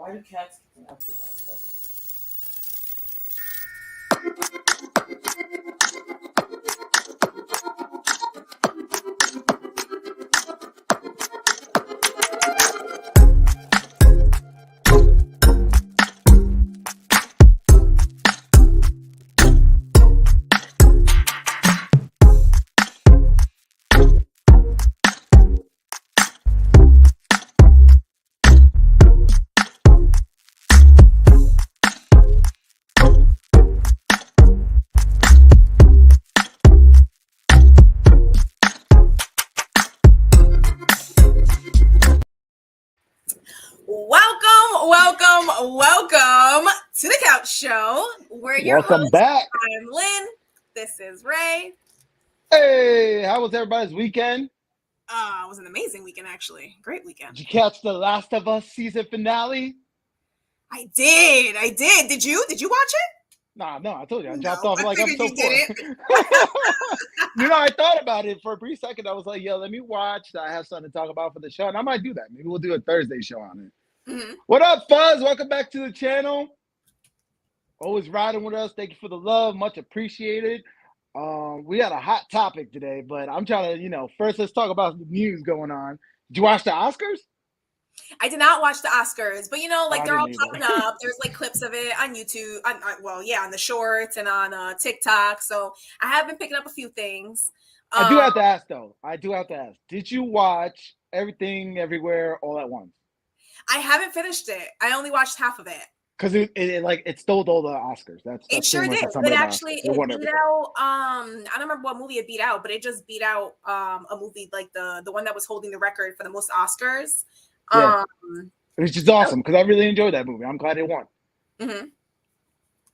Why do cats keep up with us? Welcome to the Couch Show. We're your Welcome hosts. back. I'm Lynn. This is Ray. Hey, how was everybody's weekend? It was an amazing weekend, actually. Great weekend. Did you catch the Last of Us season finale? I did. Did you watch it? No, I told you. I No, dropped off I like figured episode you 4. I thought about it for a brief second. I was like, yo, let me watch. I have something to talk about for the show. And I might do that. Maybe we'll do a Thursday show on it. Mm-hmm. What up, Fuzz? Welcome back to the channel. Always riding with us. Thank you for the love. Much appreciated. We had a hot topic today, but I'm trying to, first let's talk about the news going on. Did you watch the Oscars? I did not watch the Oscars, but they're all didn't popping up. There's like clips of it on YouTube, on the shorts and on TikTok. So I have been picking up a few things. I do have to ask though. Did you watch Everything Everywhere All at Once? I haven't finished it. I only watched half of it. Because it stole all the Oscars. That's it sure did. It actually it beat out. I don't remember what movie it beat out, but it just beat out a movie like the one that was holding the record for the most Oscars. Yeah. Which is awesome because I really enjoyed that movie. I'm glad it won. Mm-hmm.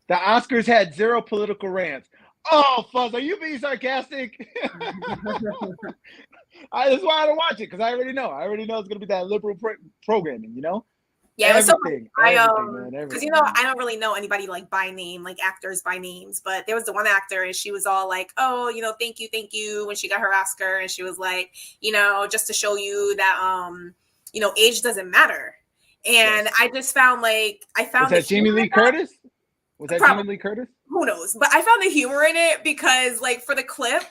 The Oscars had 0 political rants. Oh, Fuzz, are you being sarcastic? That's why I don't watch it because I already know. It's going to be that liberal programming, Yeah, everything. Because I don't really know anybody like by name, like actors by names, but there was the one actor and she was all like, "Oh, thank you," when she got her Oscar, and she was like, just to show you that age doesn't matter. And yes. I just found was that Jamie Lee Curtis? Was that Jamie Lee Curtis? Who knows? But I found the humor in it because like for the clip,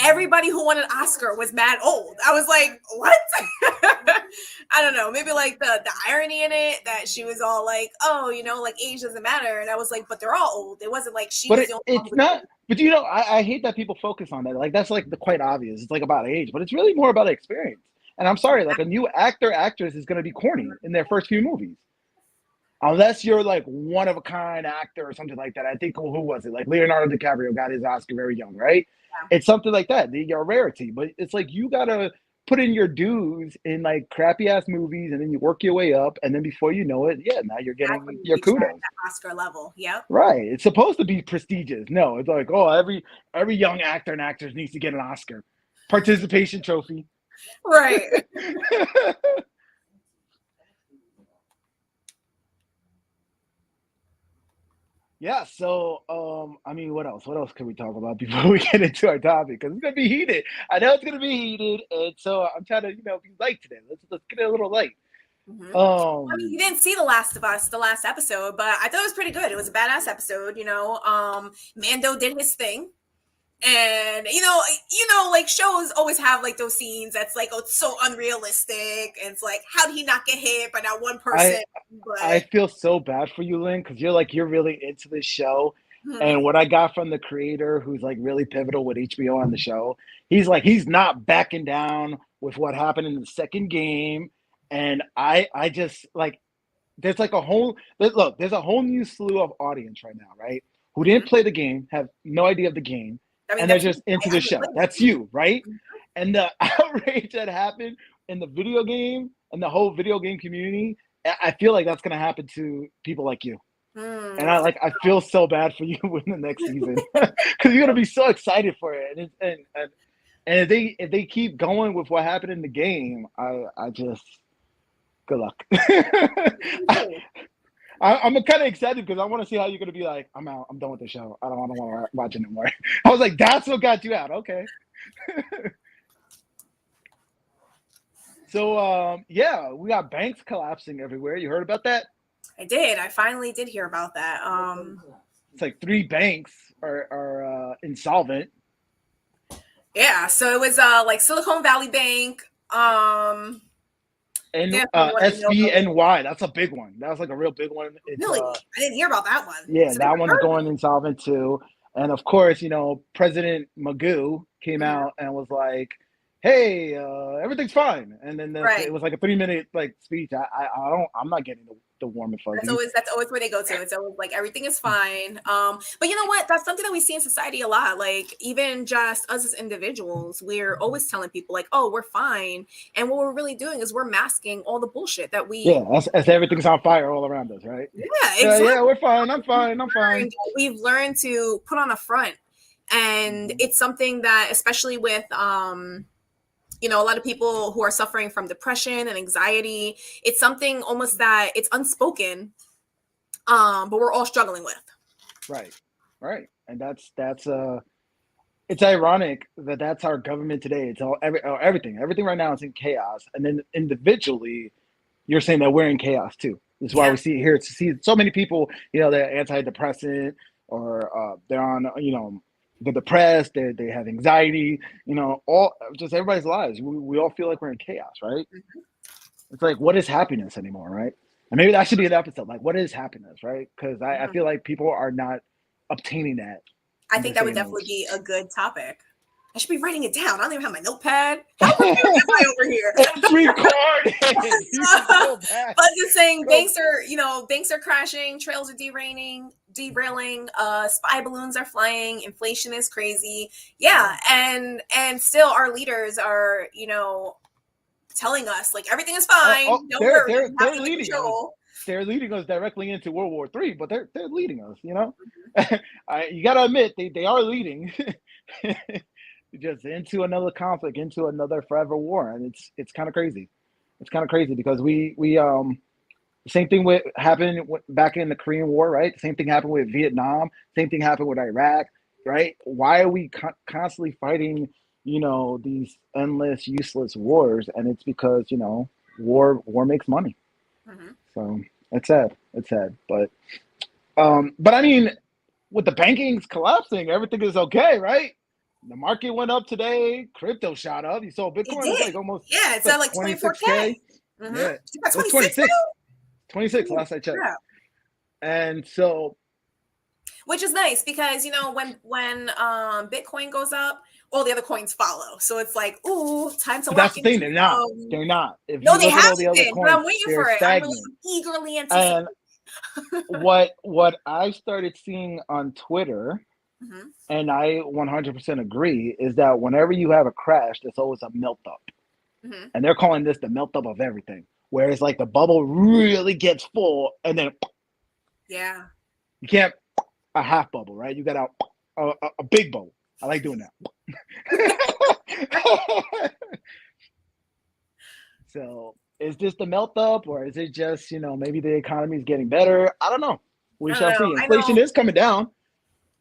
everybody who won an Oscar was mad old. I was like, what? I don't know. Maybe like the irony in it that she was all like, oh, like age doesn't matter. And I was like, but they're all old. It wasn't like she was the only one. It's not. But I hate that people focus on that. Like that's like the quite obvious. It's like about age, but it's really more about experience. And I'm sorry, like a new actress is going to be corny in their first few movies. Unless you're like one of a kind actor or something like that. I think, who was it? Like Leonardo DiCaprio got his Oscar very young, right? Yeah. It's something like that. You're a rarity, but it's like you got to put in your dues in like crappy ass movies and then you work your way up. And then before you know it, now you're getting your kudos. Oscar level. Yeah. Right. It's supposed to be prestigious. No, it's like, oh, every young actor and actress needs to get an Oscar. Participation trophy. Right. Yeah, so what else? What else can we talk about before we get into our topic? Because it's gonna be heated. I know it's gonna be heated, and so I'm trying to, be light today. Let's get it a little light. Mm-hmm. You didn't see The Last of Us, the last episode, but I thought it was pretty good. It was a badass episode, Mando did his thing. And like shows always have like those scenes that's like, oh, it's so unrealistic, and it's like, how did he not get hit by that one person? I feel so bad for you, Lynn, because you're really into this show. Mm-hmm. And what I got from the creator, who's like really pivotal with HBO on the show, he's not backing down with what happened in the second game. And I just like, there's a whole new slew of audience right now, right? Who didn't play the game, have no idea of the game. And they're just into the show. That's you, right? And the outrage that happened in the video game and the whole video game community, I feel like that's going to happen to people like you. And I feel so bad for you in the next season because you're going to be so excited for it. And if they keep going with what happened in the game, I just good luck. I'm kind of excited because I want to see how you're going to be like, I'm out. I'm done with the show. I don't want to watch it anymore. I was like, that's what got you out. Okay. So, we got banks collapsing everywhere. You heard about that? I did. I finally did hear about that. It's like 3 banks are insolvent. Yeah. So it was like Silicon Valley Bank. And Definitely one I know about. SBNY, that's a big one. That was like a real big one. It's Really, I didn't hear about that one. yeah, It's a that different one's person. going insolvent too. And of course, President Magoo came out and was like, "Hey, everything's fine." And then Right. it was like a 3-minute like speech. I'm not getting the warm and fuzzy. That's always where they go to. It's always like everything is fine. But you know what? That's something that we see in society a lot. Like even just us as individuals, we're always telling people like, "Oh, we're fine," and what we're really doing is we're masking all the bullshit that we. Yeah, as everything's on fire all around us, right? Yeah, Yeah, exactly. yeah, we're fine. I'm fine. I'm fine. We've learned to put on a front, and it's something that, especially with a lot of people who are suffering from depression and anxiety, it's something almost that it's unspoken, but we're all struggling with. Right. And that's it's ironic that that's our government today. It's everything right now is in chaos, and then individually, you're saying that we're in chaos too. This is why we see so many people. They're antidepressant or they're on. They're depressed. They have anxiety. All just everybody's lives. We all feel like we're in chaos, right? It's like, what is happiness anymore, right? And maybe that should be an episode. Like, what is happiness, right? Because I feel like people are not obtaining that. I think that would definitely be a good topic. I should be writing it down. I don't even have my notepad. How prepared am I over here? It's recorded. But just saying, banks are crashing, trails are derailing, spy balloons are flying, inflation is crazy. Yeah, and still our leaders are, telling us like everything is fine. Don't worry, they're leading us. They're leading us directly into World War III, but they're leading us. You got to admit they are leading just into another conflict, into another forever war, and it's kind of crazy. It's kind of crazy because we same thing happened back in the Korean War, right? Same thing happened with Vietnam. Same thing happened with Iraq, right? Why are we constantly fighting? These endless, useless wars, and it's because war makes money. So it's sad. But I mean, with the banking's collapsing, everything is okay, right? The market went up today. Crypto shot up. You saw Bitcoin. It's like almost it's at like 24K. Yeah, it's 26. 26 last I checked. Yeah. And so, which is nice because when Bitcoin goes up, all the other coins follow. So it's like, ooh, time to. That's the thing. They're not. They're not. No, they haven't been. But I'm waiting for it. Stagnant. I'm really eagerly anticipating. And what I started seeing on Twitter, and I 100% agree, is that whenever you have a crash, there's always a melt up, and they're calling this the melt up of everything. Whereas like the bubble really gets full, and then you can't a half bubble, right? You got a big bubble. I like doing that. So is this the melt up, or is it just maybe the economy is getting better? I don't know. We shall see. Inflation is coming down.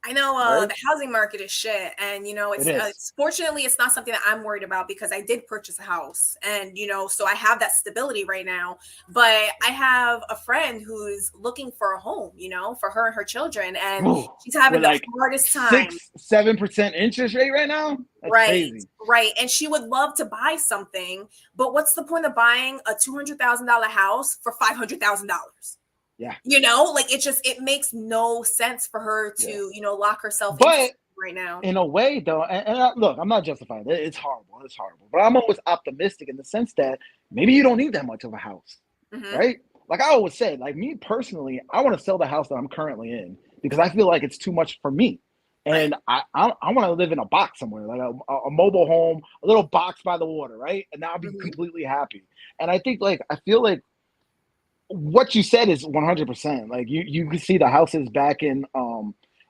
I know the housing market is shit, and it's fortunately it's not something that I'm worried about because I did purchase a house, and so I have that stability right now. But I have a friend who's looking for a home, for her and her children, and she's having the hardest time. 6-7% interest rate right now. That's crazy. Right, and she would love to buy something, but what's the point of buying a $200,000 house for $500,000? Yeah. It makes no sense for her to, lock herself in right now. In a way, though, and look, I'm not justifying it. It's horrible. But I'm always optimistic in the sense that maybe you don't need that much of a house, right? Like I always said, like me personally, I want to sell the house that I'm currently in because I feel like it's too much for me. And I want to live in a box somewhere, like a mobile home, a little box by the water, right? And I'll be completely happy. And I feel like what you said is 100%. Like you can see the houses back in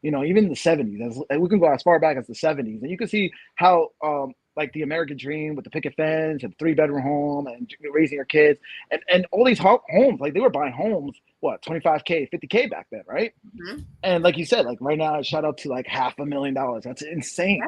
even the 70s. We can go as far back as the 70s, and you can see how like the American dream with the picket fence and 3-bedroom home and raising your kids and all these homes, like they were buying homes, what, $25K, $50K back then, right? And like you said, like right now it shot up to like $500,000. That's insane.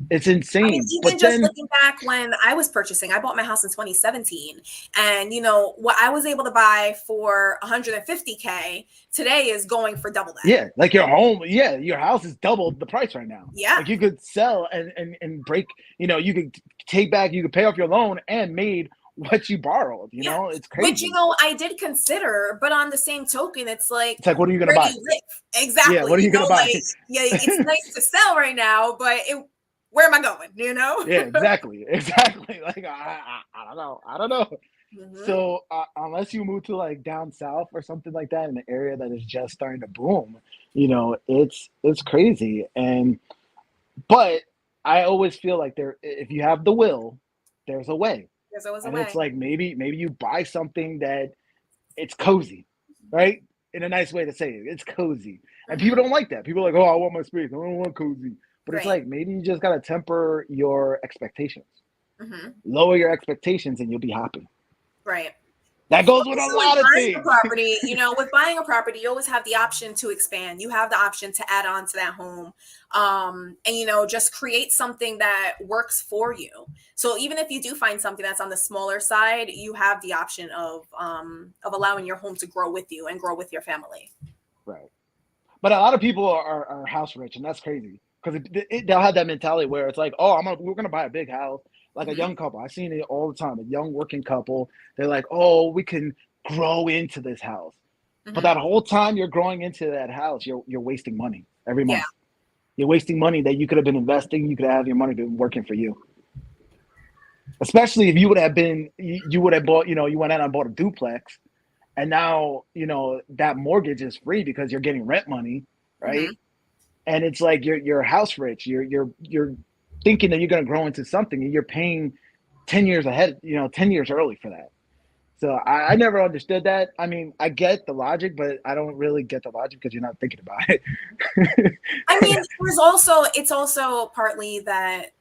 It's I mean, insane. even But just then, looking back when I was purchasing, I bought my house in 2017, and you know what I was able to buy for 150K today is going for double that. yeah, like your home, yeah, your house is doubled the price right now. Yeah. Like you could sell and break, you know, you could take back, you could pay off your loan and made what you borrowed, you know, it's crazy. Which, you know, I did consider, but on the same token, it's like, what are you gonna where buy? do you live? Exactly. Yeah, what are you gonna buy? Like, yeah, it's nice to sell right now, but where am I going? You know? Yeah, exactly. Like I don't know. Mm-hmm. So unless you move to like down south or something like that in an area that is just starting to boom, you know, it's crazy. But I always feel like if you have the will, there's a way. There's always a And way. it's like maybe you buy something that it's cozy, right? In a nice way to say it, it's cozy. And people don't like that. People are like, oh, I want my space. I don't want cozy. But it's like maybe you just gotta temper your expectations. Mm-hmm. Lower your expectations, and you'll be happy. Right. That goes with a lot of things. Property, you know, with buying a property, you always have the option to expand. You have the option to add on to that home, and you know, just create something that works for you. So even if you do find something that's on the smaller side, you have the option of allowing your home to grow with you and grow with your family. Right. But a lot of people are house rich, and that's crazy because they'll have that mentality where it's like, oh, we're gonna buy a big house. Like a young couple, I've seen it all the time. A young working couple, they're like, "Oh, we can grow into this house," but that whole time you're growing into that house, you're wasting money every month. You're wasting money that you could have been investing. You could have your money been working for you. Especially if you would have bought, you know, you went out and bought a duplex, and now you know that mortgage is free because you're getting rent money, right? And it's like you're house rich. You're thinking that you're going to grow into something, and you're paying 10 years ahead, you know, 10 years early for that. So I never understood that. I mean, I get the logic, but I don't really get the logic because you're not thinking about it. I mean, it's also partly that,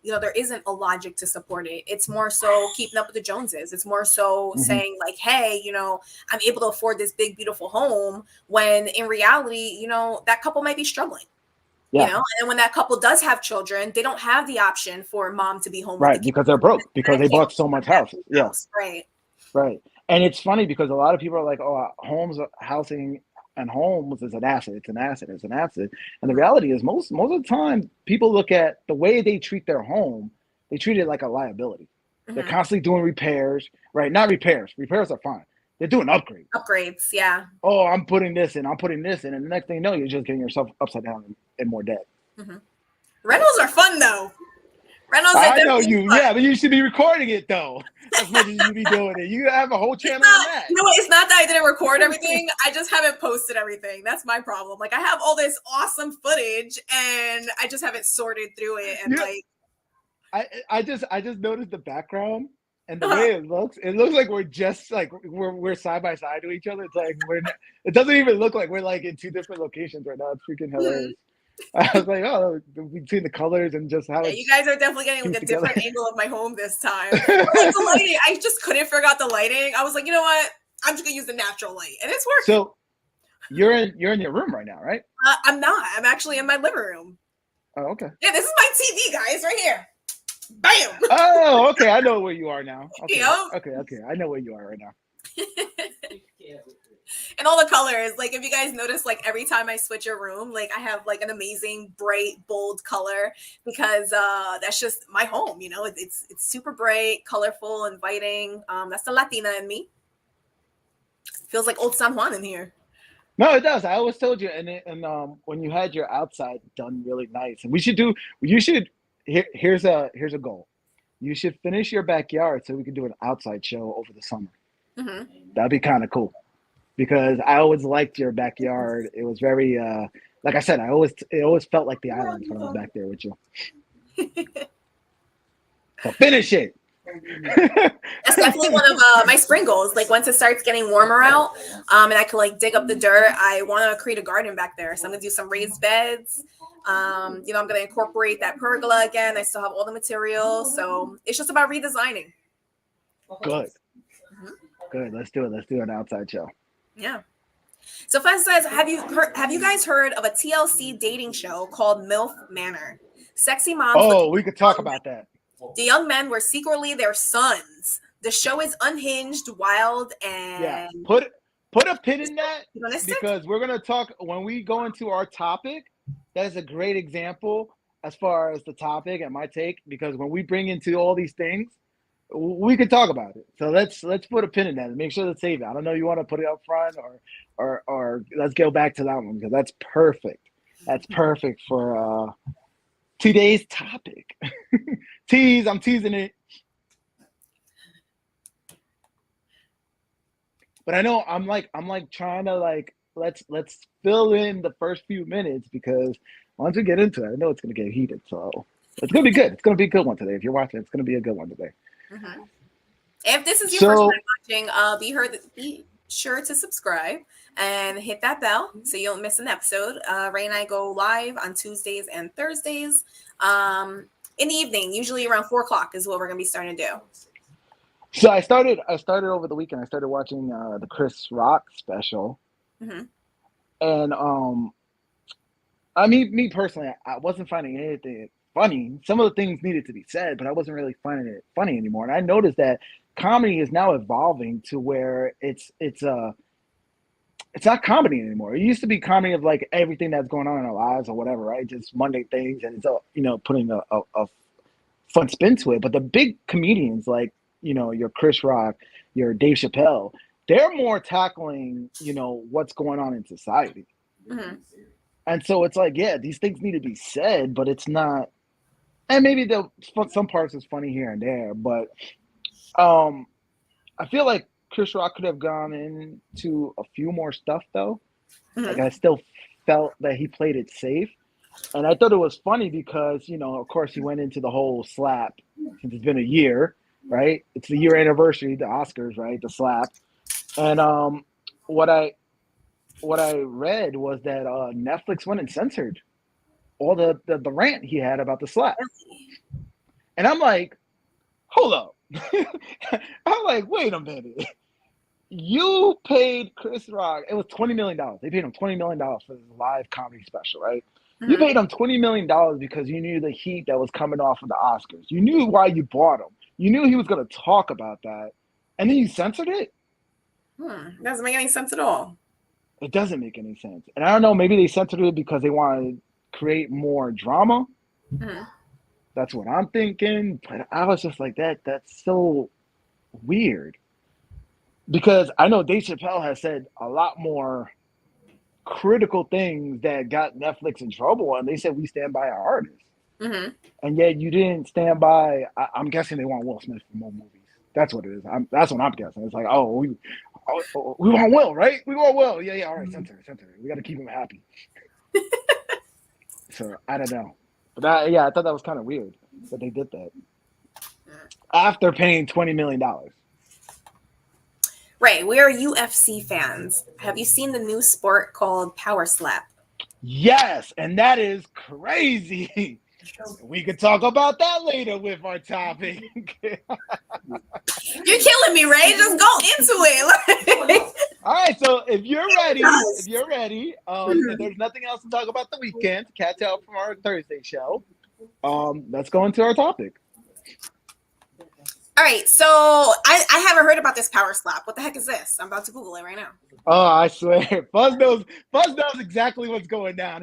you know, there isn't a logic to support it. It's more so keeping up with the Joneses. It's more so saying like, hey, you know, I'm able to afford this big, beautiful home, when in reality, you know, that couple might be struggling. You know, and when that couple does have children, they don't have the option for mom to be home. Right, because they're broke, because they bought so much house. Yeah. Right. And it's funny because a lot of people are like, oh, housing and homes is an asset. It's an asset. It's an asset. And the reality is most of the time people look at the way they treat their home, they treat it like a liability. They're constantly doing repairs, right? Not repairs. Repairs are fine. They're doing upgrades. Upgrades, yeah. Oh, I'm putting this in. I'm putting this in. And the next thing you know, you're just getting yourself upside down and more debt. Rentals are fun, though. Rentals I know you. Fun. Yeah, but you should be recording it, though. As much as you be doing it. You have a whole channel on that. You know what? It's not that I didn't record everything. I just haven't posted everything. That's my problem. Like, I have all this awesome footage, and I just haven't sorted through it. And I just noticed the background and the way it looks like we're just like we're side by side to each other. It's like it doesn't even look like we're like in two different locations right now. It's freaking hilarious. I was like, oh, between the colors and just how you guys are definitely getting like a different angle of my home this time. Like the lighting, I just couldn't figure out the lighting. I was like, you know what? I'm just gonna use the natural light, and it's working. So you're in your room right now, right? I'm not. I'm actually in my living room. Oh, okay. Yeah, this is my TV, guys, right here. Bam. Oh, okay. I know where you are now. Okay. Yep. Okay. I know where you are right now. And all the colors, like if you guys notice, like every time I switch a room, like I have like an amazing bright bold color, because that's just my home, you know. It's super bright, colorful, inviting. That's the Latina in me. Feels like old San Juan in here. No, it does. I always told you, and when you had your outside done really nice, and here's a goal. You should finish your backyard so we can do an outside show over the summer. That'd be kind of cool. Because I always liked your backyard. It was very, like I said, it always felt like the islands when I was back there with you. So finish it. That's definitely one of my spring goals. Like once it starts getting warmer out, and I can like dig up the dirt, I want to create a garden back there. So I'm gonna do some raised beds. You know, I'm gonna incorporate that pergola again. I still have all the materials, so it's just about redesigning. Good. Good. Let's do it. Let's do an outside show. Yeah. So Fez says, have you guys heard of a TLC dating show called MILF Manor? Sexy moms. Oh, we could talk about that. The young men were secretly their sons. The show is unhinged, wild, and yeah. Put a pin in that because we're gonna talk when we go into our topic. That is a great example as far as the topic and my take because when we bring into all these things, we can talk about it. So let's put a pin in that and make sure to save it. I don't know if you want to put it up front or let's go back to that one because that's perfect. That's perfect for today's topic. I'm teasing it. But I know I'm like trying to like let's fill in the first few minutes because once we get into it, I know it's gonna get heated. So it's gonna be good. It's gonna be a good one today. If you're watching, it's gonna be a good one today. Mm-hmm. If this is your first time watching, be sure to subscribe and hit that bell so you don't miss an episode. Ray and I go live on Tuesdays and Thursdays in the evening, usually around 4:00 is what we're gonna be starting to do. So I started over the weekend. I started watching the Chris Rock special, and I mean, me personally, I wasn't finding anything funny. Some of the things needed to be said, but I wasn't really finding it funny anymore. And I noticed that comedy is now evolving to where it's not comedy anymore. It used to be comedy of like everything that's going on in our lives or whatever, right? Just Monday things, and it's putting a fun spin to it. But the big comedians like your Chris Rock, your Dave Chappelle, they're more tackling what's going on in society. Mm-hmm. And so it's like, yeah, these things need to be said, but it's not. And maybe some parts is funny here and there, but I feel like Chris Rock could have gone into a few more stuff though. Mm-hmm. Like I still felt that he played it safe, and I thought it was funny because of course he went into the whole slap since it's been a year, right? It's the year anniversary, the Oscars, right? The slap, and what I read was that Netflix went and censored all the rant he had about the slap. And I'm like, hold up. I'm like, wait a minute. You paid Chris Rock, it was $20 million. They paid him $20 million for this live comedy special, right? Mm-hmm. You paid him $20 million because you knew the heat that was coming off of the Oscars. You knew why you bought him. You knew he was going to talk about that. And then you censored it? Doesn't make any sense at all. It doesn't make any sense. And I don't know, maybe they censored it because they wanted to create more drama. Mm-hmm. That's what I'm thinking. But I was just like, that's so weird. Because I know Dave Chappelle has said a lot more critical things that got Netflix in trouble. And they said, we stand by our artists. Mm-hmm. And yet you didn't stand by, I'm guessing they want Will Smith for more movies. That's what it is. That's what I'm guessing. It's like, we want Will, right? We want Will. Yeah. All right, censor. We got to keep him happy. So I don't know, but I thought that was kind of weird that they did that after paying $20 million. Right, we are UFC fans. Have you seen the new sport called Power Slap? Yes, and that is crazy. We could talk about that later with our topic. You're killing me, Ray. Just go into it. All right, so if you're ready, if there's nothing else to talk about the weekend, to catch up from our Thursday show, let's go into our topic. All right, so I haven't heard about this Power Slap. What the heck is this? I'm about to Google it right now. Oh, I swear, Fuzz knows exactly what's going down.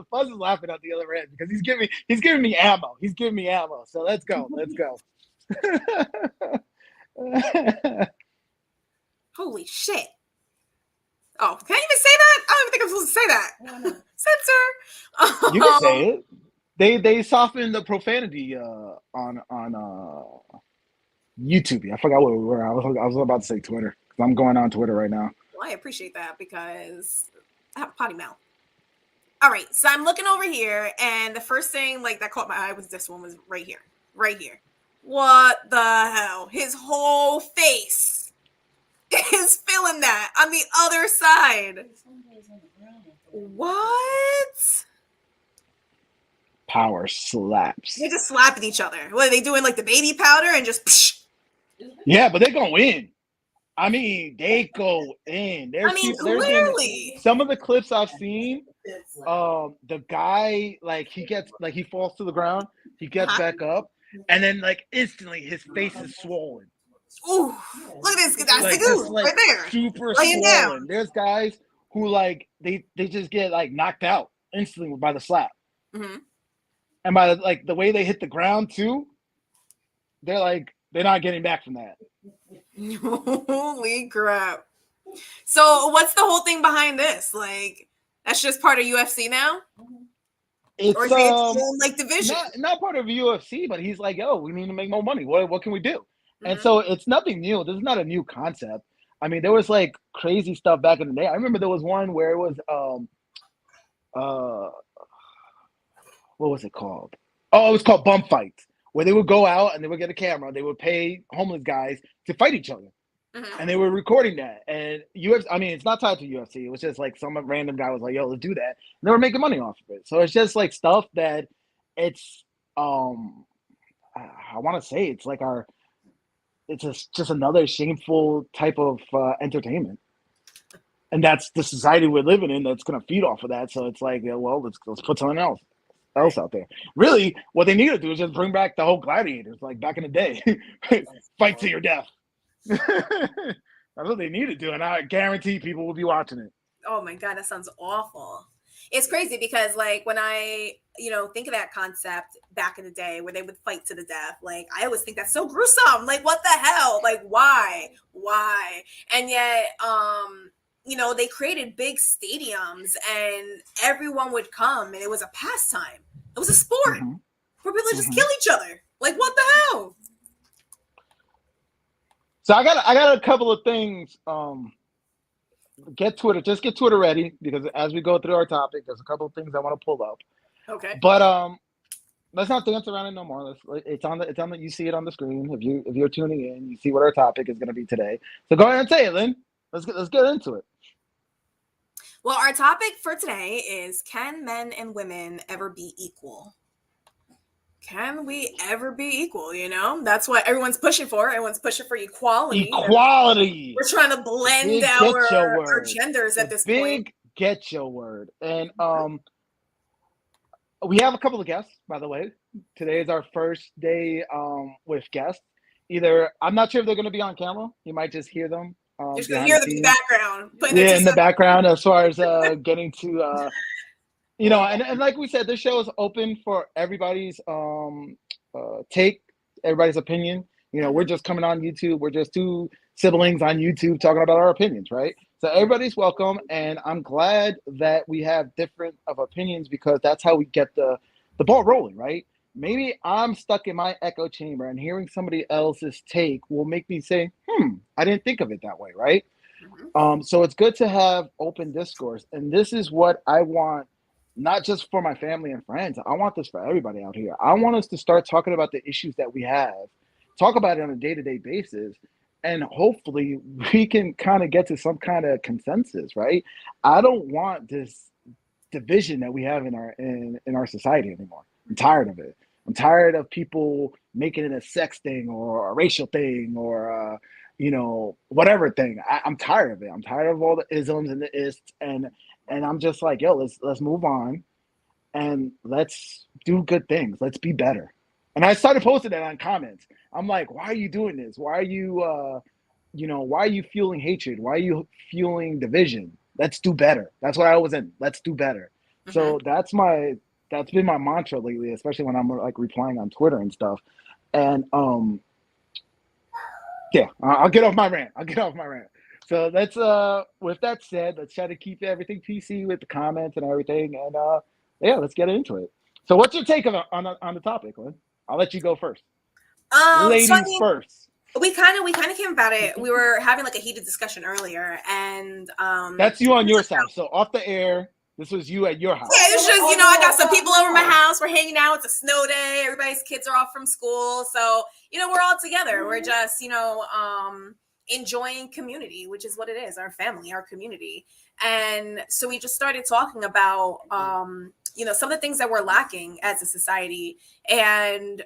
Fuzz is laughing at the other end because he's giving me ammo. He's giving me ammo. So let's go. Holy shit! Oh, can I even say that? I don't even think I'm supposed to say that. Censor. You can say it. They softened the profanity on YouTube. I forgot what we were. I was about to say Twitter because I'm going on Twitter right now. Well, I appreciate that because I have a potty mouth. All right, so I'm looking over here, and the first thing that caught my eye was this one was right here. What the hell? His whole face is feeling that on the other side. What? Power slaps. They're just slapping each other. What are they doing? Like the baby powder and just. Psh? Yeah, but they go in. I mean, they go in. Clearly. Some of the clips I've seen, The guy, like, he gets, like, he falls to the ground, he gets back up, and then, like, instantly his face is swollen. Ooh, look at this. That's Like, the just, dude like, right there. super Laying down. swollen. There's guys who, like, they just get, like, knocked out instantly by the slap. Mm-hmm. And by, like, the way they hit the ground, too, they're not getting back from that. Holy crap. So what's the whole thing behind this? Like, that's just part of UFC now? It's or is it its own, like, division? not part of UFC, but he's like, yo, we need to make more money. What can we do? And so it's nothing new. This is not a new concept. I mean, there was, like, crazy stuff back in the day. I remember there was one where it was what was it called? Oh, it was called bump fights, where they would go out and they would get a camera. They would pay homeless guys to fight each other. And they were recording that. And UFC, I mean, it's not tied to UFC. It was just like some random guy was like, yo, let's do that. And they were making money off of it. So it's just like stuff that it's, I want to say it's like it's just another shameful type of entertainment. And that's the society we're living in that's going to feed off of that. So it's like, yeah, well, let's put something else out there. Really, what they need to do is just bring back the whole gladiators, like back in the day. Fight to your death. That's what they need to do, and I guarantee people will be watching it. Oh my god, that sounds awful. It's crazy because, like, when I think of that concept back in the day where they would fight to the death, like, I always think that's so gruesome. Like, what the hell? Like, why? And yet they created big stadiums and everyone would come and it was a pastime. It was a sport where people just kill each other. Like, what the hell? So I got a couple of things. Get Twitter ready, because as we go through our topic, there's a couple of things I want to pull up. Okay. But let's not dance around it no more. It's on the you see it on the screen. If you're tuning in, you see what our topic is going to be today. So go ahead and say it, Lynn. Let's get into it. Well, our topic for today is, can men and women ever be equal? Can we ever be equal? That's what everyone's pushing for. Everyone's pushing for equality. Equality. We're trying to blend our genders at this point. Get your word. And we have a couple of guests, by the way. Today is our first day with guests. I'm not sure if they're going to be on camera. You might just hear them. You're just going to hear them in the background. In the background, as far as getting to... and like we said, this show is open for everybody's take, everybody's opinion. We're just coming on YouTube. We're just two siblings on YouTube talking about our opinions, right? So everybody's welcome, and I'm glad that we have different of opinions, because that's how we get the ball rolling, right? Maybe I'm stuck in my echo chamber, and hearing somebody else's take will make me say, I didn't think of it that way, right? So it's good to have open discourse, and this is what I want. Not just for my family and friends. I want this for everybody out here. I want us to start talking about the issues that we have, talk about it on a day-to-day basis, and hopefully we can kind of get to some kind of consensus, right? I don't want this division that we have in our society anymore. I'm tired of it. I'm tired of people making it a sex thing or a racial thing or whatever thing. I'm tired of it. I'm tired of all the isms and the ists, and I'm just like, yo, let's move on and let's do good things. Let's be better. And I started posting that on comments. I'm like, why are you doing this? Why are you why are you fueling hatred? Why are you fueling division? Let's do better. That's what I was in. Let's do better. So that's been my mantra lately, especially when I'm like replying on Twitter and stuff. And I'll get off my rant. So let's with that said, let's try to keep everything PC with the comments and everything, and let's get into it. So what's your take on the topic, Lynn? I'll let you go first. Ladies first. We kind of came about it. We were having like a heated discussion earlier, and that's you on your side. So off the air, this was you at your house. Yeah, it's just I got some people over my house. We're hanging out. It's a snow day. Everybody's kids are off from school, so we're all together. We're just enjoying community, which is what it is, our family, our community. And so we just started talking about some of the things that we're lacking as a society. And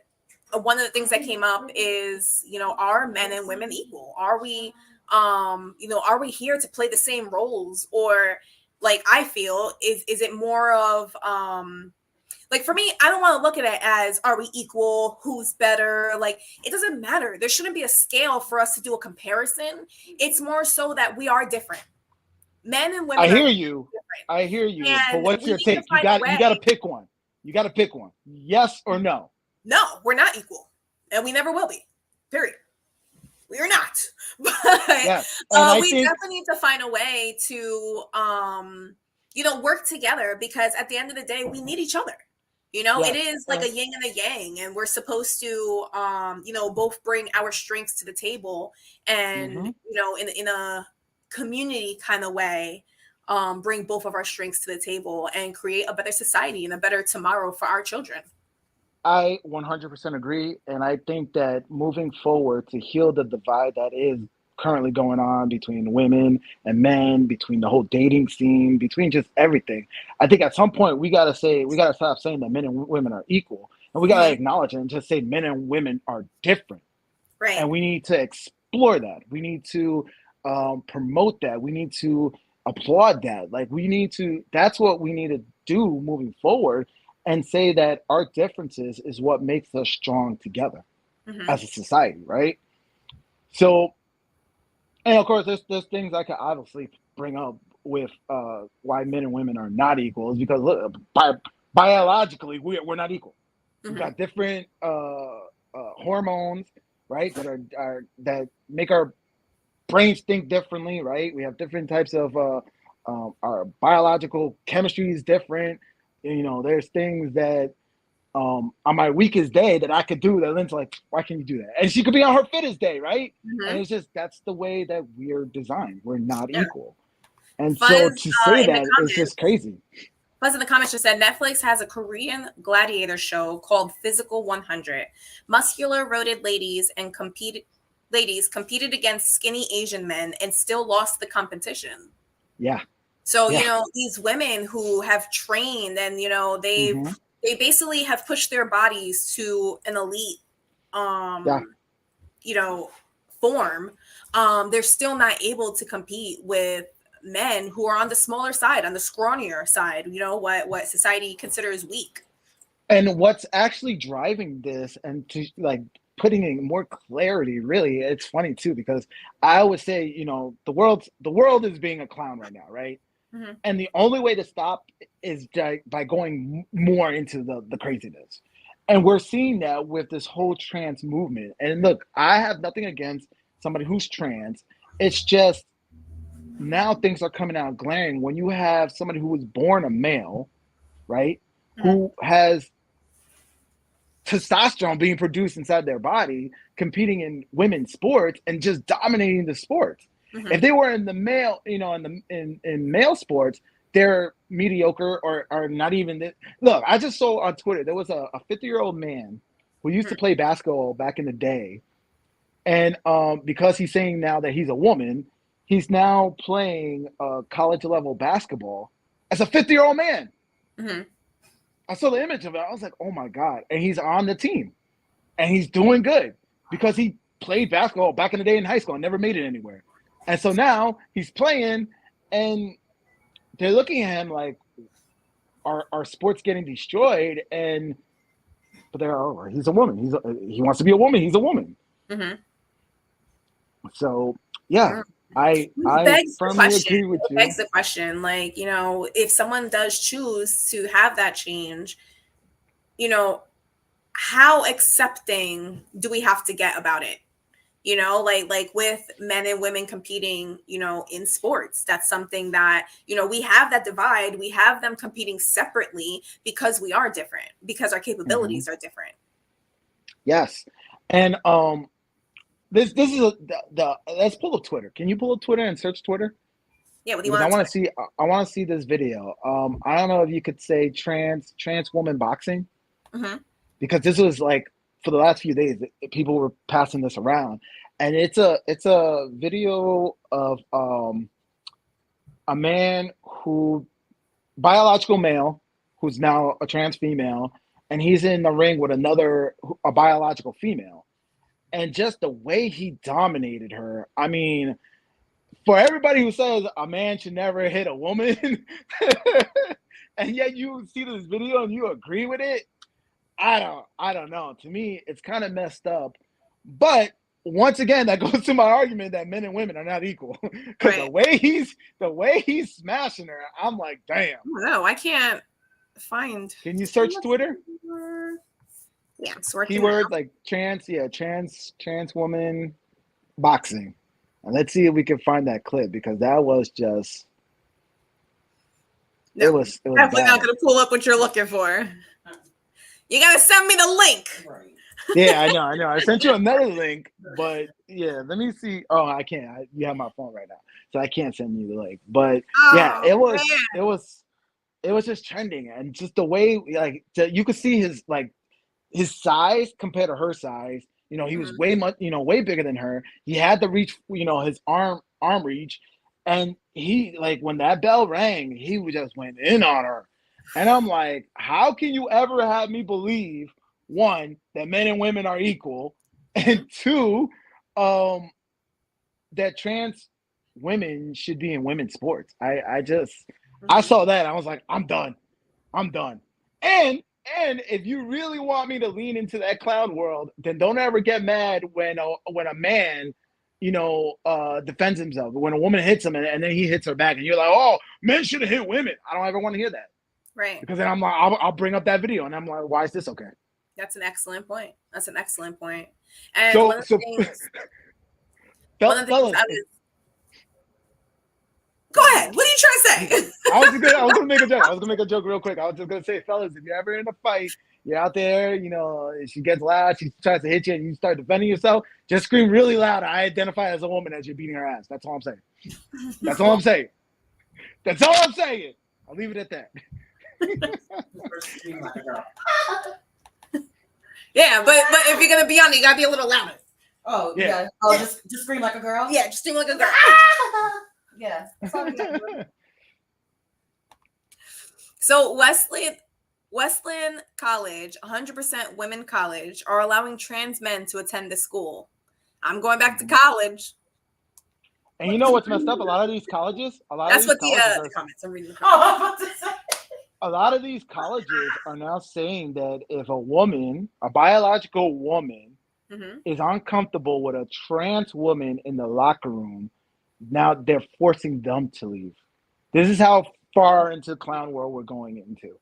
one of the things that came up is, are men and women equal? Are we are we here to play the same roles, or like I feel is it more of like for me, I don't want to look at it as are we equal, who's better? Like it doesn't matter. There shouldn't be a scale for us to do a comparison. It's more so that we are different. Men and I women are hear you. different. I hear you. But And what's we your need to take? You find a got way. you got to pick one. You got to pick one. Yes or no? No, we're not equal. And we never will be. Period. We are not. But Yes. And I we think definitely need to find a way to work together, because at the end of the day, we need each other. It yes. is like a yin and a yang, and we're supposed to both bring our strengths to the table, and hmm in a community kind of way, bring both of our strengths to the table and create a better society and a better tomorrow for our children. I 100% agree. And I think that moving forward to heal the divide that is currently going on between women and men, between the whole dating scene, between just everything, I think at some point we got to stop saying that men and women are equal. And we got to Mhm. acknowledge it and just say men and women are different. Right. And we need to explore that. We need to promote that. We need to applaud that. Like we need to. That's what we need to do moving forward, and say that our differences is what makes us strong together Hmm. as a society, right? So, and of course, there's things I could obviously bring up with why men and women are not equal, is because look, biologically we're not equal. We Hmm. got different hormones, right? Are that make our brains think differently, right? We have different types of our biological chemistry is different. There's things that on my weakest day that I could do that Lynn's like, why can you do that? And she could be on her fittest day, right? And Hmm. it's just that's the way that we're designed. We're not Yeah. equal. And so Fuzz to say in the that is just comments. crazy. Fuzz in the comments just said Netflix has a Korean gladiator show called Physical 100. Muscular, roided ladies competed against skinny Asian men and still lost the competition. Yeah. So, Yeah. these women who have trained and, hmm they basically have pushed their bodies to an elite, Yeah. um, you know, form. They're still not able to compete with men who are on the smaller side, on the scrawnier side, what society considers weak. And what's actually driving this, and to like putting in more clarity, really, it's funny too, because I always say, the world is being a clown right now, right? Hmm. And the only way to stop is by going more into the craziness. And we're seeing that with this whole trans movement. And look, I have nothing against somebody who's trans. It's just now things are coming out glaring when you have somebody who was born a male, right? Hmm. Who has testosterone being produced inside their body, competing in women's sports and just dominating the sports. If Hmm. they were in the male, in male sports, they're mediocre or are not even. Look, I just saw on Twitter there was a 50-year-old man who used to play basketball back in the day, and because he's saying now that he's a woman, he's now playing college level basketball as a 50-year-old man. Hmm. I saw the image of it. I was like, oh my God. And he's on the team and he's doing good because he played basketball back in the day in high school and never made it anywhere. And so now he's playing and they're looking at him like, our sports getting destroyed? And but they're, oh, he's a woman. He wants to be a woman. He's a woman. Hmm. So yeah, I Begs the firmly question. agree with It you. begs the question. Like, if someone does choose to have that change, you know, how accepting do we have to get about it? Like with men and women competing, in sports, that's something that, we have that divide. We have them competing separately because we are different, because our hmm capabilities are different. Yes. And this is the let's pull up Twitter. Can you pull up Twitter and search Twitter? Yeah, what do you Because want on Twitter? I want to see this video. I don't know if you could say trans woman boxing, Hmm. because this was like for the last few days people were passing this around, and it's a video of a man who biological male who's now a trans female, and he's in the ring with a biological female, and just the way he dominated her. I mean, for everybody who says a man should never hit a woman, and yet you see this video and you agree with it, I don't know. To me, it's kind of messed up. But once again, that goes to my argument that men and women are not equal. Because the way he's smashing her, I'm like, damn. No, I can't find. Can you search Twitter? Yeah, it's working. Keyword like trans woman boxing. And let's see if we can find that clip, because that was just it was definitely not gonna pull up what you're looking for. You gotta send me the link. Right. Yeah, I know. I sent you another link, but yeah, let me see. Oh, I can't. You have my phone right now, so I can't send you the link. But yeah, it was just trending, and just the way you could see his size compared to her size. You know, he was way bigger than her. He had the reach, his arm reach, and he when that bell rang, he just went in on her. And I'm like, how can you ever have me believe, one, that men and women are equal, and two, that trans women should be in women's sports? I saw that, I was like, I'm done. And if you really want me to lean into that clown world, then don't ever get mad when a man, defends himself. When a woman hits him and then he hits her back, and you're like, oh, men should have hit women. I don't ever want to hear that. Right. Because then I'm like, I'll bring up that video, and I'm like, why is this okay? That's an excellent point. And one of the things, go ahead. What are you trying to say? I was gonna make a joke. I was gonna make a joke real quick. I was just gonna say, fellas, if you're ever in a fight, you're out there, she gets loud, she tries to hit you, and you start defending yourself, just scream really loud. I identify as a woman as you're beating her ass. That's all I'm saying. I'll leave it at that. Yeah, but if you're gonna be on it, you gotta be a little louder. Oh yeah. Oh, just scream like a girl. Yeah, just scream like a girl. Yeah. That's all we gotta do. So Wesleyan College, 100% women college, are allowing trans men to attend the school. I'm going back to college. And you know what's messed up? A lot of these colleges. That's what the comments. I'm reading the comments. Oh, I was about to say. A lot of these colleges are now saying that if a biological woman, is uncomfortable with a trans woman in the locker room, now they're forcing them to leave. This is how far into the clown world we're going into.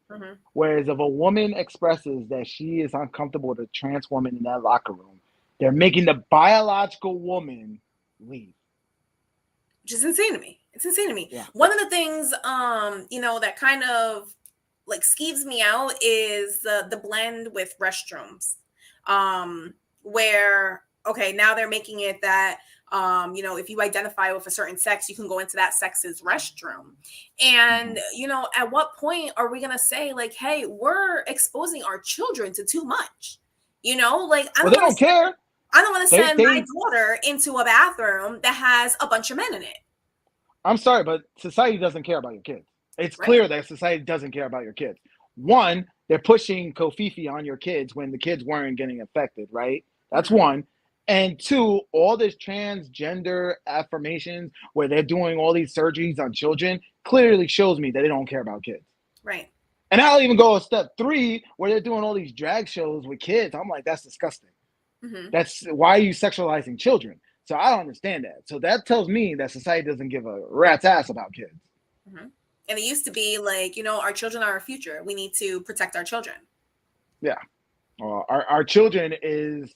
Whereas if a woman expresses that she is uncomfortable with a trans woman in that locker room, they're making the biological woman leave. Which is insane to me. It's insane to me. Yeah. One of the things, that kind of skeeves me out is the blend with restrooms, where, okay, now they're making it that, if you identify with a certain sex, you can go into that sex's restroom. And, at what point are we going to say hey, we're exposing our children to too much? They don't care. I don't want to send my daughter into a bathroom that has a bunch of men in it. I'm sorry, but society doesn't care about your kids. It's clear that society doesn't care about your kids. One, they're pushing Kofifi on your kids when the kids weren't getting affected, right? That's one. And two, all this transgender affirmations where they're doing all these surgeries on children clearly shows me that they don't care about kids. Right. And I'll even go a step 3 where they're doing all these drag shows with kids. I'm like, that's disgusting. That's why are you sexualizing children? So I don't understand that. So that tells me that society doesn't give a rat's ass about kids. And it used to be our children are our future. We need to protect our children. Yeah. Our children is,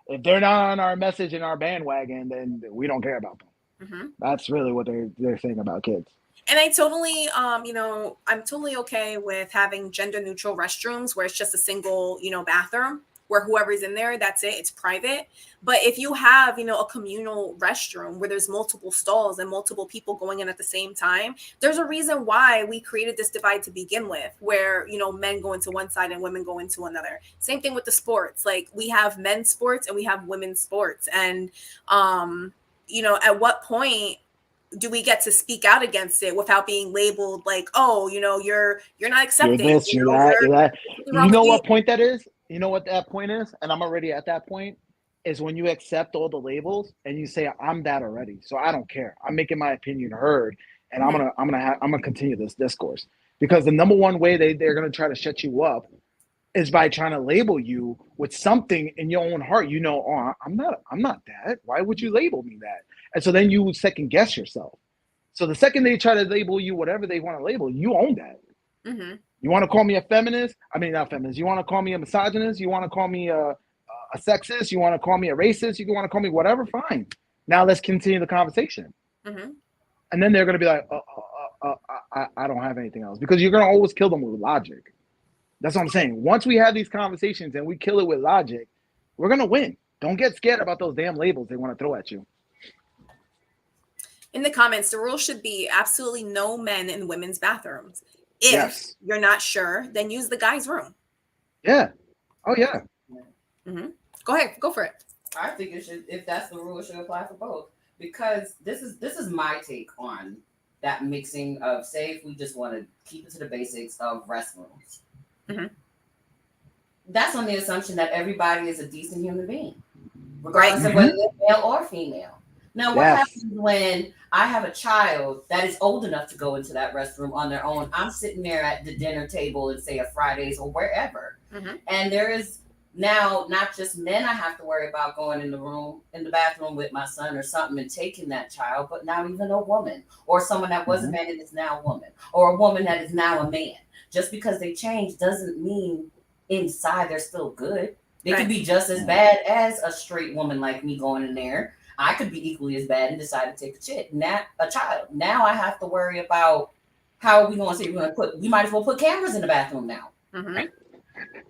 if they're not on our message and our bandwagon, then we don't care about them. That's really what they're saying about kids. And I totally, I'm totally okay with having gender neutral restrooms where it's just a single, bathroom where whoever's in there, that's it. It's private. But if you have, a communal restroom where there's multiple stalls and multiple people going in at the same time, there's a reason why we created this divide to begin with, where, men go into one side and women go into another. Same thing with the sports. We have men's sports and we have women's sports. And, at what point do we get to speak out against it without being labeled you're not accepting? You're this, you're that. You know what point that is? You know what that point is? And I'm already at that point. is when you accept all the labels and you say, I'm that already. So I don't care. I'm making my opinion heard, and I'm gonna continue this discourse. Because the number one way they're gonna try to shut you up is by trying to label you with something in your own heart. You know, oh, I'm not that. Why would you label me that? And so then you second guess yourself. So the second they try to label you whatever they want to label, you own that. Mm-hmm. You want to call me a feminist? I mean, not feminist. You want to call me a misogynist? You want to call me a sexist? You want to call me a racist? You want to call me whatever? Fine. Now let's continue the conversation. Mm-hmm. And then they're going to be like, I don't have anything else. Because you're going to always kill them with logic. That's what I'm saying. Once we have these conversations and we kill it with logic, we're going to win. Don't get scared about those damn labels they want to throw at you. In the comments, the rule should be absolutely no men in women's bathrooms. If you're not sure, then use the guy's room. Yeah. Oh, yeah. Mm-hmm. Go ahead. Go for it. I think it should, if that's the rule, it should apply for both. Because this is my take on that mixing of, say, if we just want to keep it to the basics of restrooms. Mm-hmm. That's on the assumption that everybody is a decent human being, regardless of whether they're male or female. Now, what happens when I have a child that is old enough to go into that restroom on their own? I'm sitting there at the dinner table and say a Fridays or wherever, and there is now not just men I have to worry about going in the bathroom with my son or something and taking that child, but now even a woman or someone that was a man and is now a woman, or a woman that is now a man. Just because they change doesn't mean inside they're still good. They could be just as bad as a straight woman like me going in there. I could be equally as bad and decide to take a child. Now I have to worry about how are we going to say we might as well put cameras in the bathroom now. Mm-hmm.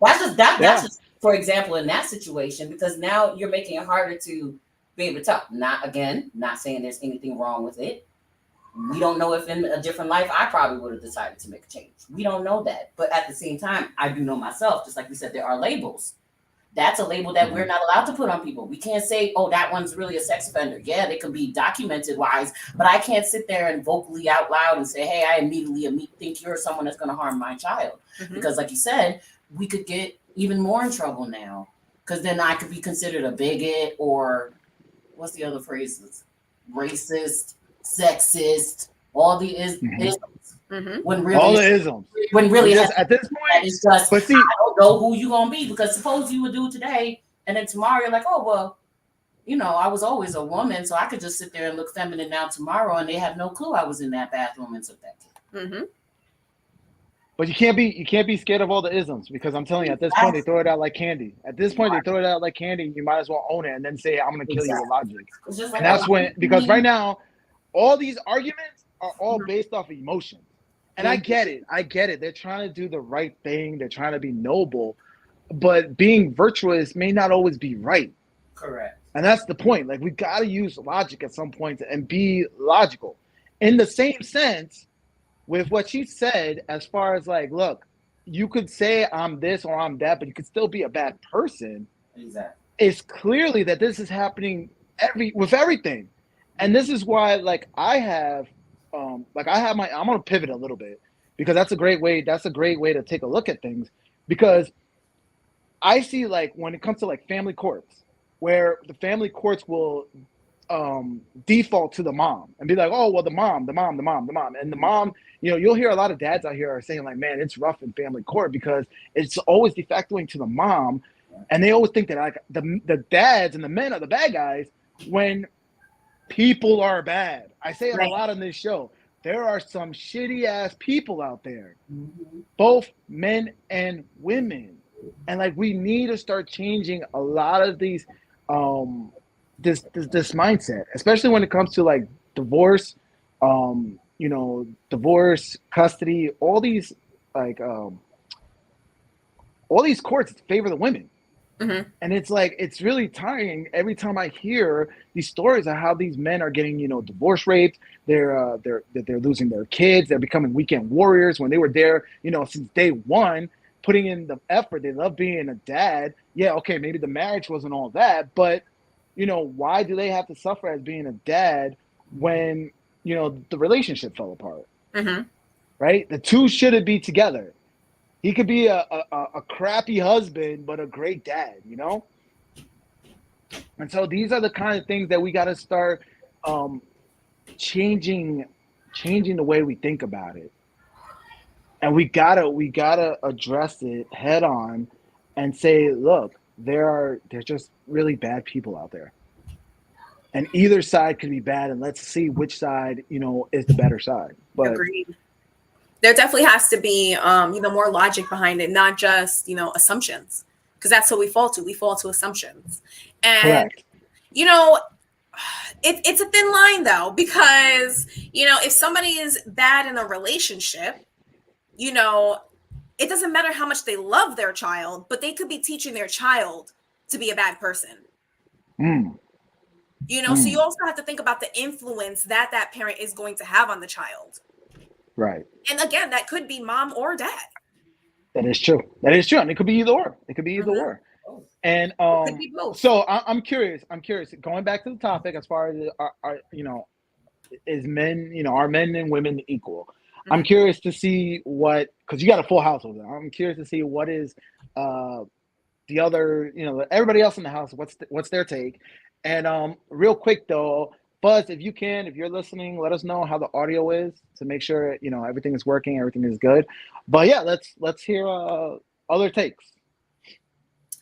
That's just, for example, in that situation, because now you're making it harder to be able to talk. Not saying there's anything wrong with it. We don't know if in a different life I probably would have decided to make a change. We don't know that. But at the same time, I do know myself, just like we said, there are labels. That's a label that we're not allowed to put on people. We can't say, oh, that one's really a sex offender. Yeah, they can be documented wise, but I can't sit there and vocally out loud and say, hey, I immediately think you're someone that's going to harm my child. Because like you said, we could get even more in trouble now, because then I could be considered a bigot, or what's the other phrases? Racist, sexist, all the isms. When really, all the isms. When really, at this point, it's just, I don't know who you're gonna be, because suppose you would do it today, and then tomorrow you're like, oh well, I was always a woman, so I could just sit there and look feminine now tomorrow, and they have no clue I was in that bathroom and took that kid. But you can't be scared of all the isms, because I'm telling you, at this point they throw it out like candy. At this point they throw it out like candy. You might as well own it and then say, I'm gonna kill you with logic. And that's when, because right now, all these arguments are all based off of emotion. And I get it. They're trying to do the right thing. They're trying to be noble, but being virtuous may not always be right. Correct. And that's the point. Like, we got to use logic at some point and be logical. In the same sense, with what she said, as far as like, look, you could say I'm this or I'm that, but you could still be a bad person. Exactly. It's clearly that this is happening with everything. And this is why, like, I'm going to pivot a little bit, because that's a great way to take a look at things, because I see, like, when it comes to like family courts, where the family courts will default to the mom and be like, oh, well, the mom. And the mom, you'll hear a lot of dads out here are saying like, man, it's rough in family court because it's always de factoing to the mom. And they always think that like the dads and the men are the bad guys when people are bad. I say it a lot on this show. There are some shitty ass people out there, both men and women. And like, we need to start changing a lot of these, this mindset, especially when it comes to like divorce, divorce, custody, all these courts favor the women. And it's like, it's really tiring every time I hear these stories of how these men are getting, divorce raped. They're losing their kids. They're becoming weekend warriors when they were there, since day one, putting in the effort. They love being a dad. Yeah, okay, maybe the marriage wasn't all that, but why do they have to suffer as being a dad when the relationship fell apart? Right? The two shouldn't be together. He could be a crappy husband, but a great dad, And so these are the kind of things that we got to start um, changing the way we think about it. And we gotta address it head on and say, look, there's just really bad people out there. And either side could be bad, and let's see which side, is the better side. But Agreed. There definitely has to be more logic behind it, not just assumptions, because that's what we fall to. We fall to assumptions. And correct. It's a thin line though, because if somebody is bad in a relationship, it doesn't matter how much they love their child, but they could be teaching their child to be a bad person. Mm. So you also have to think about the influence that parent is going to have on the child. Right. And again, that could be mom or dad. That is true. And it could be either or. It could be either or. And it could be both. So I'm curious. Going back to the topic, as far as are is men, are men and women equal? I'm curious to see because you got a full house over there. I'm curious to see what is the other, everybody else in the house. What's their take? And real quick though, Buzz, if you're listening, let us know how the audio is to make sure everything is working, everything is good. But yeah, let's hear other takes.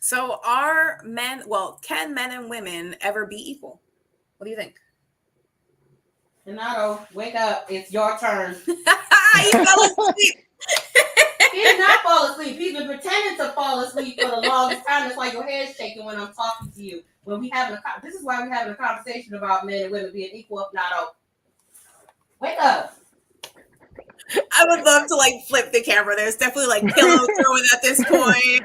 So can men and women ever be equal? What do you think? Renato, wake up. It's your turn. He fell asleep. He did not fall asleep. He's been pretending to fall asleep for the longest time. That's why your head's shaking when I'm talking to you. This is why we're having a conversation about men and women being equal. Renato, wake up. I would love to flip the camera. There's definitely pillow throwing at this point.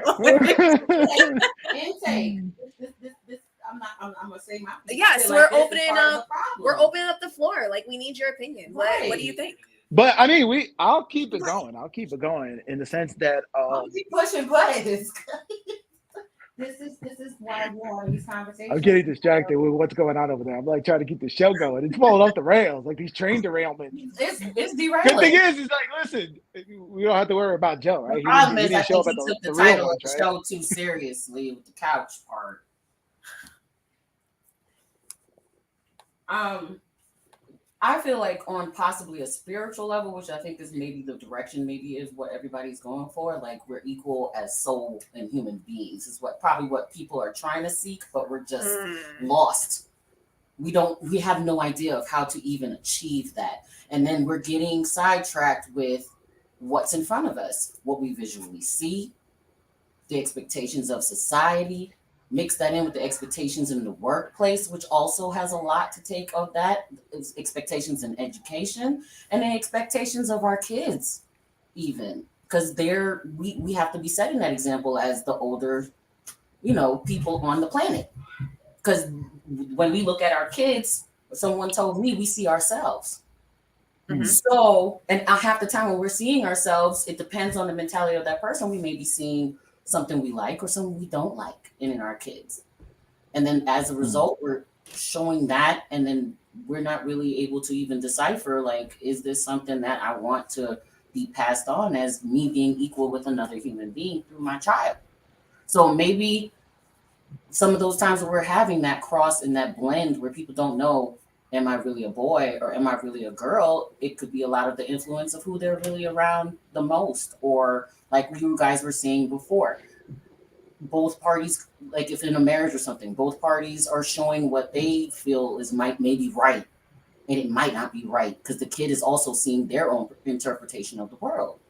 Intake. This I'm gonna say my piece. Yes, we're opening up the floor. We need your opinion. Right. What do you think? But I mean, I'll keep it going. I'll keep it going in the sense that keep pushing buttons. This is why we're having these conversations. I'm getting distracted with what's going on over there. I'm trying to keep the show going. It's falling off the rails, these train derailments. It's derailing. Good thing is listen, we don't have to worry about Joe, right? The problem is I think he took the title of the show too seriously with the couch part. I feel like on possibly a spiritual level, which I think is maybe the direction, maybe is what everybody's going for. We're equal as soul and human beings is what people are trying to seek, but we're just lost. We have no idea of how to even achieve that. And then we're getting sidetracked with what's in front of us, what we visually see, the expectations of society. Mix that in with the expectations in the workplace, which also has a lot to take of that. It's expectations in education and the expectations of our kids, even because we have to be setting that example as the older, people on the planet. Because when we look at our kids, someone told me we see ourselves. Mm-hmm. So, and half the time when we're seeing ourselves, it depends on the mentality of that person. We may be seeing something we like or something we don't like in our kids. And then as a result, we're showing that, and then we're not really able to even decipher, is this something that I want to be passed on as me being equal with another human being through my child? So maybe some of those times where we're having that cross and that blend where people don't know, am I really a boy or am I really a girl? It could be a lot of the influence of who they're really around the most, or like you guys were saying before, both parties, if in a marriage or something, both parties are showing what they feel is may be right, and it might not be right because the kid is also seeing their own interpretation of the world.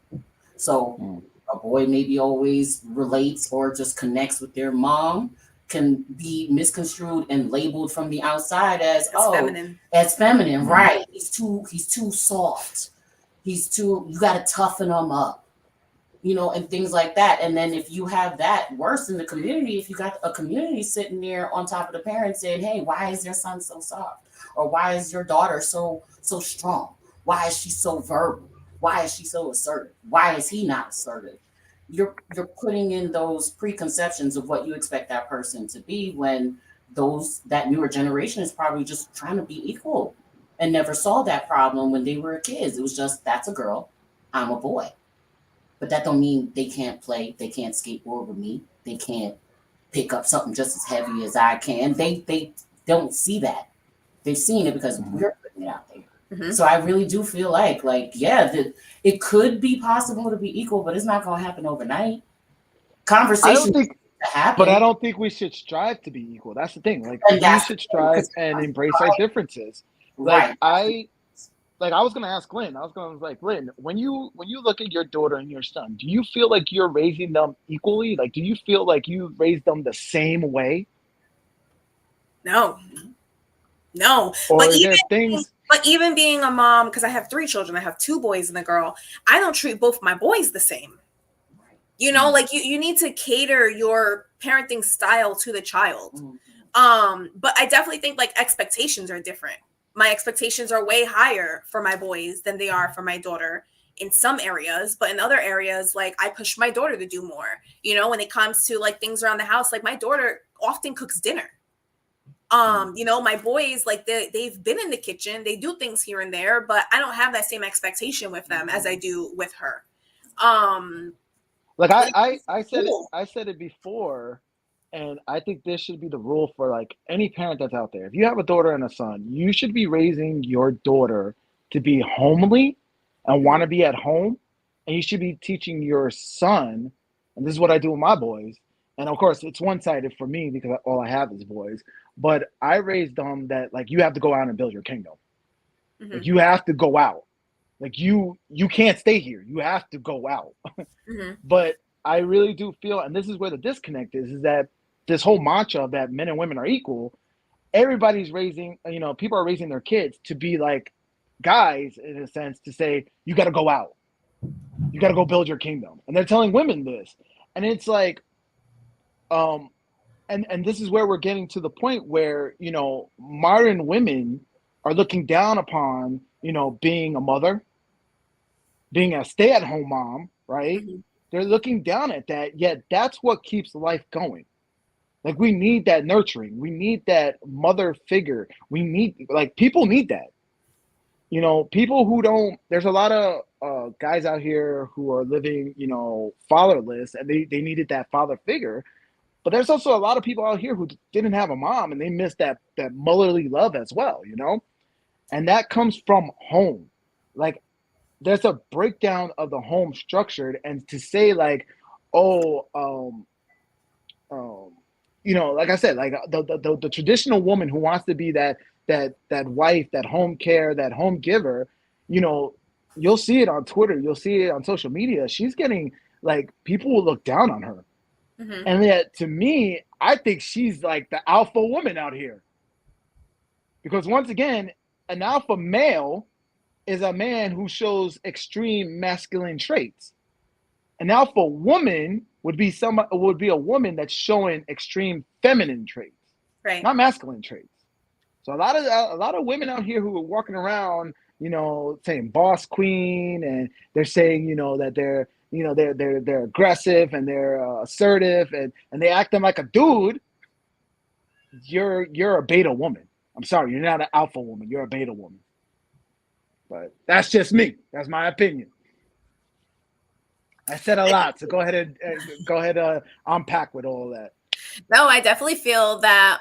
So a boy maybe always relates or just connects with their mom can be misconstrued and labeled from the outside as feminine. As feminine, right? He's too soft. You got to toughen him up. And things like that. And then if you have that worse in the community, if you got a community sitting there on top of the parents saying, hey, why is your son so soft? Or why is your daughter so strong? Why is she so verbal? Why is she so assertive? Why is he not assertive? You're putting in those preconceptions of what you expect that person to be when that newer generation is probably just trying to be equal and never saw that problem when they were kids. It was just, that's a girl, I'm a boy. But that don't mean they can't play, they can't skateboard with me, they can't pick up something just as heavy as I can. They don't see that. They've seen it because we're putting it out there. So I really do feel like it could be possible to be equal, but it's not going to happen overnight. Conversation happen, but I don't think we should strive to be equal. That's the thing. Like, we should strive and embrace our differences. Like, I was gonna ask Lynn. I was gonna like, Lynn, when you look at your daughter and your son, do you feel like you're raising them equally? Like, do you feel like you raised them the same way? No. Or but there things. But even being a mom, because I have 3 children, I have 2 boys and a girl. I don't treat both my boys the same. You know, like you need to cater your parenting style to the child. But I definitely think like expectations are different. My expectations are way higher for my boys than they are for my daughter in some areas, but in other areas, like I push my daughter to do more, you know, when it comes to like things around the house. Like my daughter often cooks dinner. You know, my boys, like they've been in the kitchen, they do things here and there, but I don't have that same expectation with them as I do with her. Like I said it before, and I think this should be the rule for like any parent that's out there. If you have a daughter and a son, you should be raising your daughter to be homely and want to be at home, and you should be teaching your son, and this is what I do with my boys. And of course, it's one-sided for me because all I have is boys. But I raised them that like you have to go out and build your kingdom. Like you have to go out. Like you can't stay here. You have to go out. But I really do feel, and this is where the disconnect is that this whole mantra that men and women are equal, everybody's raising, you know, people are raising their kids to be like guys in a sense, to say, you got to go out. You got to go build your kingdom. And they're telling women this. And it's like, and this is where we're getting to the point where, you know, modern women are looking down upon, you know, being a mother, being a stay-at-home mom, right? They're looking down at that, yet that's what keeps life going. Like, we need that nurturing. We need that mother figure. We need, like, people need that. You know, people who don't, there's a lot of guys out here who are living, you know, fatherless, and they needed that father figure. But there's also a lot of people out here who didn't have a mom, and they missed that motherly love as well, you know? And that comes from home. Like, there's a breakdown of the home structured, and to say like, you know, like I said, like the traditional woman who wants to be that wife, that home care, that home giver, you know, you'll see it on Twitter, you'll see it on social media. She's getting, like, people will look down on her. And yet, to me, I think she's like the alpha woman out here. Because once again, an alpha male is a man who shows extreme masculine traits. An alpha woman would be a woman that's showing extreme feminine traits, right? Not masculine traits. So a lot of women out here who are walking around, you know, saying boss queen, and they're saying, you know, that they're, you know, they're aggressive and they're assertive, and they acting like a dude. You're a beta woman. I'm sorry, you're not an alpha woman. You're a beta woman. But that's just me. That's my opinion. I said a lot, so go ahead and unpack with all of that. No, I definitely feel that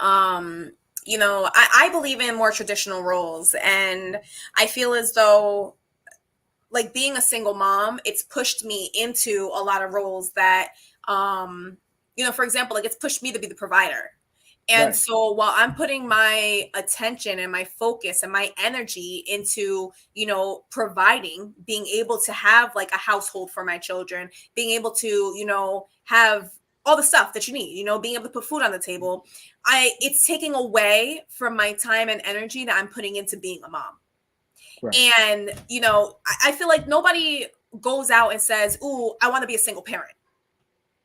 you know, I believe in more traditional roles, and I feel as though, like, being a single mom, it's pushed me into a lot of roles that you know, for example, like, it's pushed me to be the provider. And right. So while I'm putting my attention and my focus and my energy into, you know, providing, being able to have like a household for my children, being able to, you know, have all the stuff that you need, you know, being able to put food on the table, it's taking away from my time and energy that I'm putting into being a mom. Right. And, you know, I feel like nobody goes out and says, ooh, I want to be a single parent.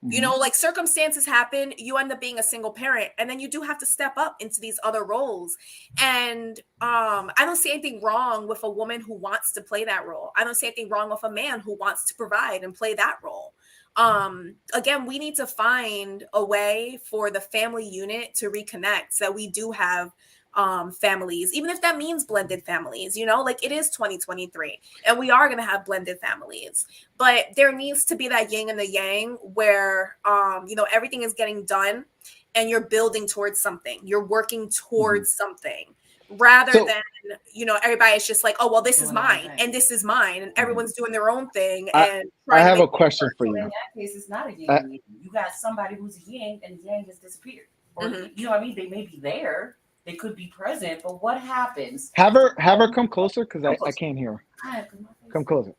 You know, like, circumstances happen, you end up being a single parent, and then you do have to step up into these other roles. And I don't see anything wrong with a woman who wants to play that role. I don't see anything wrong with a man who wants to provide and play that role. Again, we need to find a way for the family unit to reconnect, so that we do have families, even if that means blended families, like it is 2023 and we are going to have blended families, but there needs to be that yin and the yang where, everything is getting done and you're building towards something, you're working towards something, rather than, everybody's just like, oh, well, this is mine and this is mine and everyone's doing their own thing. And I have a question for you. In that case, it's not a yin and yang. You got somebody who's a yang and the yang has disappeared. Or, you know what I mean? They may be there. They could be present, but what happens? Have her come closer because I can't hear her. Come closer.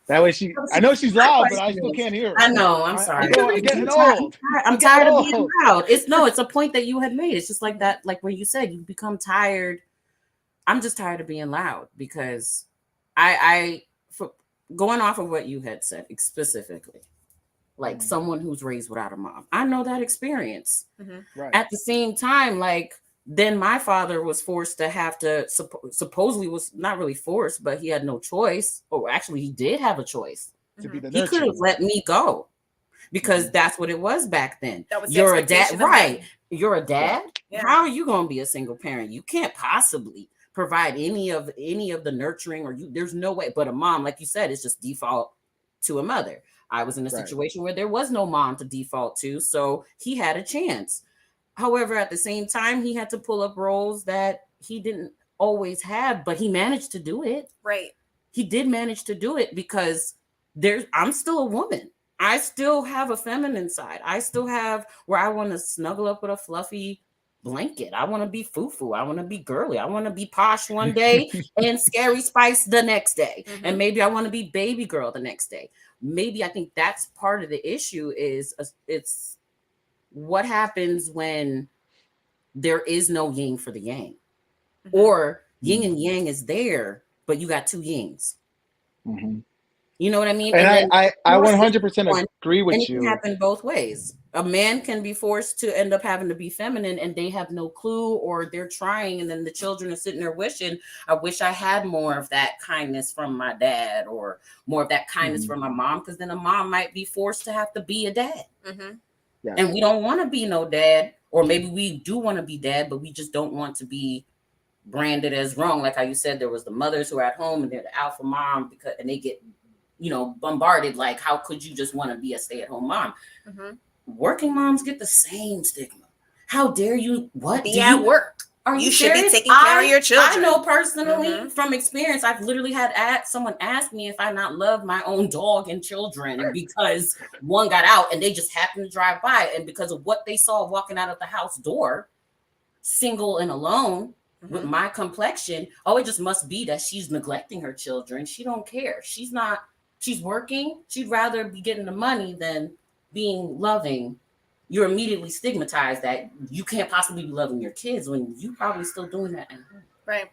That way I know she's loud, but I still can't hear her. I know. I'm sorry. I'm getting old. I'm tired of being loud. It's a point that you had made. It's just like that, like where you said you become tired. I'm just tired of being loud because going off of what you had said specifically, like someone who's raised without a mom. I know that experience. Right. At the same time, like then my father was forced to have to supposedly was not really forced, but he had no choice. Or actually he did have a choice. To be the he could have let me go because that's what it was back then. That was you're a dad, right? You're a dad. Yeah. How are you going to be a single parent? You can't possibly provide any of the nurturing there's no way. But a mom, like you said, is just default to a mother. I was in a situation where there was no mom to default to, so he had a chance. However, at the same time, he had to pull up roles that he didn't always have, but he managed to do it. Right. He did manage to do it because I'm still a woman. I still have a feminine side. I still have where I want to snuggle up with a fluffy blanket. I want to be foo-foo. I want to be girly. I want to be posh one day and scary spice the next day. And maybe I want to be baby girl the next day. Maybe I think that's part of the issue is it's what happens when there is no yin for the yang, or yin and yang is there, but you got two yings. You know what I mean? And I 100% agree with you. It can happen both ways. A man can be forced to end up having to be feminine and they have no clue, or they're trying, and then the children are sitting there wishing, I wish I had more of that kindness from my dad or more of that kindness from my mom, because then a mom might be forced to have to be a dad. Yeah. And we don't want to be no dad, or maybe we do want to be dad, but we just don't want to be branded as wrong. Like how you said, there was the mothers who are at home and they're the alpha mom and they get, bombarded. Like, how could you just want to be a stay-at-home mom? Working moms get the same stigma. How dare you? What be at work? Are you should be taking care of your children. I know personally from experience, I've literally had someone ask me if I not love my own dog and children because one got out and they just happened to drive by, and because of what they saw walking out of the house door, single and alone with my complexion, it just must be that she's neglecting her children. She don't care. She's working. She'd rather be getting the money than being loving. You're immediately stigmatized that you can't possibly be loving your kids when you probably still doing that at home. Right.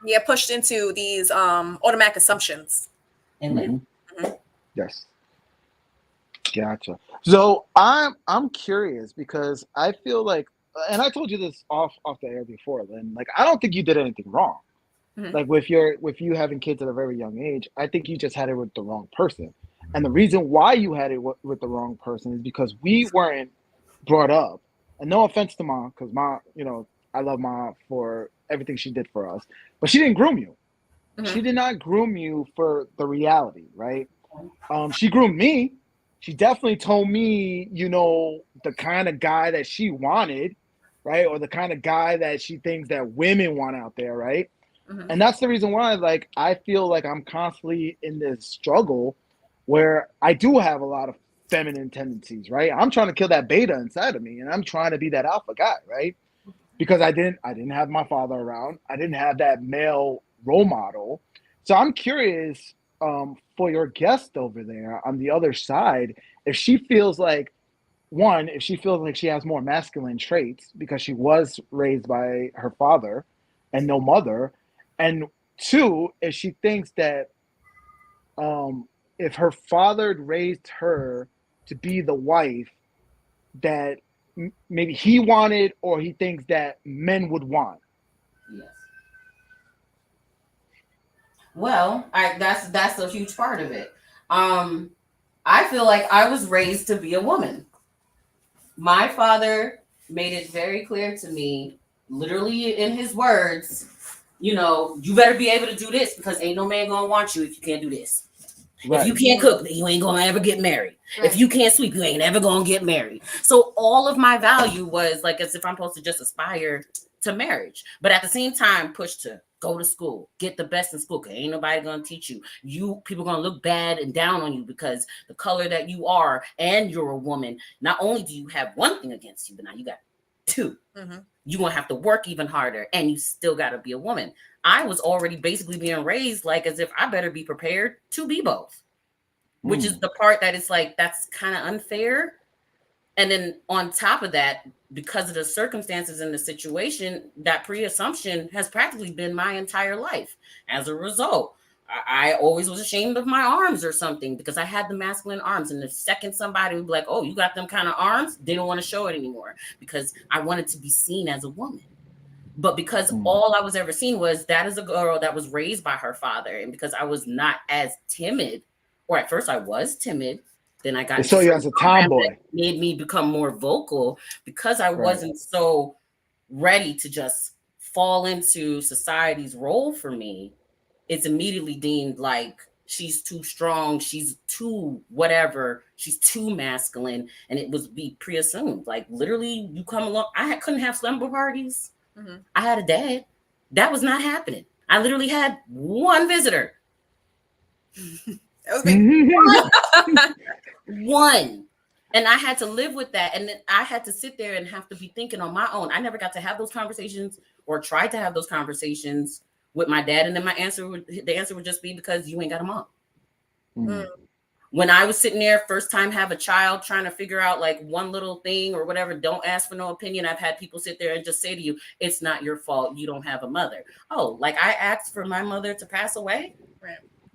Yeah, pushed into these automatic assumptions. And yes. Gotcha. So I'm curious because I feel like, and I told you this off the air before, Lynn, like I don't think you did anything wrong. Like with you having kids at a very young age, I think you just had it with the wrong person. And the reason why you had it with the wrong person is because we weren't brought up, and no offense to Mom, because Mom, I love Mom for everything she did for us, but she didn't groom you. She did not groom you for the reality, right? She groomed me. She definitely told me, the kind of guy that she wanted, right? Or the kind of guy that she thinks that women want out there, right? And that's the reason why, like, I feel like I'm constantly in this struggle where I do have a lot of feminine tendencies, right? I'm trying to kill that beta inside of me, and I'm trying to be that alpha guy, right? Because I didn't have my father around. I didn't have that male role model. So I'm curious for your guest over there on the other side, if she feels like she has more masculine traits because she was raised by her father and no mother, and two, if she thinks that if her father raised her to be the wife that maybe he wanted, or he thinks that men would want. Yes. Well, that's a huge part of it. I feel like I was raised to be a woman. My father made it very clear to me literally in his words, you know, you better be able to do this because ain't no man gonna want you if you can't do this. Right. If you can't cook, then you ain't gonna ever get married. Right. If you can't sweep, you ain't ever gonna get married. So all of my value was like as if I'm supposed to just aspire to marriage, but at the same time push to go to school, get the best in school, because ain't nobody gonna teach you. People gonna look bad and down on you because the color that you are and you're a woman. Not only do you have one thing against you, but now you got two. Mm-hmm. You're gonna have to work even harder, and you still gotta be a woman. I was already basically being raised like as if I better be prepared to be both, which is the part that it's like, that's kind of unfair. And then on top of that, because of the circumstances and the situation, that pre-assumption has practically been my entire life. As a result, I always was ashamed of my arms or something because I had the masculine arms. And the second somebody would be like, oh, you got them kind of arms, they don't want to show it anymore because I wanted to be seen as a woman. But because all I was ever seen was that is a girl that was raised by her father. And because I was not as timid, or at first I was timid, then I got so you as a tomboy. Made me become more vocal because I wasn't so ready to just fall into society's role for me. It's immediately deemed like she's too strong, she's too whatever, she's too masculine, and it was be pre-assumed. Like literally, you come along. Couldn't have slumber parties. Mm-hmm. I had a dad. That was not happening. I literally had one visitor. That was me. One. And I had to live with that. And then I had to sit there and have to be thinking on my own. I never got to have those conversations or tried to have those conversations with my dad. And then the answer would just be because you ain't got a mom. Mm. When I was sitting there, first time have a child, trying to figure out like one little thing or whatever, don't ask for no opinion. I've had people sit there and just say to you, it's not your fault. You don't have a mother. Oh, like I asked for my mother to pass away.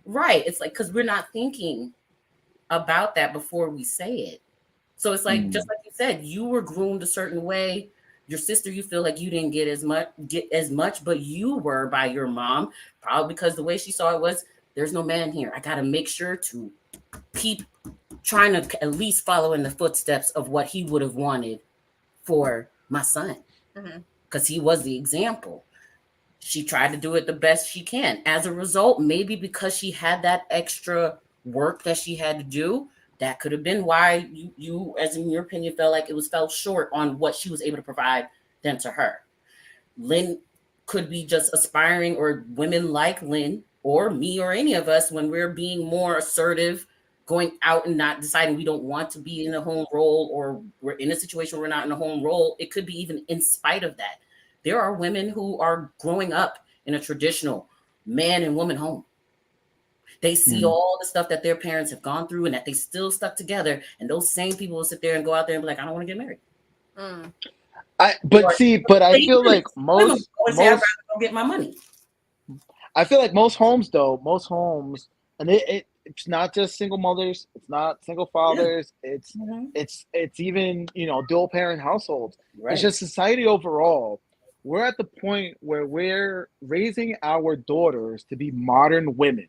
Right. It's like, because we're not thinking about that before we say it. So it's like, just like you said, you were groomed a certain way. Your sister, you feel like you didn't get as much, but you were by your mom, probably because the way she saw it was, there's no man here. I got to make sure to keep trying to at least follow in the footsteps of what he would have wanted for my son, because he was the example. She tried to do it the best she can. As a result, maybe because she had that extra work that she had to do, that could have been why you, as in your opinion, felt like it fell short on what she was able to provide then to her. Lynn could be just aspiring, or women like Lynn or me or any of us, when we're being more assertive, going out and not deciding we don't want to be in a home role, or we're in a situation where we're not in a home role. It could be even in spite of that. There are women who are growing up in a traditional man and woman home. They see all the stuff that their parents have gone through and that they still stuck together. And those same people will sit there and go out there and be like, I don't want to get married. I feel like most I'd rather go get my money. I feel like most homes, and it's not just single mothers, it's not single fathers, it's even, dual parent households. Right. It's just society overall. We're at the point where we're raising our daughters to be modern women.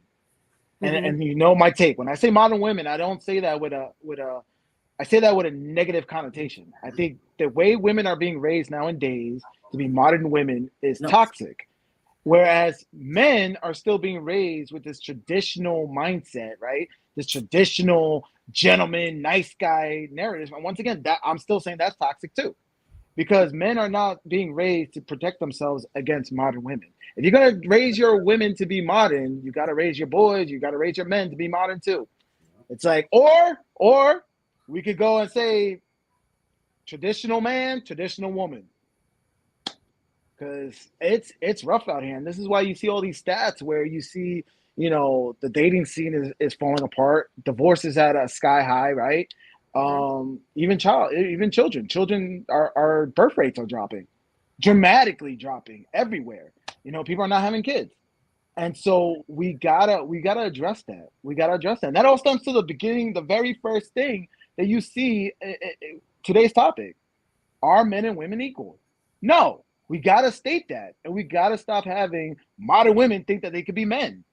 And you know my take. When I say modern women, I don't say that I say that with a negative connotation. I think the way women are being raised nowadays to be modern women is toxic. Whereas men are still being raised with this traditional mindset, right? This traditional gentleman, nice guy narrative. And once again, that I'm still saying that's toxic too. Because men are not being raised to protect themselves against modern women. If you're going to raise your women to be modern, you got to raise your boys, you got to raise your men to be modern too. It's like, or we could go and say traditional man, traditional woman. Because it's rough out here. And this is why you see all these stats where you see, the dating scene is falling apart. Divorce is at a sky high, right? Even children our birth rates are dropping, dramatically dropping everywhere. People are not having kids. And so we gotta address that. And that all stems to the beginning, the very first thing that you see today's topic. Are men and women equal? No, we gotta state that. And we gotta stop having modern women think that they could be men.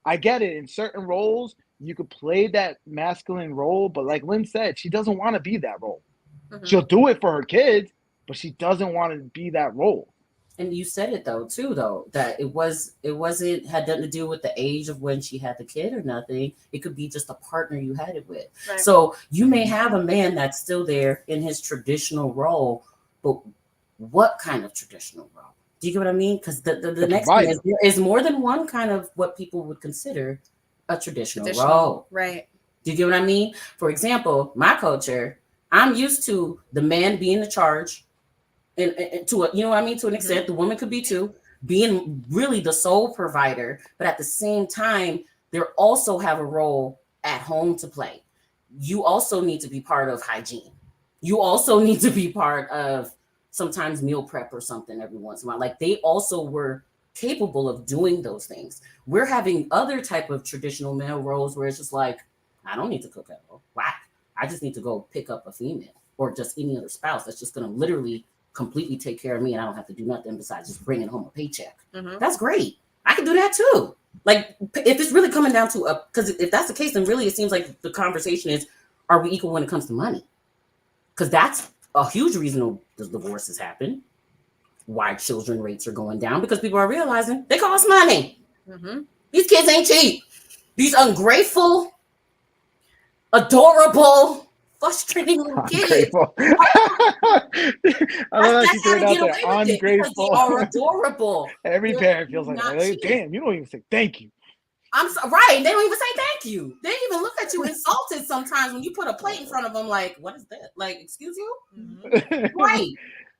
I get it. In certain roles, you could play that masculine role, but like Lynn said, she doesn't want to be that role. She'll do it for her kids, but she doesn't want to be that role. And you said it though, too, though, that it wasn't had nothing to do with the age of when she had the kid or nothing. It could be just a partner you had it with. Right. So you may have a man that's still there in his traditional role, but what kind of traditional role? Do you get what I mean? Because the next thing is there is more than one kind of what people would consider a traditional role. Right. Do you get what I mean? For example, my culture, I'm used to the man being in charge. And to a, you know what I mean, to an extent, the woman could be too, being really the sole provider, but at the same time, they also have a role at home to play. You also need to be part of hygiene. You also need to be part of sometimes meal prep or something every once in a while. Like they also were capable of doing those things. We're having other type of traditional male roles where it's just like, I don't need to cook at all. Why? I just need to go pick up a female or just any other spouse that's just going to literally completely take care of me and I don't have to do nothing besides just bringing home a paycheck. That's great. I can do that too. Like if it's really coming down to because if that's the case, then really it seems like the conversation is, are we equal when it comes to money? Because that's a huge reason the divorces happen. Why children rates are going down, because people are realizing they cost money. These kids ain't cheap. These ungrateful, adorable, frustrating little kids. I love that you threw it out there. Ungrateful. They are adorable. Every parent feels like, damn, you don't even say thank you. I'm so, right. They don't even say thank you. They even look at you insulted sometimes when you put a plate in front of them. Like, what is that? Like, excuse you? Right.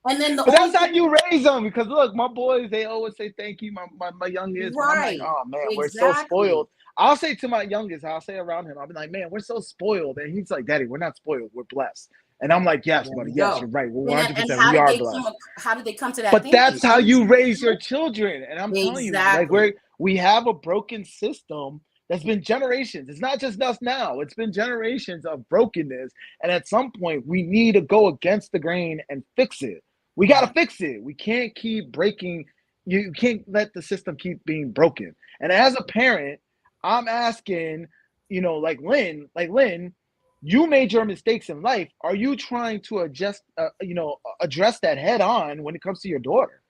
And then but that's how you raise them. Because look, my boys, they always say thank you. My youngest, right? I'm like, oh man, we're so spoiled. I'll say to my youngest, I'll say around him, I'll be like, man, we're so spoiled. And he's like, Daddy, we're not spoiled. We're blessed. And I'm like, yes, buddy. Yes, you're right. We're 100%. We are blessed. How did they come to that? But that's how you raise your children. And I'm telling you, like we have a broken system that's been generations. It's not just us now. It's been generations of brokenness. And at some point, we need to go against the grain and fix it. We got to fix it. We can't keep breaking. You can't let the system keep being broken. And as a parent, I'm asking, like Lynn, you made your mistakes in life. Are you trying to address that head on when it comes to your daughter?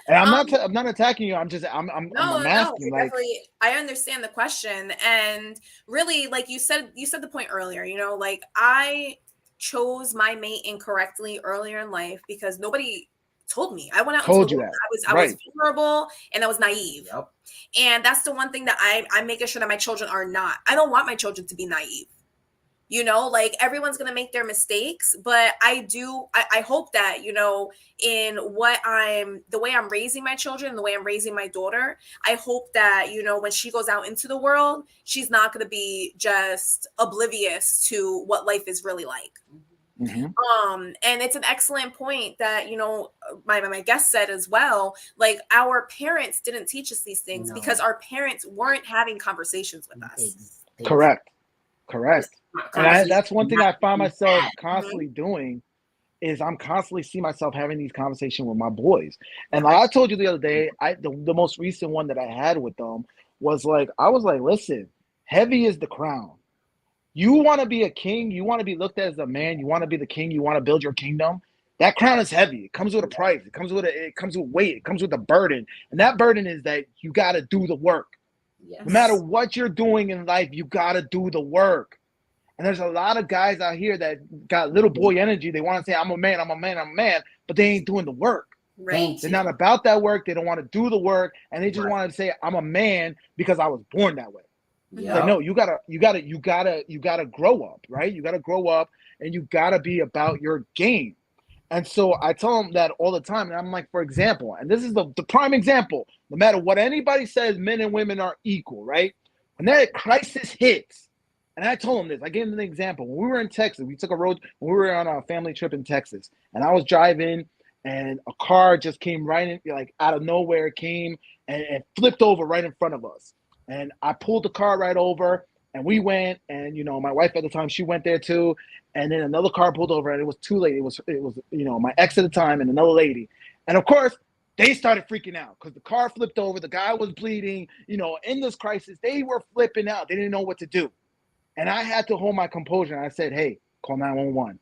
And I'm not attacking you. I'm asking. Like, definitely, I understand the question, and really, like you said the point earlier. Like I chose my mate incorrectly earlier in life because nobody told me. I went out into the world. I was vulnerable and I was naive. Yep. And that's the one thing that I'm making sure that my children are not. I don't want my children to be naive. Like everyone's going to make their mistakes, but I hope that, in the way I'm raising my children, the way I'm raising my daughter, I hope that, when she goes out into the world, she's not going to be just oblivious to what life is really like. And it's an excellent point that, my guest said as well, like our parents didn't teach us these things because our parents weren't having conversations with us. Correct. And that's one thing I find myself constantly doing is I'm constantly see myself having these conversations with my boys. And like I told you the other day, the most recent one that I had with them was like, I was like, listen, heavy is the crown. You want to be a king. You want to be looked at as a man. You want to be the king. You want to build your kingdom. That crown is heavy. It comes with a price. It comes with weight. It comes with a burden. And that burden is that you got to do the work. Yes. No matter what you're doing in life, you got to do the work. And there's a lot of guys out here that got little boy energy. They want to say, I'm a man, but they ain't doing the work. Right. They're not about that work. They don't want to do the work. And they just want to say, I'm a man because I was born that way. Yeah. Like, no, you gotta grow up, right? You gotta grow up and you gotta be about your game. And so I tell them that all the time. And I'm like, for example, and this is the prime example, no matter what anybody says, men and women are equal, right? When that crisis hits, and I told them this, I gave them an example. When we were in Texas, we were on a family trip in Texas, and I was driving, and a car just came right in, like out of nowhere, came and flipped over right in front of us. And I pulled the car right over, and we went, and my wife at the time, she went there too. And then another car pulled over, and it was too late. It was my ex at the time and another lady. And of course, they started freaking out because the car flipped over. The guy was bleeding. In this crisis, they were flipping out. They didn't know what to do. And I had to hold my composure. And I said, hey, call 911.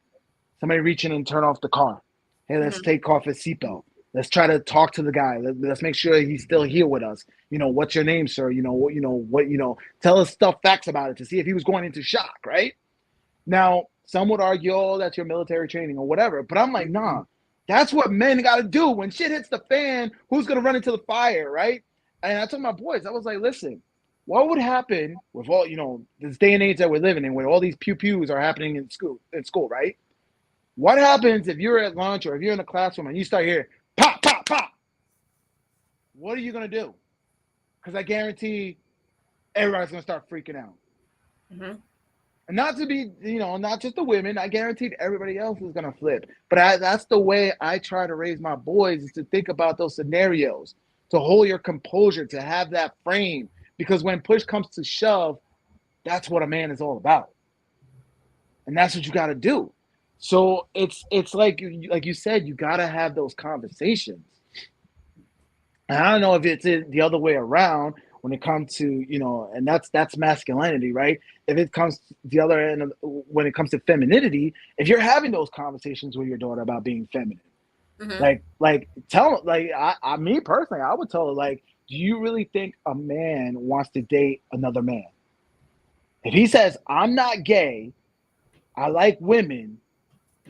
Somebody reach in and turn off the car. Hey, let's take off his seatbelt. Let's try to talk to the guy. Let's make sure he's still here with us. What's your name, sir? Tell us facts about it to see if he was going into shock, right? Now, some would argue, oh, that's your military training or whatever. But I'm like, nah, that's what men got to do. When shit hits the fan, who's going to run into the fire, right? And I told my boys, I was like, listen, what would happen with all, this day and age that we're living in, where all these pew-pews are happening in school, right? What happens if you're at lunch or if you're in a classroom and you start hearing pop, pop, pop? What are you going to do? Because I guarantee everybody's going to start freaking out. Mm-hmm. And not to be, not just the women. I guaranteed everybody else is going to flip. But that's the way I try to raise my boys, is to think about those scenarios, to hold your composure, to have that frame. Because when push comes to shove, that's what a man is all about. And that's what you got to do. So it's like you said, you got to have those conversations. And I don't know if it's the other way around when it comes to, and that's masculinity, right? If it comes to the other end, when it comes to femininity, if you're having those conversations with your daughter about being feminine, mm-hmm. Me personally, I would tell her, like, do you really think a man wants to date another man? If he says, I'm not gay, I like women,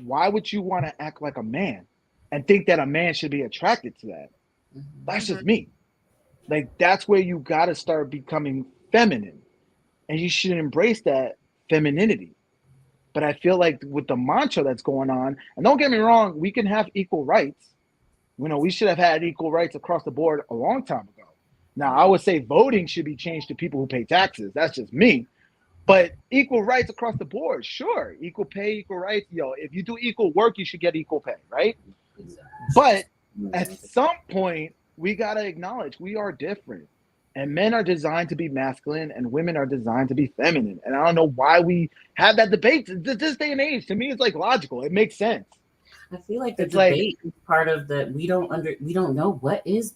why would you want to act like a man and think that a man should be attracted to that? That's just me. Like, that's where you got to start becoming feminine, and you should embrace that femininity. But I feel like with the mantra that's going on, and don't get me wrong, we can have equal rights. We should have had equal rights across the board a long time ago. Now, I would say voting should be changed to people who pay taxes. That's just me. But equal rights across the board, sure. Equal pay, equal rights. If you do equal work, you should get equal pay, right? But at some point, we got to acknowledge we are different. And men are designed to be masculine and women are designed to be feminine. And I don't know why we have that debate. This day and age, to me, it's like logical. It makes sense. I feel like the debate is part of the, we don't know what is,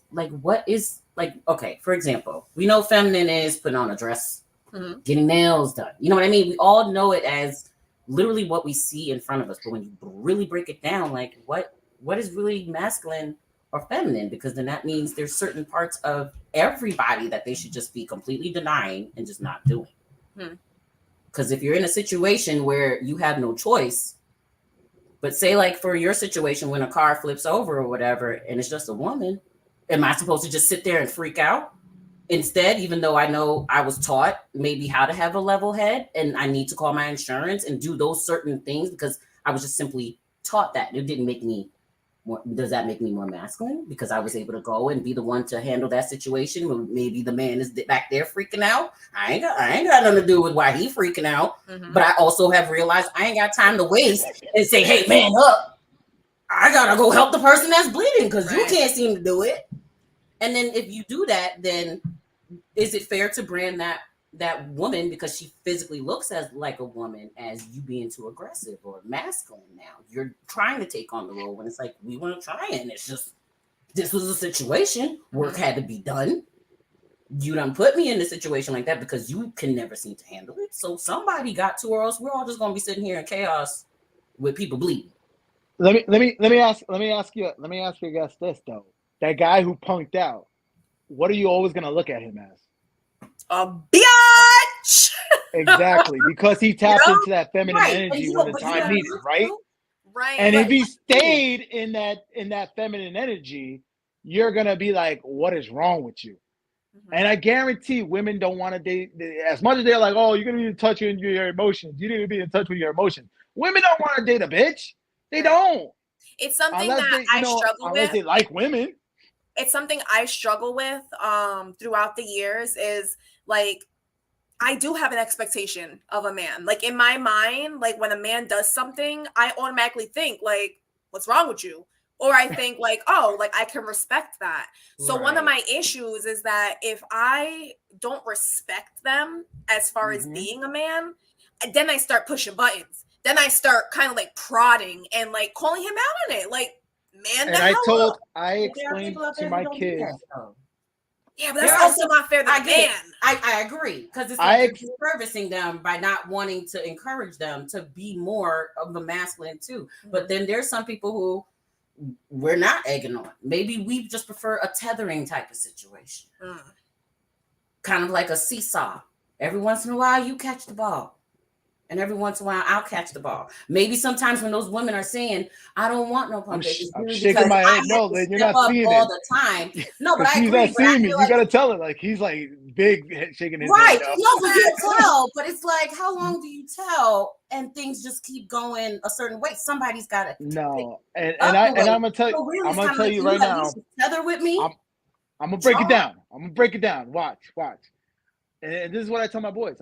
okay, for example, we know feminine is putting on a dress, mm-hmm. getting nails done. You know what I mean? We all know it as literally what we see in front of us. But when you really break it down, like what is really masculine or feminine? Because then that means there's certain parts of everybody that they should just be completely denying and just not doing. Because if you're in a situation where you have no choice, but say like for your situation, when a car flips over or whatever, and it's just a woman, am I supposed to just sit there and freak out instead, even though I know I was taught maybe how to have a level head and I need to call my insurance and do those certain things because I was just simply taught that? It didn't make me more. Does that make me more masculine because I was able to go and be the one to handle that situation when maybe the man is back there freaking out? I ain't got nothing to do with why he freaking out. Mm-hmm. But I also have realized I ain't got time to waste and say, hey, man up. I gotta go help the person that's bleeding because you can't seem to do it. And then if you do that, then is it fair to brand that woman because she physically looks like a woman as you being too aggressive or masculine? Now you're trying to take on the role when it's like we weren't trying. It's just this was a situation. Work had to be done. You done put me in a situation like that because you can never seem to handle it. So somebody got to, or else we're all just gonna be sitting here in chaos with people bleeding. Let me ask you guys this though. That guy who punked out, what are you always gonna look at him as? A biatch. Exactly, because he tapped into that feminine energy when the time needed, right? Right. And if he stayed in that feminine energy, you're gonna be like, what is wrong with you? Mm-hmm. And I guarantee women don't want to date, as much as they're like, oh, you're gonna be in touch with your emotions. You need to be in touch with your emotions. Women don't want to date a bitch. They don't. It's something I struggle with. Unless they like women. It's something I struggle with throughout the years is like, I do have an expectation of a man. Like in my mind, like when a man does something, I automatically think like, what's wrong with you? Or I think like, oh, like I can respect that. So one of my issues is that if I don't respect them as far as being a man, then I start pushing buttons. Then I start kind of like prodding and like calling him out on it. Like, man, and I explained to my kids. Yeah, but that's also not fair to the man. I agree. Because it's like you're servicing them by not wanting to encourage them to be more of the masculine too. Mm-hmm. But then there's some people who we're not egging on. Maybe we just prefer a tethering type of situation. Kind of like a seesaw. Every once in a while, you catch the ball. And every once in a while, I'll catch the ball. Maybe sometimes when those women are saying, I don't want no pump fake, I'm really shaking my head. I No, have to Lynn, you're step not up seeing all it. the time. No, but I She's agree. not seeing it. You like, gotta tell her, like, he's like big shaking his right. head. Right. No, but you tell. But it's like, how long do you tell? And things just keep going a certain way. Somebody's got to. No, and I'm gonna tell you. So really, I'm gonna tell like you right now. Tether with me. I'm gonna break it down. I'm gonna break it down. Watch. And this is what I tell my boys.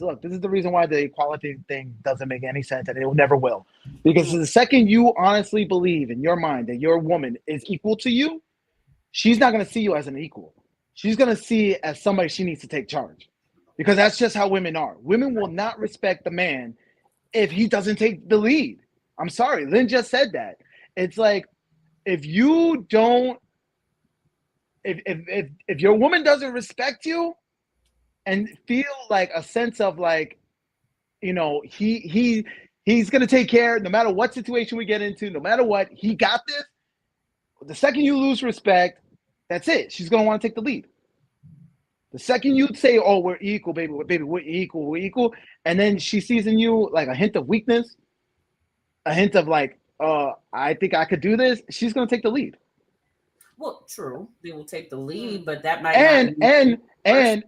Look, this is the reason why the equality thing doesn't make any sense, and it never will. Because the second you honestly believe in your mind that your woman is equal to you, she's not gonna see you as an equal. She's gonna see it as somebody she needs to take charge. Because that's just how women are. Women will not respect the man if he doesn't take the lead. I'm sorry, Lynn just said that. It's like if you don't, if your woman doesn't respect you and feel like a sense of like, you know, he's gonna take care no matter what situation we get into, no matter what, he got this. The second you lose respect, that's it. She's gonna want to take the lead. The second you say, "Oh, we're equal, baby, we're equal," and then she sees in you like a hint of weakness, a hint of like, I think I could do this, she's gonna take the lead. Well, true, they will take the lead, but that might and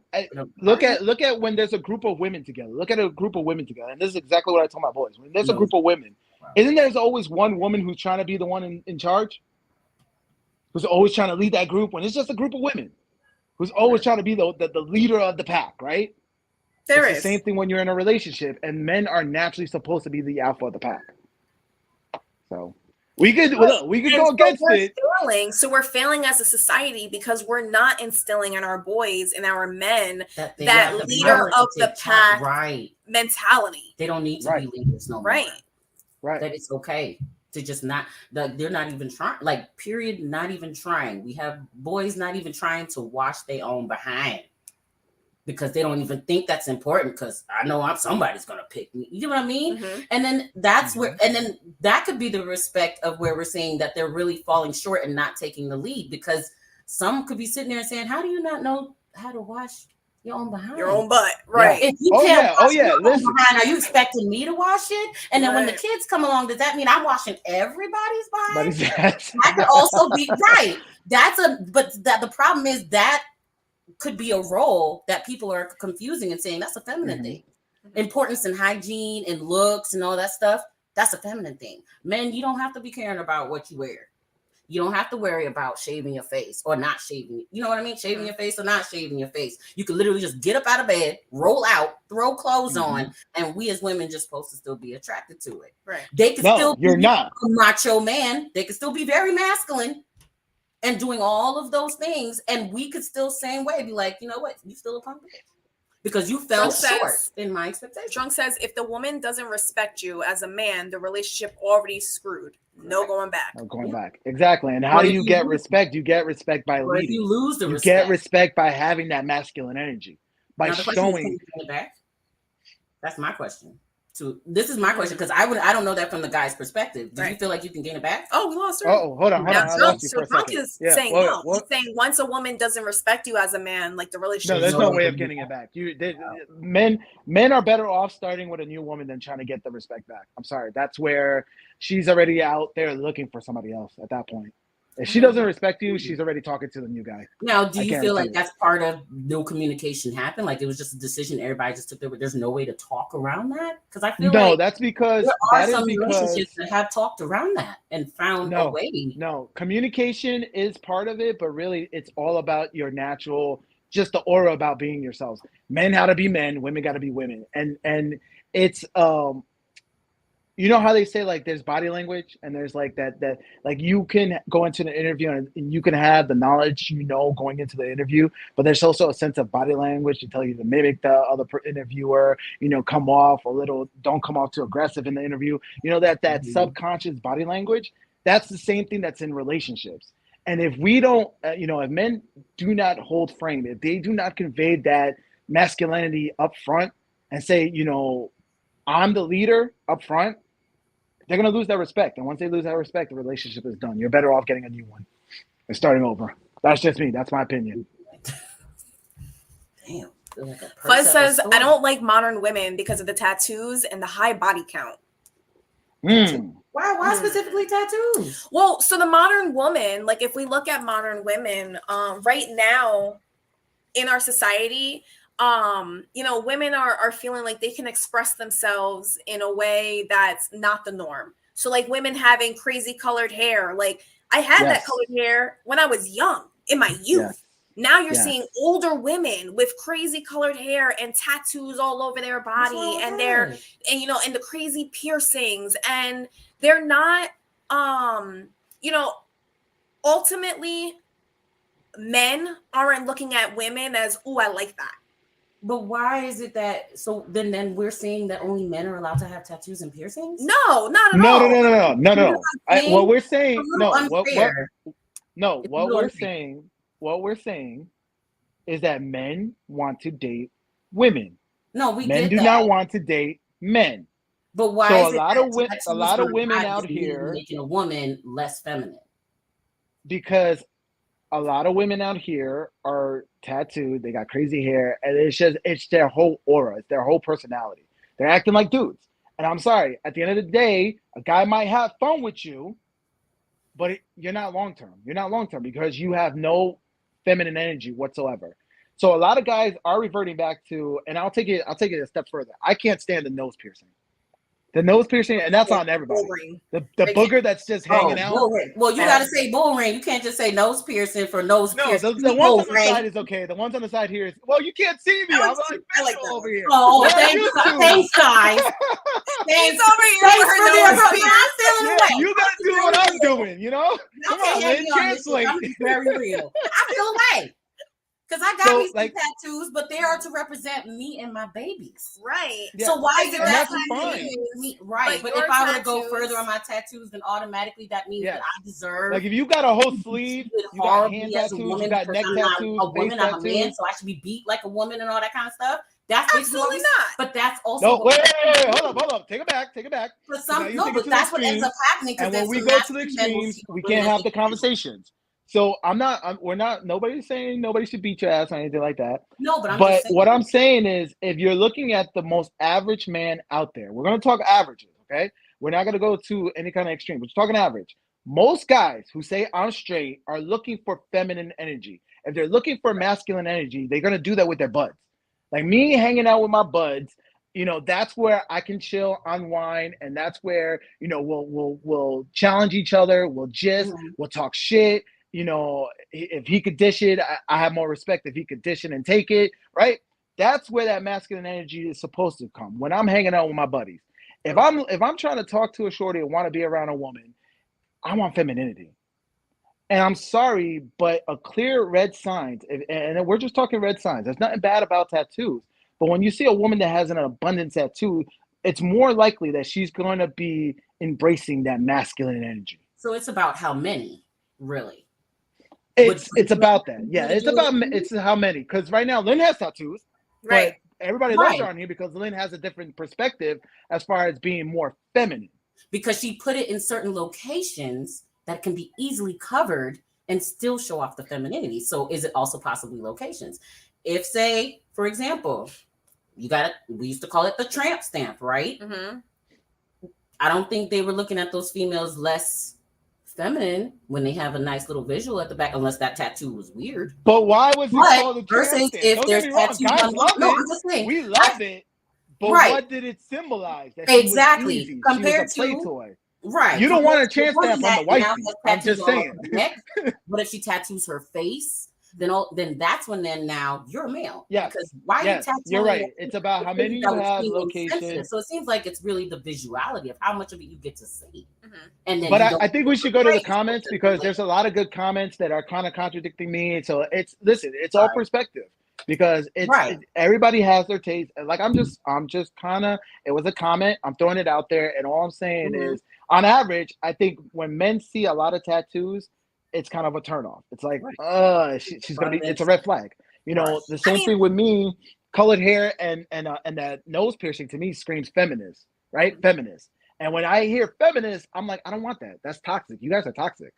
look at when there's a group of women together. Look at a group of women together, and this is exactly what I tell my boys. When there's a group of women, isn't there's always one woman who's trying to be the one in charge, who's always trying to lead that group? When it's just a group of women, who's always trying to be the leader of the pack, right? It's the same thing when you're in a relationship, and men are naturally supposed to be the alpha of the pack. So we could go against it. So we're failing as a society because we're not instilling in our boys and our men that leader of the pack mentality. They don't need to be leaders no more. Right. That it's okay to just not. They're not even trying. Like, period. Not even trying. We have boys not even trying to wash their own behind because they don't even think that's important. Because I know somebody's gonna pick me. You know what I mean? Mm-hmm. And then that's where. And then that could be the respect of where we're saying that they're really falling short and not taking the lead, because some could be sitting there and saying, "How do you not know how to wash your own behind? Your own butt, right? If you can't wash your own behind, are you expecting me to wash it? And then when the kids come along, does that mean I'm washing everybody's behind? That could also be right. But the problem is that could be a role that people are confusing and saying that's a feminine thing. Importance and hygiene and looks and all that stuff, that's a feminine thing. Men, you don't have to be caring about what you wear. You don't have to worry about shaving your face or not shaving. You know what I mean? Shaving your face or not shaving your face. You can literally just get up out of bed, roll out, throw clothes on, and we as women just supposed to still be attracted to it. Right. They can still be not a macho man. They can still be very masculine and doing all of those things, and we could still same way be like, you know what? You still a punk bitch. Because you fell short in my expectations. Drunk says, if the woman doesn't respect you as a man, the relationship already screwed. No going back. No going back. Exactly. And how do you get respect? You get respect by leading. You lose the respect. You get respect by having that masculine energy. By showing. That's my question. So this is my question, because I don't know that from the guy's perspective. Do you feel like you can gain it back? Oh, we lost her. Oh, hold on. Drunk is saying no. He's saying once a woman doesn't respect you as a man, like the relationship. No, there's no way of getting it back. Men are better off starting with a new woman than trying to get the respect back. I'm sorry. That's where she's already out there looking for somebody else at that point. If she doesn't respect you, she's already talking to the new guy. Now, do you feel like that's part of no communication happened? Like it was just a decision everybody just took there's no way to talk around that? Because I feel that's because there are some relationships that have talked around that and found a way. No, communication is part of it, but really it's all about your natural, just the aura about being yourselves. Men how to be men, women got to be women. And it's you know how they say like there's body language and there's like that like you can go into an interview and you can have the knowledge going into the interview, but there's also a sense of body language to tell you to mimic the other interviewer, come off don't come off too aggressive in the interview. That subconscious body language, that's the same thing that's in relationships. And if we don't, if men do not hold frame, if they do not convey that masculinity up front and say, I'm the leader up front, they're gonna lose that respect. And once they lose that respect, the relationship is done. You're better off getting a new one and starting over. That's just me. That's my opinion. Damn. Like Fuzz says, I don't like modern women because of the tattoos and the high body count. Why specifically tattoos? Well, so the modern woman, like if we look at modern women, right now in our society, women are feeling like they can express themselves in a way that's not the norm. So like women having crazy colored hair, like I had that colored hair when I was young in my youth. Yes. Now you're seeing older women with crazy colored hair and tattoos all over their body, and and the crazy piercings, and they're not, ultimately men aren't looking at women as, oh, I like that. But why is it that, so then we're saying that only men are allowed to have tattoos and piercings? No, not at all. No. What we're saying, what we're saying is that men want to date women. No, we men get do that. not want to date men. But why so is a lot of women out here making a woman less feminine? Because a lot of women out here are tattooed, they got crazy hair, and it's their whole aura, it's their whole personality. They're acting like dudes. And I'm sorry, at the end of the day, a guy might have fun with you, but you're not long-term. You're not long-term because you have no feminine energy whatsoever. So a lot of guys are reverting back to, and I'll take it a step further. I can't stand the nose piercing. The nose piercing, and that's on everybody. The booger that's just hanging out. Well, you got to say bull ring. You can't just say nose piercing for nose piercing. The ones on the side is okay. The ones on the side here is, well, you can't see me. I'm like over here. Oh, thanks, guys. Thanks over here for her nose piercing. You got to do what I'm doing, you know? Come on, Lynn, translate. I'm very real. I feel away. Because I got these tattoos, but they are to represent me and my babies. Right. Yeah. So why is it that's fine? Right. But if I were to go further on my tattoos, then automatically that means that I deserve. Like if you got a whole sleeve, you got hand tattoos, you got neck tattoos, a woman, I'm a man, so I should be beat like a woman and all that kind of stuff. That's absolutely not. But that's also. No, wait, hold up. Take it back. But but that's what ends up happening. And when we go to the extremes, we can't have the conversations. So we're not, nobody's saying nobody should beat your ass or anything like that. No, but what I'm saying is, if you're looking at the most average man out there, we're going to talk averages, okay? We're not going to go to any kind of extreme. We're talking average. Most guys who say I'm straight are looking for feminine energy. If they're looking for masculine energy, they're going to do that with their buds. Like me hanging out with my buds, that's where I can chill, unwind, and that's where, we'll challenge each other, we'll we'll talk shit. If he could dish it, I have more respect if he could dish it and take it, right? That's where that masculine energy is supposed to come. When I'm hanging out with my buddies, if I'm trying to talk to a shorty and want to be around a woman, I want femininity. And I'm sorry, but a clear red signs, and we're just talking red signs. There's nothing bad about tattoos, but when you see a woman that has an abundant tattoo, it's more likely that she's going to be embracing that masculine energy. So it's about how many, really. It's about that. Yeah, it's how many. Because right now, Lynn has tattoos. Right. But everybody loves her on here because Lynn has a different perspective as far as being more feminine. Because she put it in certain locations that can be easily covered and still show off the femininity. So is it also possibly locations? If, say, for example, we used to call it the tramp stamp, right? Mm-hmm. I don't think they were looking at those females less feminine when they have a nice little visual at the back, unless that tattoo was weird. But why was it called a versus if there's tattoos guys love it. I'm just saying, we love it. But what did it symbolize? That exactly. Compared to a play toy. Right. You don't want a chance stamp on the wifey. I'm just saying. What if she tattoos her face? Then that's when now you're a male. Yeah. Because why are you tattooing? You're right. It's about how many you have, location. So it seems like it's really the visuality of how much of it you get to see. Mm-hmm. And then, but I think we should go to the comments because there's a lot of good comments that are kind of contradicting me. So it's all perspective because everybody has their taste. Like I'm just kind of, it was a comment. I'm throwing it out there, and all I'm saying is, on average, I think when men see a lot of tattoos, it's kind of a turnoff. It's like, she's gonna be. It's a red flag. The same thing with me. Colored hair and that nose piercing to me screams feminist, right? Feminist. And when I hear feminist, I'm like, I don't want that. That's toxic. You guys are toxic.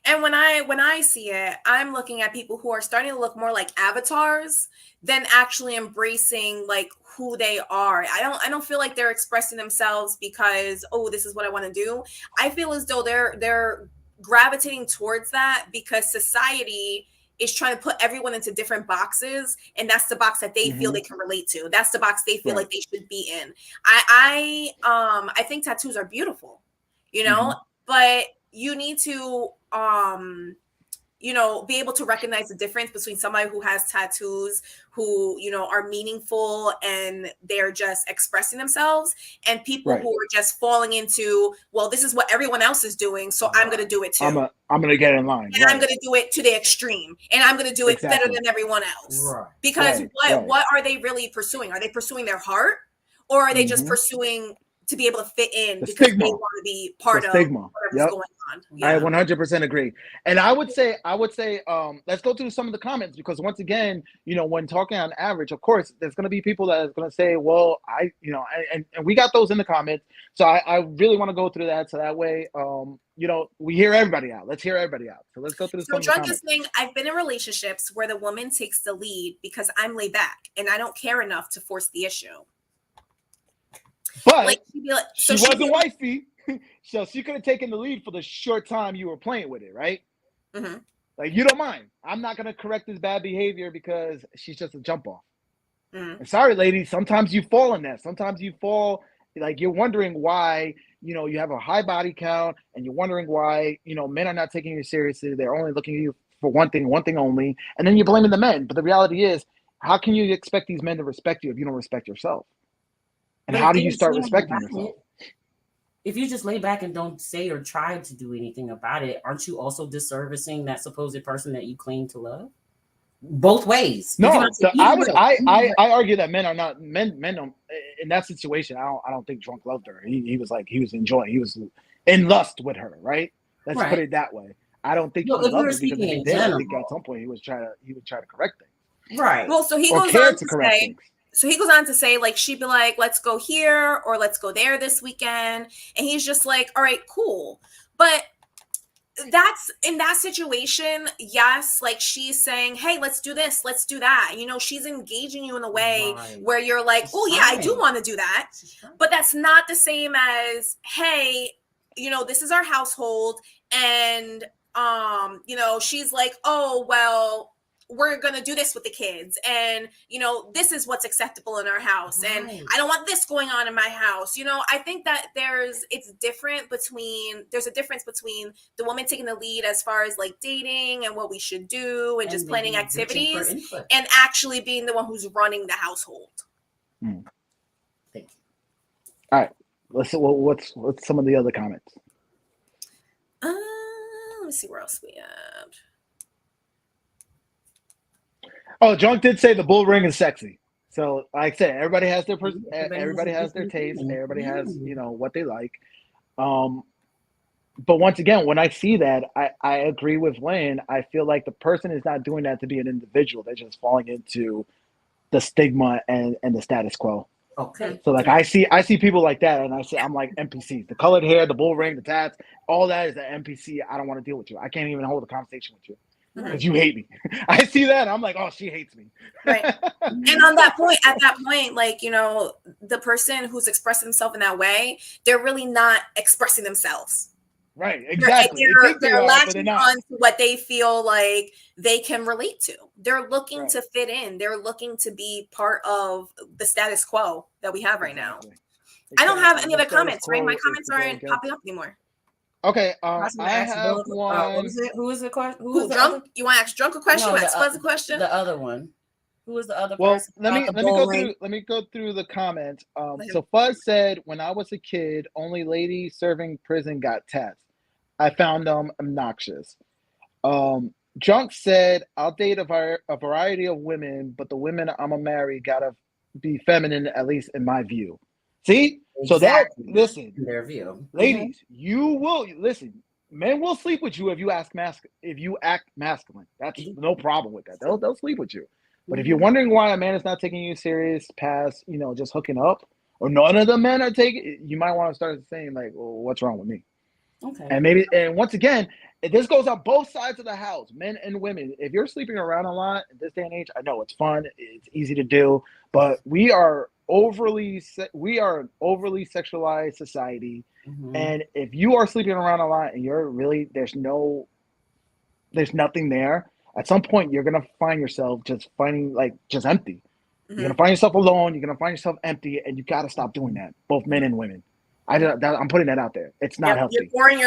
And when I see it, I'm looking at people who are starting to look more like avatars than actually embracing like who they are. I don't feel like they're expressing themselves because, oh, this is what I want to do. I feel as though they're gravitating towards that because society is trying to put everyone into different boxes, and that's the box that they feel they can relate to. That's the box they feel like they should be in. I think tattoos are beautiful, you know, but you need to be able to recognize the difference between somebody who has tattoos who are meaningful and they're just expressing themselves, and people who are just falling into, well, this is what everyone else is doing, so I'm going to do it too. I'm going to get in line, and I'm going to do it to the extreme, and I'm going to do it better than everyone else, because what are they really pursuing? Are they pursuing their heart, or are they just pursuing to be able to fit in because they want to be part of whatever's going on? I 100% agree. And I would say, let's go through some of the comments, because once again, when talking on average, of course, there's going to be people that are going to say, well, and we got those in the comments. So I really want to go through that. So that way, we hear everybody out. Let's hear everybody out. So let's go through some of the comments. Drunk is saying, I've been in relationships where the woman takes the lead because I'm laid back and I don't care enough to force the issue. But she wasn't wifey, so she could have taken the lead for the short time you were playing with it, right? Like, you don't mind. I'm not going to correct this bad behavior because she's just a jump off. And sorry, ladies, sometimes you fall in that. Sometimes you fall, like, you're wondering why, you have a high body count, and you're wondering why, men are not taking you seriously. They're only looking at you for one thing only. And then you're blaming the men. But the reality is, how can you expect these men to respect you if you don't respect yourself? And how do you start respecting yourself? If you just lay back and don't say or try to do anything about it, aren't you also disservicing that supposed person that you claim to love? Both ways. No, I argue that men don't, in that situation. I don't think Drunk loved her. He was enjoying. He was in lust with her, right? Let's put it that way. I don't think he loved her, because if he did, I think at some point he would try to correct things. Right. Well, so he goes on to correct things. So he goes on to say, like, she'd be like, let's go here or let's go there this weekend. And he's just like, all right, cool. But that's in that situation. Yes. Like, she's saying, hey, let's do this. Let's do that. She's engaging you in a way where you're like, oh yeah, I do want to do that. But that's not the same as, hey, this is our household. And, she's like, oh, well, we're going to do this with the kids. And, this is what's acceptable in our house. And I don't want this going on in my house. I think that there's a difference between the woman taking the lead as far as like dating and what we should do and just planning activities, and actually being the one who's running the household. Thank you. All right. Let's what's some of the other comments? Let me see where else we have. Oh, Drunk did say the bull ring is sexy. So, like I said, everybody has their everybody has their taste. Everybody has, what they like. But once again, when I see that, I agree with Lynn. I feel like the person is not doing that to be an individual. They're just falling into the stigma and the status quo. Okay. So like I see people like that, and I'm like NPCs. The colored hair, the bull ring, the tats, all that is an NPC. I don't want to deal with you. I can't even hold a conversation with you. Because you hate me. I see that. I'm like, oh, she hates me. Right. And at that point, like, the person who's expressing themselves in that way, they're really not expressing themselves. Right. Exactly. They're latching on to what they feel like they can relate to. They're looking to fit in. They're looking to be part of the status quo that we have right now. I don't have any other comments, right? My comments aren't popping up anymore. Okay, I have one. Who is the question? Who Drunk? You want to ask Drunk a question? No, ask Fuzz a question? The other one. Who is the other person? Let me go through the comments. So Fuzz said, when I was a kid, only ladies serving prison got tats. I found them obnoxious. Drunk said, I'll date a variety of women, but the women I'ma marry gotta be feminine, at least in my view. See? Exactly. So that, listen, their view. Ladies, you will listen. Men will sleep with you if you act masculine. That's no problem with that. They'll sleep with you. But if you're wondering why a man is not taking you serious past, just hooking up or none of the men are taking, you might want to start saying like, well, what's wrong with me? Okay. And once again, this goes on both sides of the house, men and women. If you're sleeping around a lot in this day and age, I know it's fun, it's easy to do, but we are an overly sexualized society. Mm-hmm. And if you are sleeping around a lot and you're really there's nothing there, at some point you're gonna find yourself just empty. Mm-hmm. You're gonna find yourself alone. You're gonna find yourself empty, and you got to stop doing that, both men and women. I'm putting that out there. It's not healthy. You're pouring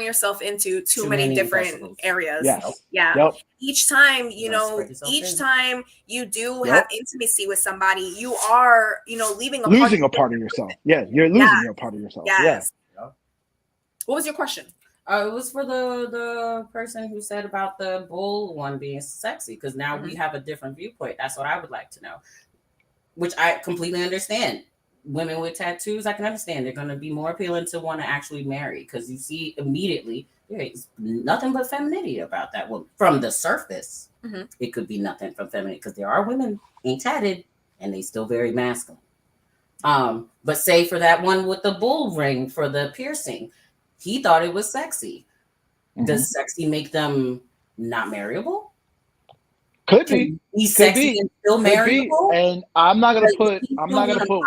yourself into too many different vegetables. Areas. Yes. Yeah. Yep. Each time, time you do have intimacy with somebody, you are, losing a part of yourself. Yeah, you're losing your part of yourself. Yes. Yeah. What was your question? It was for the person who said about the bull one being sexy, because now we have a different viewpoint. That's what I would like to know, which I completely understand. Women with tattoos, I can understand. They're going to be more appealing to want to actually marry, because you see immediately there's nothing but femininity about that. Well, from the surface, it could be nothing from femininity, because there are women ain't tatted and they still very masculine. But say for that one with the bull ring for the piercing, he thought it was sexy. Does sexy make them not marriable? Could be. He's sexy and still marriable. And I'm not gonna put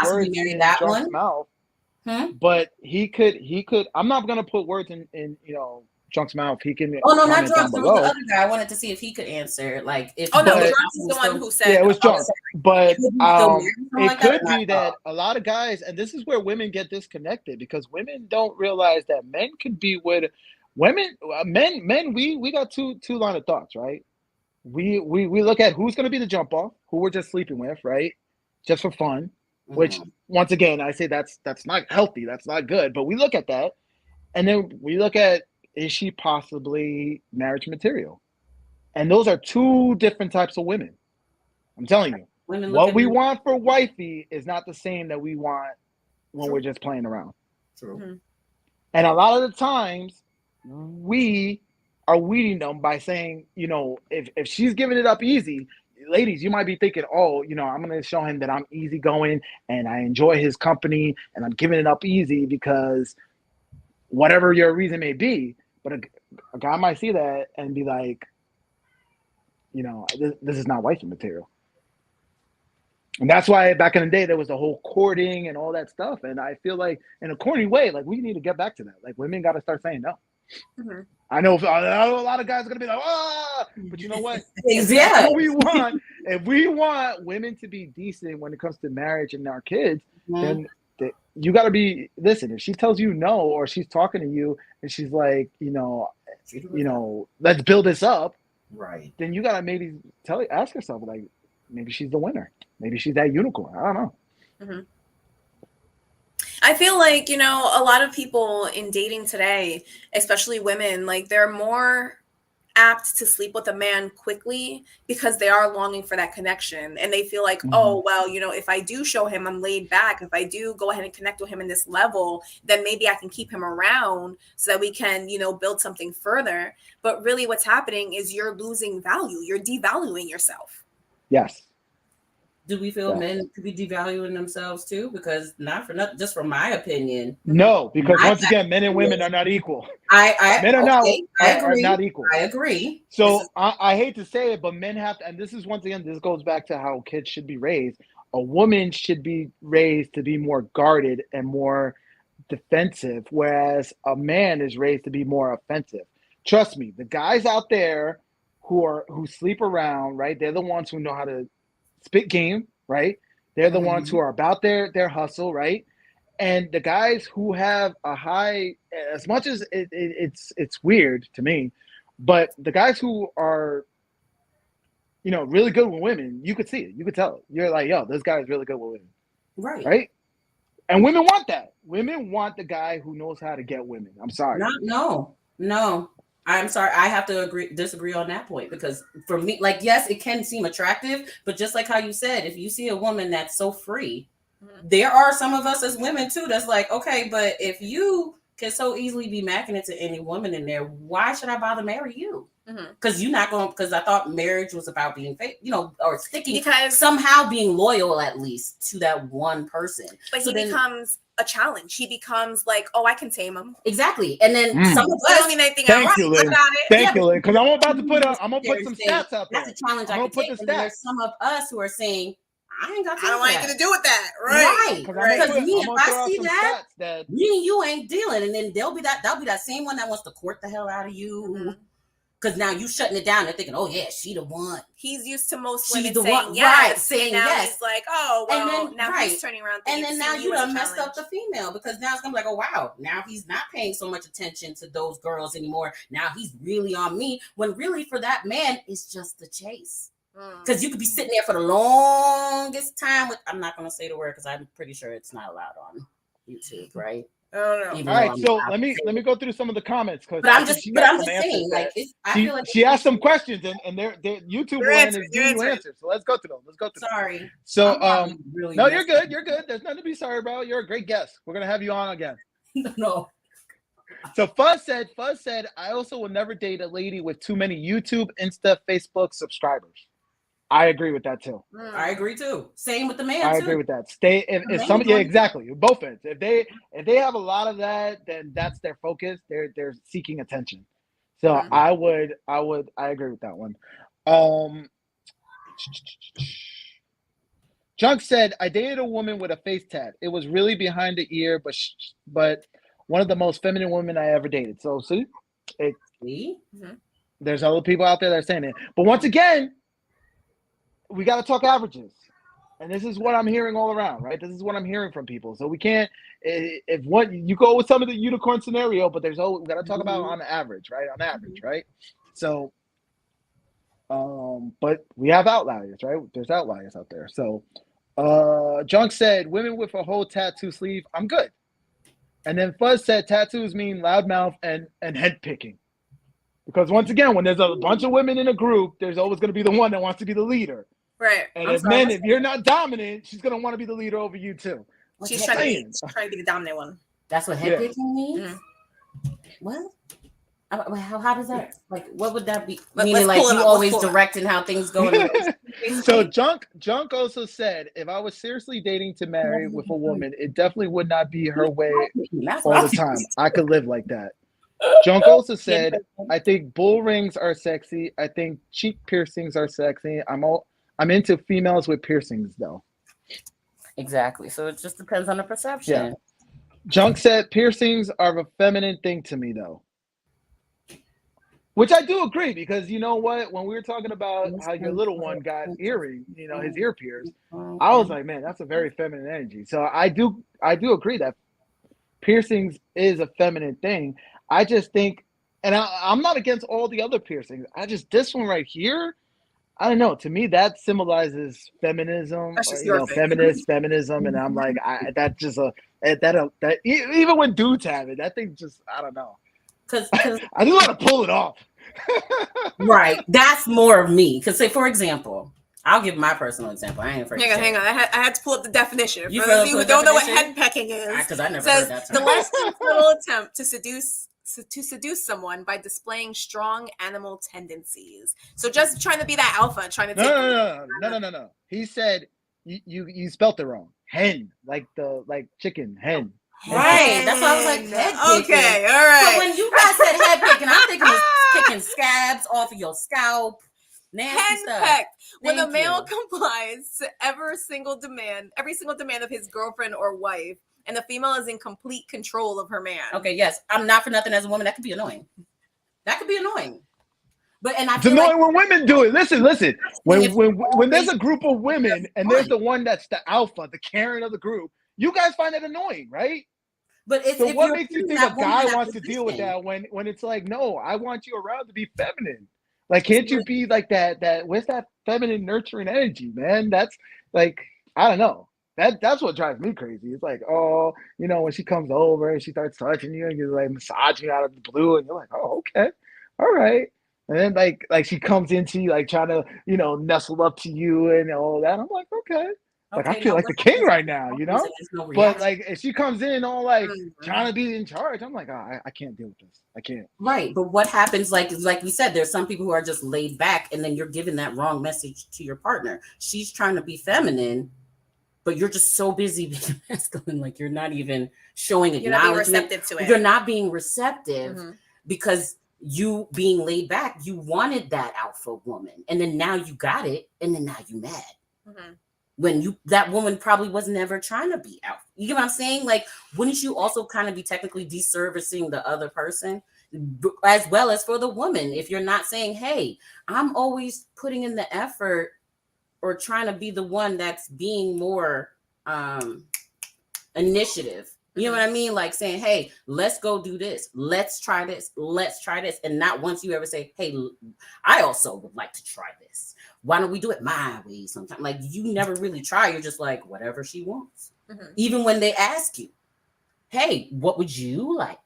words in Junk's mouth. But he could. I'm not gonna put words in Junk's mouth. He can. Oh no, not Junk. There was the other guy. I wanted to see if he could answer. Like, if Junk is the one who said. Yeah, it was Junk. But it could be that a lot of guys, and this is where women get disconnected, because women don't realize that men could be with women. Men. We got two line of thoughts, right? We look at who's going to be the jump off, who we're just sleeping with, right? Just for fun, which once again, I say that's not healthy. That's not good. But we look at that, and then we look at, is she possibly marriage material? And those are two different types of women. I'm telling you, what we want for wifey is not the same that we want when we're just playing around. True. And a lot of the times we are weeding them by saying, if she's giving it up easy, ladies, you might be thinking, oh, I'm going to show him that I'm easygoing and I enjoy his company and I'm giving it up easy because whatever your reason may be. But a guy might see that and be like, this is not wifey material. And that's why back in the day, there was the whole courting and all that stuff. And I feel like in a corny way, like we need to get back to that. Like women got to start saying no. I know a lot of guys are going to be like, but you know what? If we want women to be decent when it comes to marriage and our kids, then you got to be, listen, if she tells you no, or she's talking to you and she's like, let's build this up. Right. Then you got to maybe ask yourself, like, maybe she's the winner. Maybe she's that unicorn. I don't know. I feel like, a lot of people in dating today, especially women, like they're more apt to sleep with a man quickly because they are longing for that connection. And they feel like, oh, well, if I do show him I'm laid back, if I do go ahead and connect with him in this level, then maybe I can keep him around so that we can, build something further. But really what's happening is you're losing value. You're devaluing yourself. Yes. Do we feel men could be devaluing themselves too? Because not for nothing, just from my opinion. No, because once again, men and women are not equal. Men are not equal. I agree. So I hate to say it, but men have to, and this is once again, this goes back to how kids should be raised. A woman should be raised to be more guarded and more defensive, whereas a man is raised to be more offensive. Trust me, the guys out there who sleep around, right? They're the ones who know how to spit game, right? They're the ones who are about their hustle, right? And the guys who have a high, as much as it's weird to me, but the guys who are, really good with women, you could see it, you could tell it. You're like, yo, this guy is really good with women, right? And women want that. Women want the guy who knows how to get women. I'm sorry. No. I'm sorry. I have to disagree on that point, because for me, like, yes, it can seem attractive, but just like how you said, if you see a woman that's so free, there are some of us as women too that's like, okay, but if you can so easily be macking it to any woman in there, why should I bother marry you? Because you're not going, because I thought marriage was about being fake, or sticking, because somehow being loyal at least to that one person. But so he becomes a challenge. He becomes like, oh, I can tame him. Exactly. And then some of us don't mean anything Thank else you, Lynn. about it. Thank you, Lynn. Because I'm about to I'm gonna put some stats out there. That's a challenge I can take. And there's some of us who are saying, I don't want anything to do with that. Right. Because me, if I see that, me and you ain't dealing. And then there'll be that same one that wants to court the hell out of you. Because now you shutting it down. They're thinking, oh yeah, she the one. He's used to most women saying yes. Right, saying now yes. He's like, oh, well, and then, now he's turning around. And then now you done messed up the female, because now it's gonna be like, oh wow, now he's not paying so much attention to those girls anymore. Now he's really on me. When really for that man, it's just the chase. Because you could be sitting there for the longest time with, I'm not gonna say the word because I'm pretty sure it's not allowed on YouTube, right? I don't know. All right, so let me go through some of the comments, because I'm just saying, like, I feel like she asked some questions, and they're YouTube is giving you answers. So let's go through them. Sorry. So no, you're good. There's nothing to be sorry about. You're a great guest. We're gonna have you on again. No. So Fuzz said, I also will never date a lady with too many YouTube, Insta, Facebook subscribers. I agree with that too. I agree too. Same with the man. I agree with that. Exactly. Both ends. If they have a lot of that, then that's their focus. They're seeking attention. So I agree with that one. Junk said, I dated a woman with a face tat. It was really behind the ear, but one of the most feminine women I ever dated. So see, there's other people out there that are saying it. But once again, we got to talk averages. And this is what I'm hearing all around, right? This is what I'm hearing from people. So we can't, if what you go with some of the unicorn scenario, but we got to talk about on average, right? On average, right? So, but we have outliers, right? There's outliers out there. So, Junk said, women with a whole tattoo sleeve, I'm good. And then Fuzz said, tattoos mean loudmouth and head picking. Because once again, when there's a bunch of women in a group, there's always going to be the one that wants to be the leader. Right. And if you're not dominant, she's going to want to be the leader over you too. She's trying to be the dominant one. That's what head picking means? What? How does that, like, what would that be? Meaning, like, you always directing how things go. So Junk also said, if I was seriously dating to marry with a woman, it definitely would not be her way all the time. I could live like that. Junk also said, I think bull rings are sexy. I think cheek piercings are sexy. I'm into females with piercings though. Exactly. So it just depends on the perception. Yeah. Junk said piercings are a feminine thing to me though. Which I do agree, because you know what? When we were talking about how your little one got earrings, his ear pierced, I was like, man, that's a very feminine energy. So I do agree that piercings is a feminine thing. I just think, and I'm not against all the other piercings. This one right here, I don't know. To me, that symbolizes feminism, feminism, and I'm like, even when dudes have it, that thing just, I don't know. Because I just want to pull it off. Right. That's more of me. Because, say, for example, I'll give my personal example. I ain't afraid. Hang on. I had to pull up the definition. For those who don't know what head pecking is, because I never heard that term. The less than subtle attempt to seduce someone by displaying strong animal tendencies. So just trying to be that alpha, trying to take. No. He said you spelt it wrong. Hen, like chicken, hen. Right. That's why I was like, head picking. Okay, all right. So when you guys said head picking, I'm thinking of picking scabs off of your scalp. Nasty stuff. Pecked. When the male complies to every single demand of his girlfriend or wife, and the female is in complete control of her man. Okay, yes. I'm not for nothing as a woman. That could be annoying. But it's annoying when women do it. Listen. When there's a group of women and there's the one that's the alpha, the Karen of the group, you guys find it annoying, right? But so what makes you think a guy wants to deal with that when it's like, no, I want you around to be feminine. Like, can't you be like that? Where's that feminine nurturing energy, man? That's like, I don't know. That's what drives me crazy. It's like, when she comes over and she starts touching you and you're like massaging out of the blue, and you're like, oh, okay, all right. And then like she comes into you, like trying to, nestle up to you and all that. I'm like, okay, Like, I feel like the king right now, you know? No but like, if she comes in all like Mm-hmm. trying to be in charge, I'm like, oh, I can't deal with this. I can't. Right. But what happens, like we said, there's some people who are just laid back, and then you're giving that wrong message to your partner. She's trying to be feminine, but you're just so busy being masculine, like you're not even showing acknowledgement. You're not being receptive Mm-hmm. because you being laid back, you wanted that alpha woman, and then now you got it, and then now you mad. Mm-hmm. When that woman probably was never trying to be out. You get what I'm saying? Like, wouldn't you also kind of be technically deservicing the other person, as well as for the woman? If you're not saying, hey, I'm always putting in the effort or trying to be the one that's being more initiative. You know what I mean? Like saying, hey, let's go do this. Let's try this. Let's try this. And not once you ever say, hey, I also would like to try this. Why don't we do it my way sometimes? Like, you never really try. You're just like, whatever she wants. Mm-hmm. Even when they ask you, hey, what would you like?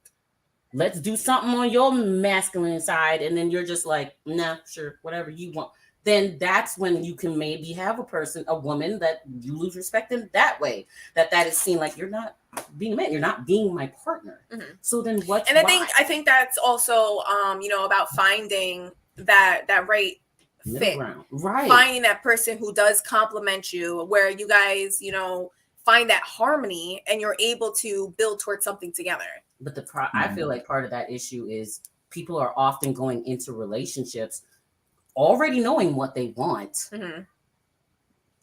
Let's do something on your masculine side. And then you're just like, nah, sure, whatever you want. Then that's when you can maybe have a woman that you lose respect in that way. That is seen like you're not being a man, you're not being my partner. Mm-hmm. So then what? And I think that's also about finding that right fit, right? Finding that person who does compliment you, where you guys find that harmony and you're able to build towards something together. But I feel like part of that issue is people are often going into relationships already knowing what they want, mm-hmm.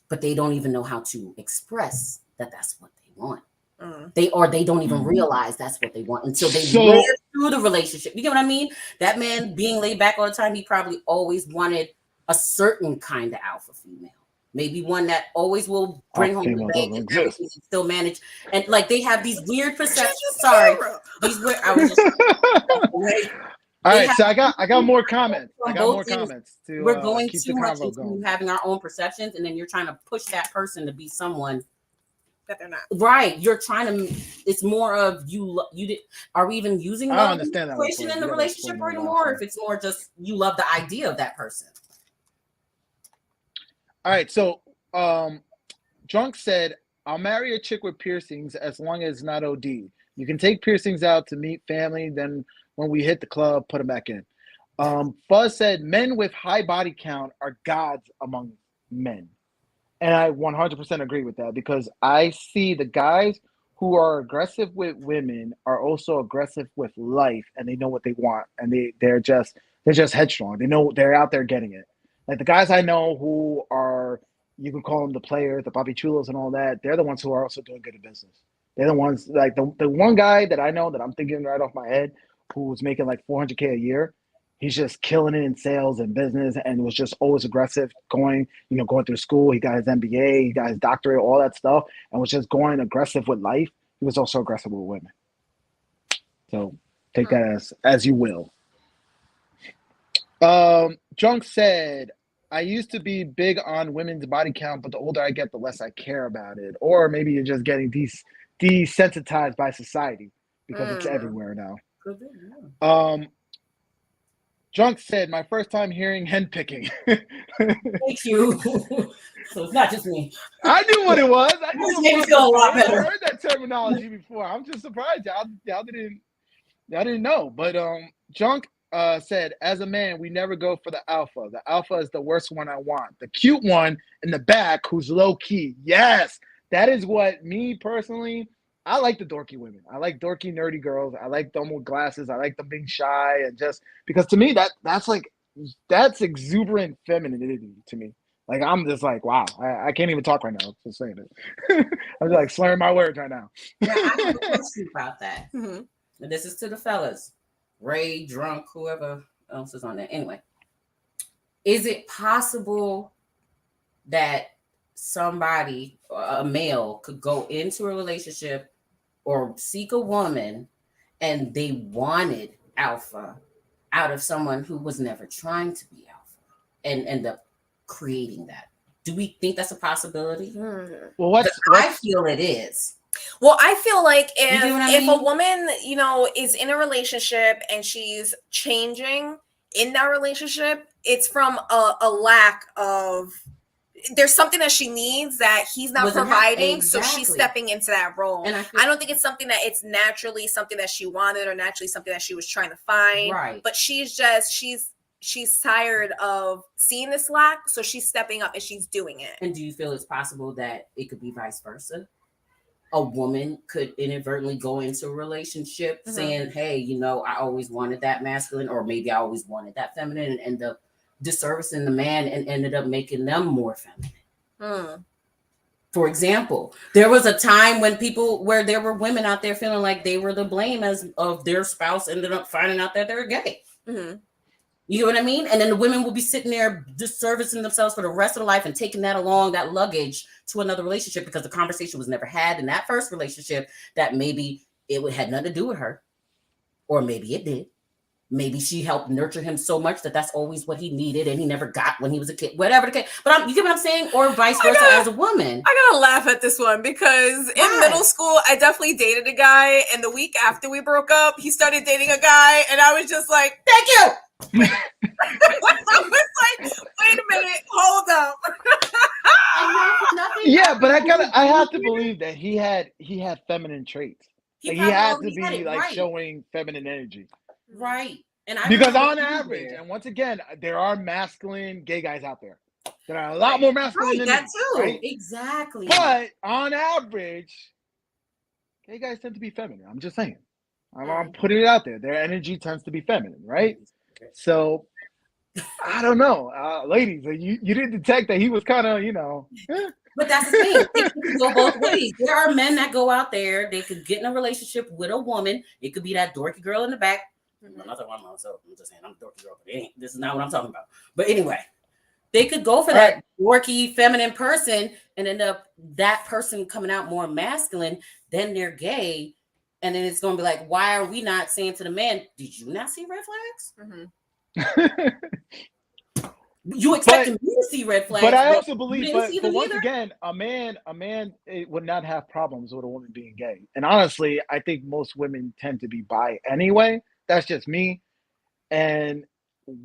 but they don't even know how to express that that's what they want. Mm. They don't even realize that's what they want until they live through the relationship. You get what I mean? That man being laid back all the time, he probably always wanted a certain kind of alpha female. Maybe one that always will bring home the bank and everything and still manage. And like they have these weird perceptions. Sorry. These weird I was just all right, so I got more comments. We're going too much into having our own perceptions, and then you're trying to push that person to be someone that they're not. Right. You're trying to. It's more of you. Are we even using I don't understand that situation in the relationship anymore? Or if it's more just you love the idea of that person. All right. So, Drunk said, "I'll marry a chick with piercings as long as it's not OD. You can take piercings out to meet family, then." When we hit the club, put them back in. Fuzz said, men with high body count are gods among men. And I 100% agree with that because I see the guys who are aggressive with women are also aggressive with life and they know what they want. And they're just headstrong. They know they're out there getting it. Like the guys I know who are, you can call them the players, the Bobby Chulos and all that. They're the ones who are also doing good in business. They're the ones like the one guy that I know that I'm thinking right off my head who was making like $400K a year. He's just killing it in sales and business and was just always aggressive going through school. He got his MBA, he got his doctorate, all that stuff, and was just going aggressive with life. He was also aggressive with women. So take that as you will. Drunk said, I used to be big on women's body count, but the older I get, the less I care about it. Or maybe you're just getting desensitized by society because it's everywhere now. Drunk said, my first time hearing hen picking. Thank you. So it's not just me. I knew what it was. I heard that terminology before. I'm just surprised y'all didn't know. But Drunk said, as a man, we never go for the alpha. The alpha is the worst one I want. The cute one in the back who's low key. Yes, that is what me personally. I like the dorky women. I like dorky, nerdy girls. I like them with glasses. I like them being shy and just because to me that's exuberant femininity to me. Like I'm just like, wow, I can't even talk right now. Just saying it. I'm just like slurring my words right now. Yeah, I have a question about that. Mm-hmm. And this is to the fellas, Ray, Drunk, whoever else is on there. Anyway, is it possible that somebody, a male, could go into a relationship or seek a woman and they wanted alpha out of someone who was never trying to be alpha and end up creating that? Do we think that's a possibility? Well, I feel it is. Well, I feel like if a woman, is in a relationship and she's changing in that relationship, it's from a lack of there's something that she needs that he's not providing, so she's stepping into that role. And I don't think it's something that it's naturally something that she wanted or naturally something that she was trying to find. Right. But she's tired of seeing this lack, so she's stepping up and she's doing it. And do you feel it's possible that it could be vice versa? A woman could inadvertently go into a relationship saying, hey, you know, I always wanted that masculine, or maybe I always wanted that feminine, and end up disservicing the man and ended up making them more feminine. For example, there was a time when where there were women out there feeling like they were the blame of their spouse ended up finding out that they're gay. You know what I mean? And then the women will be sitting there disservicing themselves for the rest of their life and taking that along, that luggage, to another relationship because the conversation was never had in that first relationship, that maybe it had nothing to do with her, or maybe it did. Maybe she helped nurture him so much that that's always what he needed and he never got when he was a kid, whatever the case. But you get what I'm saying? Or vice versa as a woman. I gotta laugh at this one because in middle school, I definitely dated a guy, and the week after we broke up, he started dating a guy, and I was just like, thank you! I was like, wait a minute, hold up. Yeah, but I have to believe that he had feminine traits. He had to be showing feminine energy. Right. And because on average, and once again, there are masculine gay guys out there. There are a lot more masculine than that too. Right? Exactly. But on average, gay guys tend to be feminine. I'm just saying. I'm putting it out there. Their energy tends to be feminine, right? So I don't know, ladies. You didn't detect that he was kind of, you know. But that's the thing. It can go both ways. There are men that go out there. They could get in a relationship with a woman. It could be that dorky girl in the back. I'm not talking about myself. I'm just saying I'm a dorky girl, but this is not what I'm talking about. But anyway, they could go for that dorky feminine person and end up that person coming out more masculine. Then they're gay. And then it's going to be like, why are we not saying to the man, did you not see red flags? You expected me to see red flags. But I also believe, but once again, a man would not have problems with a woman being gay. And honestly, I think most women tend to be bi anyway. That's just me. And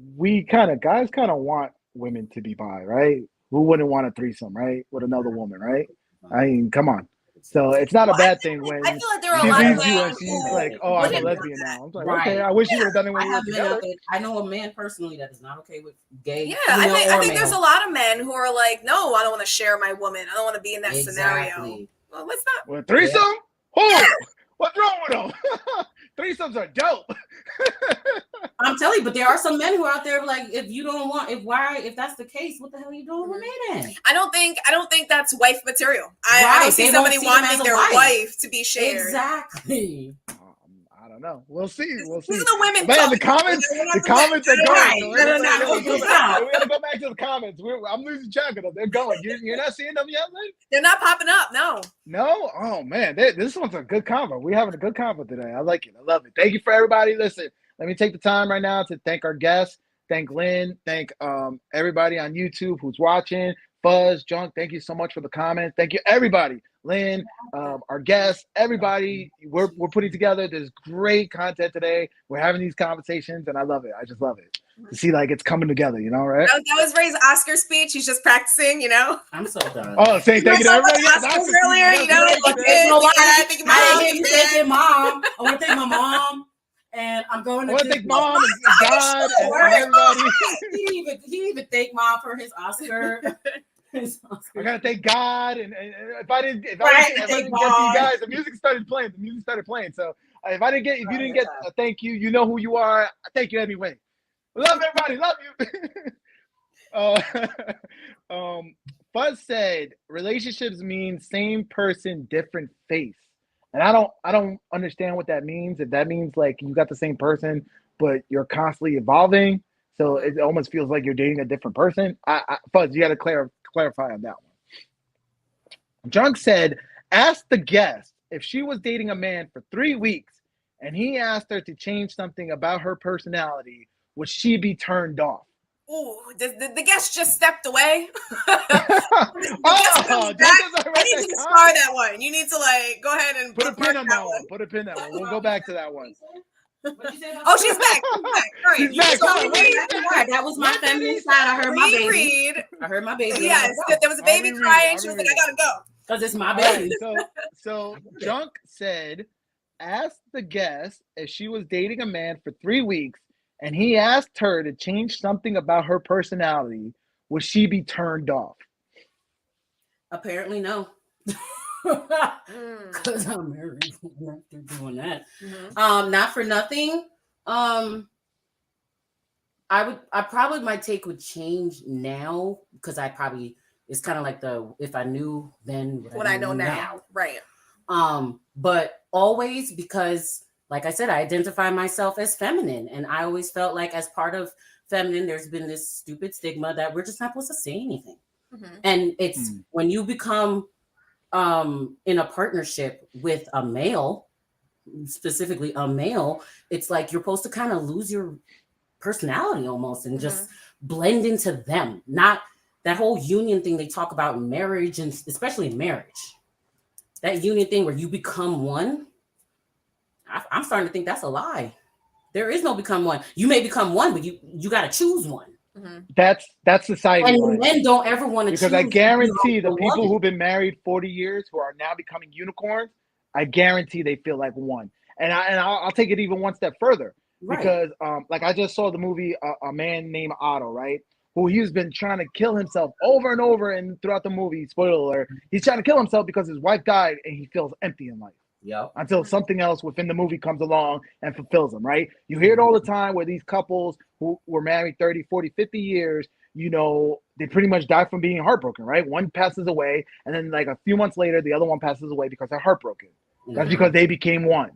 guys kind of want women to be bi, right? Who wouldn't want a threesome, right? With another woman, right? I mean, come on. So it's not a bad thing when I feel like there are she a lot of leaves you and she's like, oh, I'm a lesbian now. I'm like, okay, I wish you would have done it when you were together. I know a man personally that is not okay with gay. Yeah, I think there's a lot of men who are like, no, I don't want to share my woman. I don't want to be in that scenario. Well, let's not. Well, threesome? Yeah. What's wrong with them? Threesomes are dope. I'm telling you, but there are some men who are out there like, if that's the case, what the hell are you doing with me then? I don't think that's wife material. I don't see somebody wanting their wife to be shared. Exactly. I don't know. We'll see. These are the women. Man, the comments are going. We gotta go back to the comments. I'm losing track of them. They're going. You're not seeing them yet, Lynn? They're not popping up. No. No? Oh man, this one's a good convo. We're having a good convo today. I like it. I love it. Thank you for everybody. Listen, let me take the time right now to thank our guests. Thank Lynn. Thank everybody on YouTube who's watching. Fuzz, Junk, thank you so much for the comments. Thank you, everybody. Lynn, our guests, everybody. We're putting together this great content today. We're having these conversations, and I love it. I just love it to see like it's coming together. You know, right? That was Ray's Oscar speech. He's just practicing. You know. I'm so done. Oh, say thank you to everybody. Oscars earlier, you know. I didn't thank mom. I want to thank my mom. And I'm going to thank mom and God and everybody. He didn't even thank mom for his Oscar. I gotta thank God, and if I didn't get to you guys, the music started playing. So if you didn't get a thank you, you know who you are. Thank you anyway. Love everybody. Love you. Fuzz said relationships mean same person, different face. And I don't understand what that means. If that means like you got the same person, but you're constantly evolving, so it almost feels like you're dating a different person. Fuzz, you got to clarify on that one. Junk said, ask the guest if she was dating a man for 3 weeks and he asked her to change something about her personality, would she be turned off? Ooh, the guest just stepped away. I need to discard that one. You need to go ahead and put a pin on that one. We'll go back to that one. What you say about Oh, she's back. All right. She's back. That was my feminine side. I heard my baby. I heard my baby. Yes, there was a baby crying. She was like, I gotta go. Because it's my baby. Right, so Junk said, asked the guest if she was dating a man for 3 weeks and he asked her to change something about her personality, would she be turned off? Apparently, no. Because I'm married after doing that. Not for nothing. I probably my take would change now because it's kind of like if I knew then what I know now. Right. But always, because like I said, I identify myself as feminine, and I always felt like as part of feminine, there's been this stupid stigma that we're just not supposed to say anything. And it's when you become in a partnership with a male, specifically a male, it's like you're supposed to kind of lose your personality almost and just blend into them. Not that whole union thing they talk about in marriage, and especially in marriage, that union thing where you become one. I'm starting to think that's a lie. There is no become one. You may become one, but you got to choose one. That's society. And men don't ever want to choose. Because I guarantee the people who've been married 40 years who are now becoming unicorns, I guarantee they feel like one. And I'll take it even one step further. Right. Because like I just saw the movie A Man Named Otto, right? Who he's been trying to kill himself over and over, and throughout the movie, spoiler alert, he's trying to kill himself because his wife died and he feels empty in life. Yep. Until something else within the movie comes along and fulfills them, right? You hear it all the time where these couples who were married 30, 40, 50 years, they pretty much die from being heartbroken, right? One passes away, and then like a few months later, the other one passes away because they're heartbroken. That's because they became one.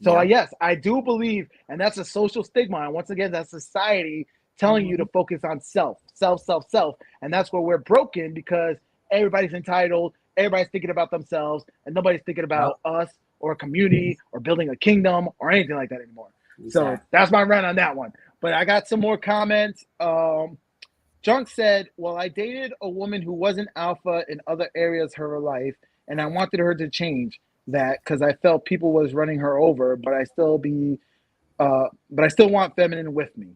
So yes, I do believe, and that's a social stigma. And once again, that's society telling you to focus on self. And that's where we're broken because everybody's entitled, everybody's thinking about themselves, and nobody's thinking about us or a community or building a kingdom or anything like that anymore. Exactly. So that's my rant on that one. But I got some more comments. Junk said, well, I dated a woman who wasn't alpha in other areas of her life, and I wanted her to change that because I felt people was running her over, but I still want feminine with me.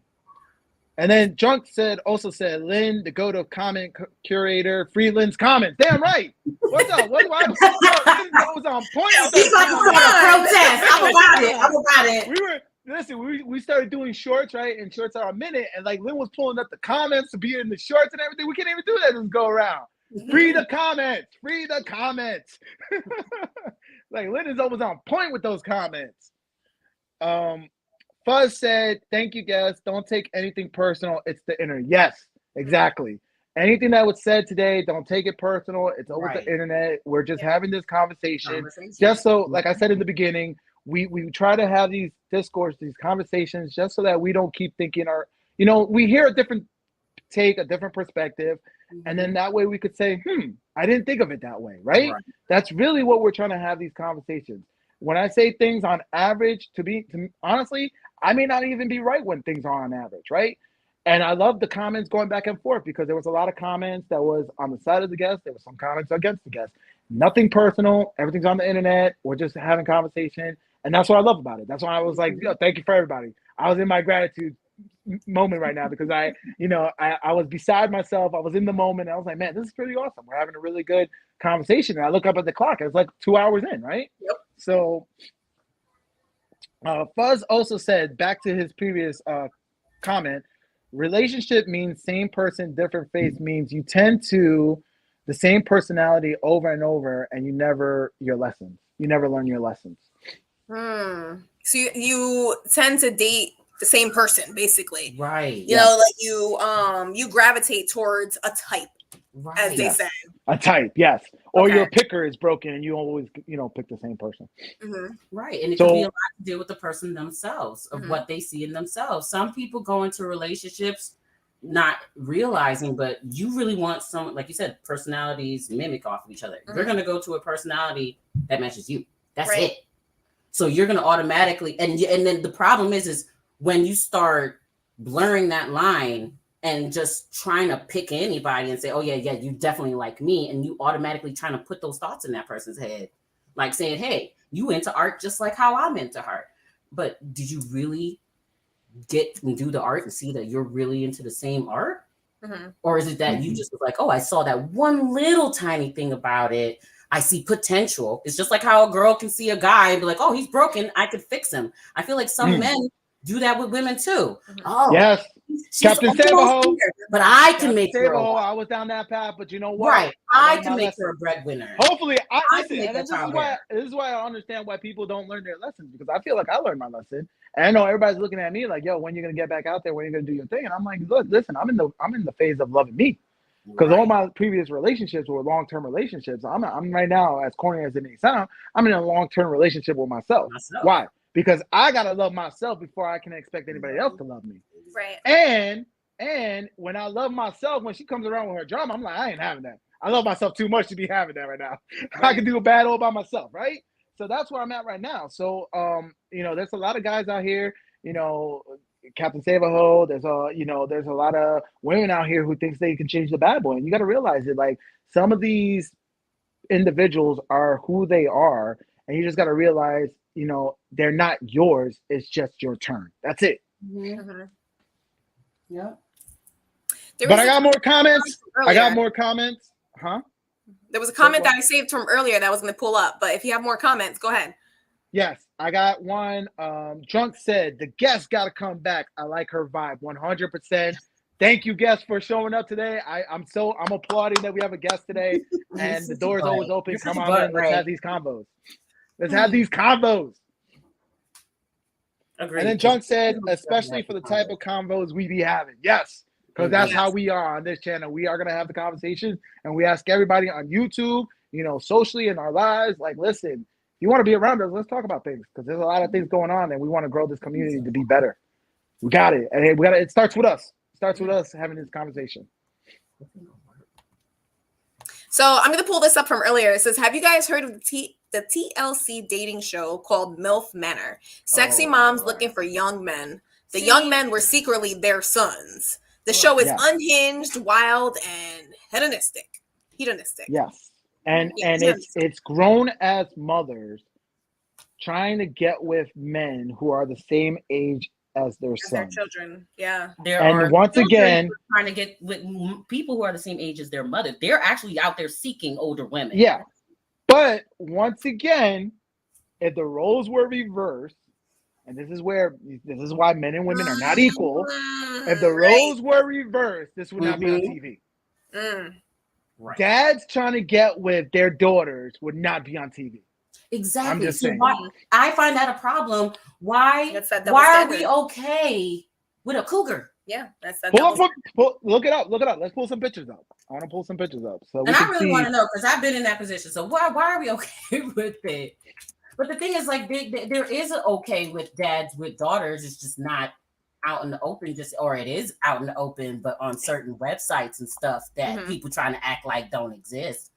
And then Junk also said, Lynn, the go-to comment curator, free Lynn's comments. Damn right. What's up? Lynn was on point. He's about to start a protest. I'm about it. We started doing shorts, right? And shorts are a minute. And like Lynn was pulling up the comments to be in the shorts and everything. We can't even do that this go around. Free the comments. Like Lynn is always on point with those comments. Fuzz said, thank you, guys. Don't take anything personal. It's the internet. Yes, exactly. Anything that was said today, don't take it personal. It's over the internet. We're just having this conversation. Just so, like I said in the beginning, we try to have these discourse, these conversations, just so that we don't keep thinking we hear a different take, a different perspective. And then that way we could say, I didn't think of it that way, right? That's really what we're trying to have these conversations. When I say things on average, honestly, I may not even be right when things are on average, right? And I love the comments going back and forth because there was a lot of comments that was on the side of the guest. There was some comments against the guest. Nothing personal. Everything's on the internet. We're just having conversation. And that's what I love about it. That's why I was like, thank you for everybody. I was in my gratitude moment right now because I was beside myself. I was in the moment. I was like, man, this is pretty awesome. We're having a really good conversation. And I look up at the clock. It's like 2 hours in, right? Yep. So Fuzz also said, back to his previous comment, relationship means same person, different face means you tend to the same personality over and over, and you never learn your lessons. So you tend to date the same person, basically, right? You know, like you gravitate towards a type, as they say. A type, yes. Or your picker is broken, and you always, pick the same person. Right, and it can be a lot to do with the person themselves, of what they see in themselves. Some people go into relationships not realizing, but you really want some, like you said, personalities mimic off of each other. You're going to go to a personality that matches you. That's it. So you're going to automatically, and then the problem is when you start blurring that line and just trying to pick anybody and say, oh yeah, you definitely like me. And you automatically trying to put those thoughts in that person's head. Like saying, hey, you into art just like how I'm into art. but did you really get and do the art and see that you're really into the same art? Or is it that you just was like, oh, I saw that one little tiny thing about it. I see potential. It's just like how a girl can see a guy and be like, oh, he's broken. I could fix him. I feel like some men do that with women too. Oh, yes. Captain Savaho. But I can make her. I was down that path, but you know what? Right. I can make her a breadwinner. Hopefully, this is why I understand why people don't learn their lessons, because I feel like I learned my lesson. And I know everybody's looking at me like, yo, when are you gonna get back out there? When are you gonna do your thing? And I'm like, look, listen, I'm in the phase of loving me. Because all my previous relationships were long-term relationships. I'm right now, as corny as it may sound, I'm in a long-term relationship with myself. Why? Because I gotta love myself before I can expect anybody else to love me. Right. And when I love myself, when she comes around with her drama, I'm like, I ain't having that. I love myself too much to be having that right now. I can do a bad all by myself, right? So that's where I'm at right now. So there's a lot of guys out here, Captain Savaho, there's a lot of women out here who thinks they can change the bad boy. And you got to realize it, like, some of these individuals are who they are, and you just got to realize, they're not yours. It's just your turn. That's it. Yeah. But I got more comments. Huh? There was a comment that I saved from earlier that I was going to pull up, but if you have more comments, go ahead. Yes, I got one. Drunk said, the guest got to come back. I like her vibe 100%. Thank you, guest, for showing up today. I'm applauding that we have a guest today, and the door is always open. Come on in. Let's have these combos. Agreed. And then Drunk said, especially for the type of combos we be having. Yes, because that's how we are on this channel. We are going to have the conversation, and we ask everybody on YouTube, socially in our lives, like, listen, you want to be around us, let's talk about things, because there's a lot of things going on, and we want to grow this community to be better. We got it. And it starts with us. It starts with us having this conversation. So I'm going to pull this up from earlier. It says, have you guys heard of the TLC dating show called MILF Manor? Sexy moms looking for young men. The young men were secretly their sons. The show is unhinged, wild, and hedonistic. Yes. And it's grown as mothers trying to get with men who are the same age as their sons. Their children. Yeah. And once again, trying to get with people who are the same age as their mother. They're actually out there seeking older women. Yeah. But once again, if the roles were reversed, and this is why men and women are not equal. If the roles were reversed, this would not be on TV. Right. Dads trying to get with their daughters would not be on TV. Exactly. I'm just saying. I find that a problem. Why are we okay with a cougar? Yeah, that's look it up. Let's pull some pictures up. I want to pull some pictures up. And I really want to know, because I've been in that position. So why are we okay with it? But the thing is, like, there is an okay with dads with daughters. It's just not out in the open, or it is out in the open, but on certain websites and stuff that people trying to act like don't exist.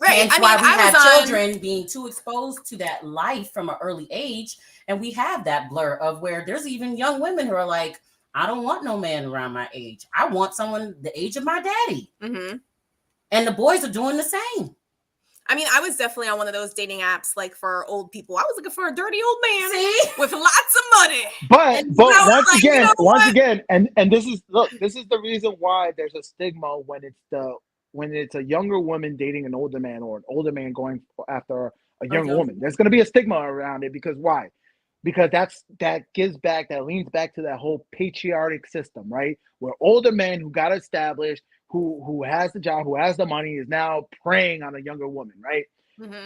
Right. That's why we have children being too exposed to that life from an early age. And we have that blur of where there's even young women who are like, I don't want no man around my age. I want someone the age of my daddy. And the boys are doing the same. I mean, I was definitely on one of those dating apps, like, for old people. I was looking for a dirty old man with lots of money. But once again, and this is the reason why there's a stigma when it's a younger woman dating an older man, or an older man going after a younger woman. There's going to be a stigma around it, because why? Because that leans back to that whole patriarchic system, right? Where older men who got established, who has the job, who has the money, is now preying on a younger woman, right?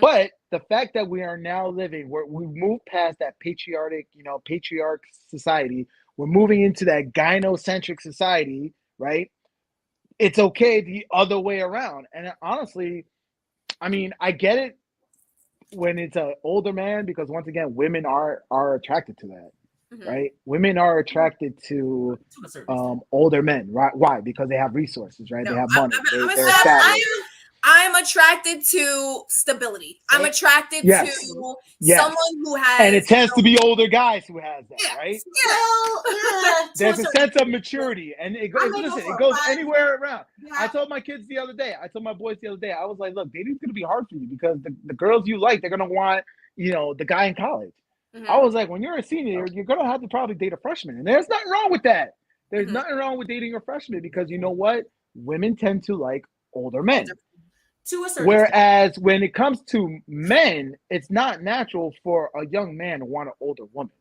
But the fact that we are now living, we've moved past that patriarch society, we're moving into that gynocentric society, right? It's okay the other way around. And honestly, I mean, I get it when it's an older man, because once again, women are attracted to that. Right? Women are attracted to older men, right? Why? Because they have resources, right? They have money. I'm attracted to stability. I'm attracted to someone who has, and it tends to be older guys who has that, right? There's a sense of maturity, and it goes anywhere around. I told my boys the other day, I was like, look, dating's gonna be hard for you, because the girls you like, they're gonna want, the guy in college. I was like, when you're a senior, you're gonna have to probably date a freshman, and there's nothing wrong with that. There's nothing wrong with dating a freshman because you know what? Women tend to like older men. To a certain Whereas extent. when it comes to men, it's not natural for a young man to want an older woman.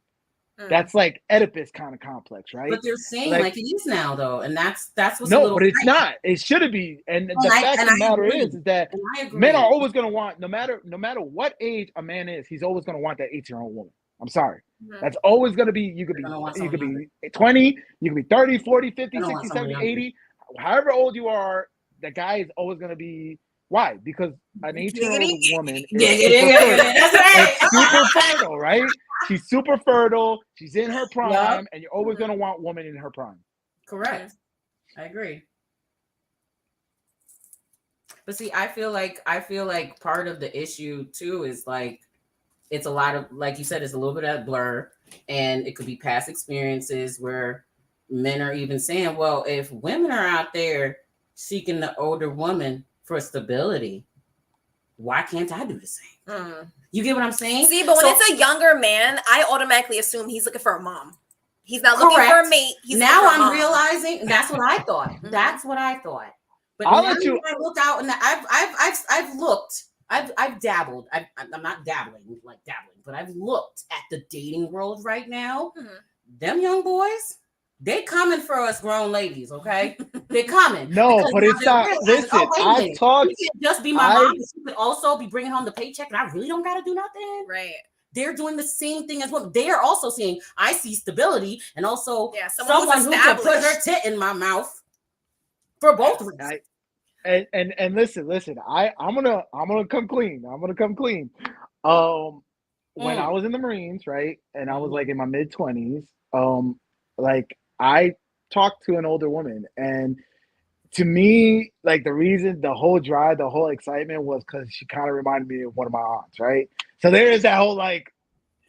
That's like Oedipus kind of complex, right? But they're saying like it is now, though, and that's what's a no, little. but it's not. It should be. And the fact of the matter is that men are always going to want, no matter what age a man is, he's always going to want that 18-year-old woman. I'm sorry. That's always going to be. You could be 20, you could be 30, 40, 50, 60, 70, 80. However old you are, the guy is always going to be. Why? Because an 18-year-old woman is super fertile, right? She's super fertile. She's in her prime, and you're always going to want woman in her prime. Correct. I agree. But see, I feel like part of the issue too is like it's a lot of, like you said, it's a little bit of blur, and it could be past experiences where men are even saying, well, if women are out there seeking the older woman for stability, why can't I do the same? You get what I'm saying? See, but when it's a younger man, I automatically assume he's looking for a mom. He's not looking for a mate. He's now I'm realizing that's what I thought. That's what I thought. But now I look out and I've looked. I've dabbled. I'm not dabbling, but I've looked at the dating world right now. Them young boys, they coming for us grown ladies, okay? They're coming. No, but it's not. Listen, I talked. You can't just be my mom. She could also be bringing home the paycheck, and I really don't got to do nothing. Right. They're doing the same thing as well. They are also seeing, I see stability, and also someone who can put her tit in my mouth for both reasons. And listen. I'm gonna come clean. When I was in the Marines, right, and I was like in my mid-20s, like I talked to an older woman, and to me, like the whole drive, the whole excitement was because she kind of reminded me of one of my aunts, right? So there is that whole like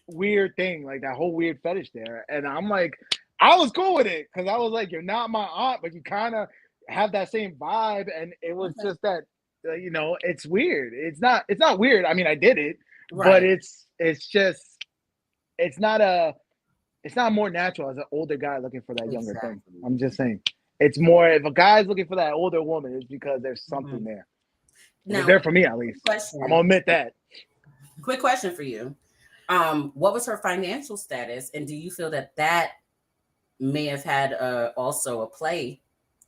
weird thing, like that whole weird fetish there, and I'm like, I was cool with it because I was like, you're not my aunt, but you kind of have that same vibe, and it was just that, it's weird. It's not weird. I mean, I did it, but it's not more natural as an older guy looking for that younger thing. I'm just saying. It's more, if a guy's looking for that older woman, it's because there's something there. Now, it's there for me, at least. I'm going to admit that. Quick question for you. What was her financial status? And do you feel that may have had also a play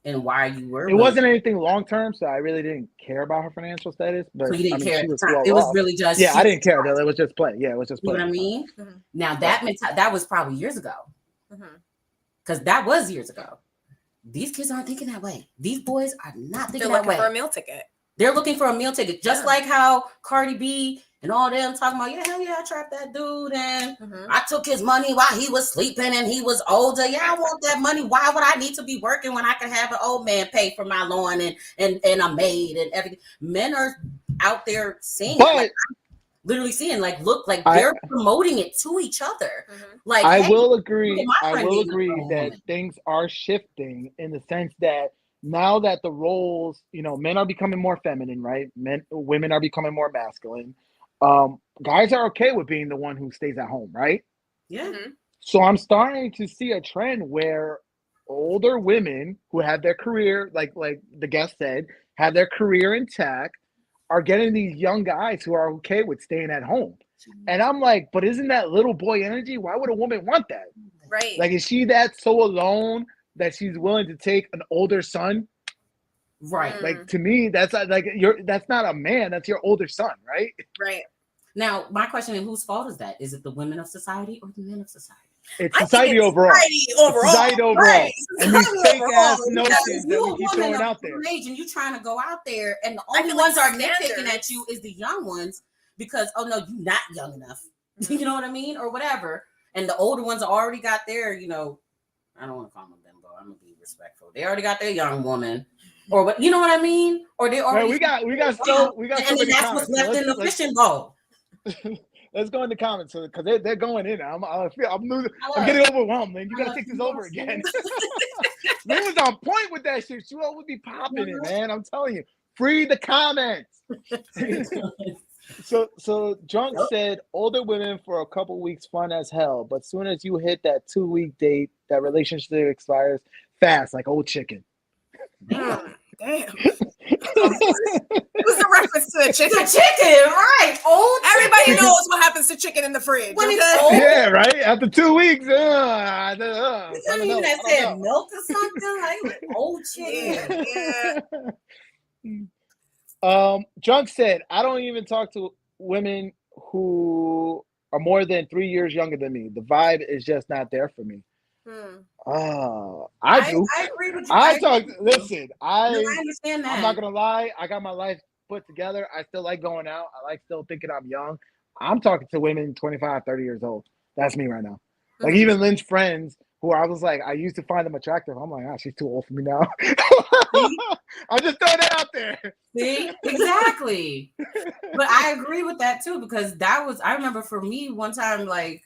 in why you were? It wasn't anything long-term, so I really didn't care about her financial status. But so you didn't care. She was it was really just. Yeah, I didn't care. It was just play. Yeah, it was just play. You know what I mean? Now, that was probably years ago. Because that was years ago. These kids aren't thinking that way. These boys are not thinking that way. They're looking for a meal ticket. They're looking for a meal ticket. Just like how Cardi B and all them talking about, I trapped that dude and I took his money while he was sleeping and he was older. Yeah, I want that money. Why would I need to be working when I can have an old man pay for my lawn and a maid and everything? Men are out there seeing literally seeing they're promoting it to each other. Like I will agree that things are shifting in the sense that now that the roles, men are becoming more feminine, right? Women are becoming more masculine. Guys are okay with being the one who stays at home, right? Yeah. So I'm starting to see a trend where older women who have their career, like the guest said, have their career intact, are getting these young guys who are okay with staying at home. And I'm like, but isn't that little boy energy? Why would a woman want that? Right. Like, is she that so alone that she's willing to take an older son? Right. Like, to me, that's that's not a man, that's your older son, right? Right. Now, my question is, whose fault is that? Is it the women of society or the men of society? It's society overall. Society overall. Right. And these fake ass notions that we keep throwing out there. Age and you trying to go out there, and the only ones are nitpicking at you is the young ones because, oh no, you're not young enough. You know what I mean? Or whatever. And the older ones already got their, I don't want to call them bimbo. I'm gonna be respectful. They already got their young woman. Or what, you know what I mean? Or they already we got so and then that's what's left in the fishing bowl. Let's go in the comments because they're going in. I'm getting overwhelmed, man. You gotta take this over again. They was on point with that shit. She would be popping it, man. I'm telling you. Free the comments. So Drunk said older women for a couple weeks fun as hell, but soon as you hit that 2 week date, that relationship expires fast, like old chicken. Damn. Who's the reference to a chicken? It's a chicken, right? Old. Everybody knows what happens to chicken in the fridge. When Okay? it's old. Yeah, right. After 2 weeks, I mean, that said milk or something like old chicken. Yeah. Drunk said, I don't even talk to women who are more than 3 years younger than me. The vibe is just not there for me. I do. I agree with you. Listen, I understand that. I'm not gonna lie. I got my life put together. I still like going out. I like still thinking I'm young. I'm talking to women 25, 30 years old. That's me right now. Like even Lynn's friends who I was like, I used to find them attractive. I'm like, she's too old for me now. I'm just throwing that out there. See, exactly. But I agree with that too, because I remember for me one time, like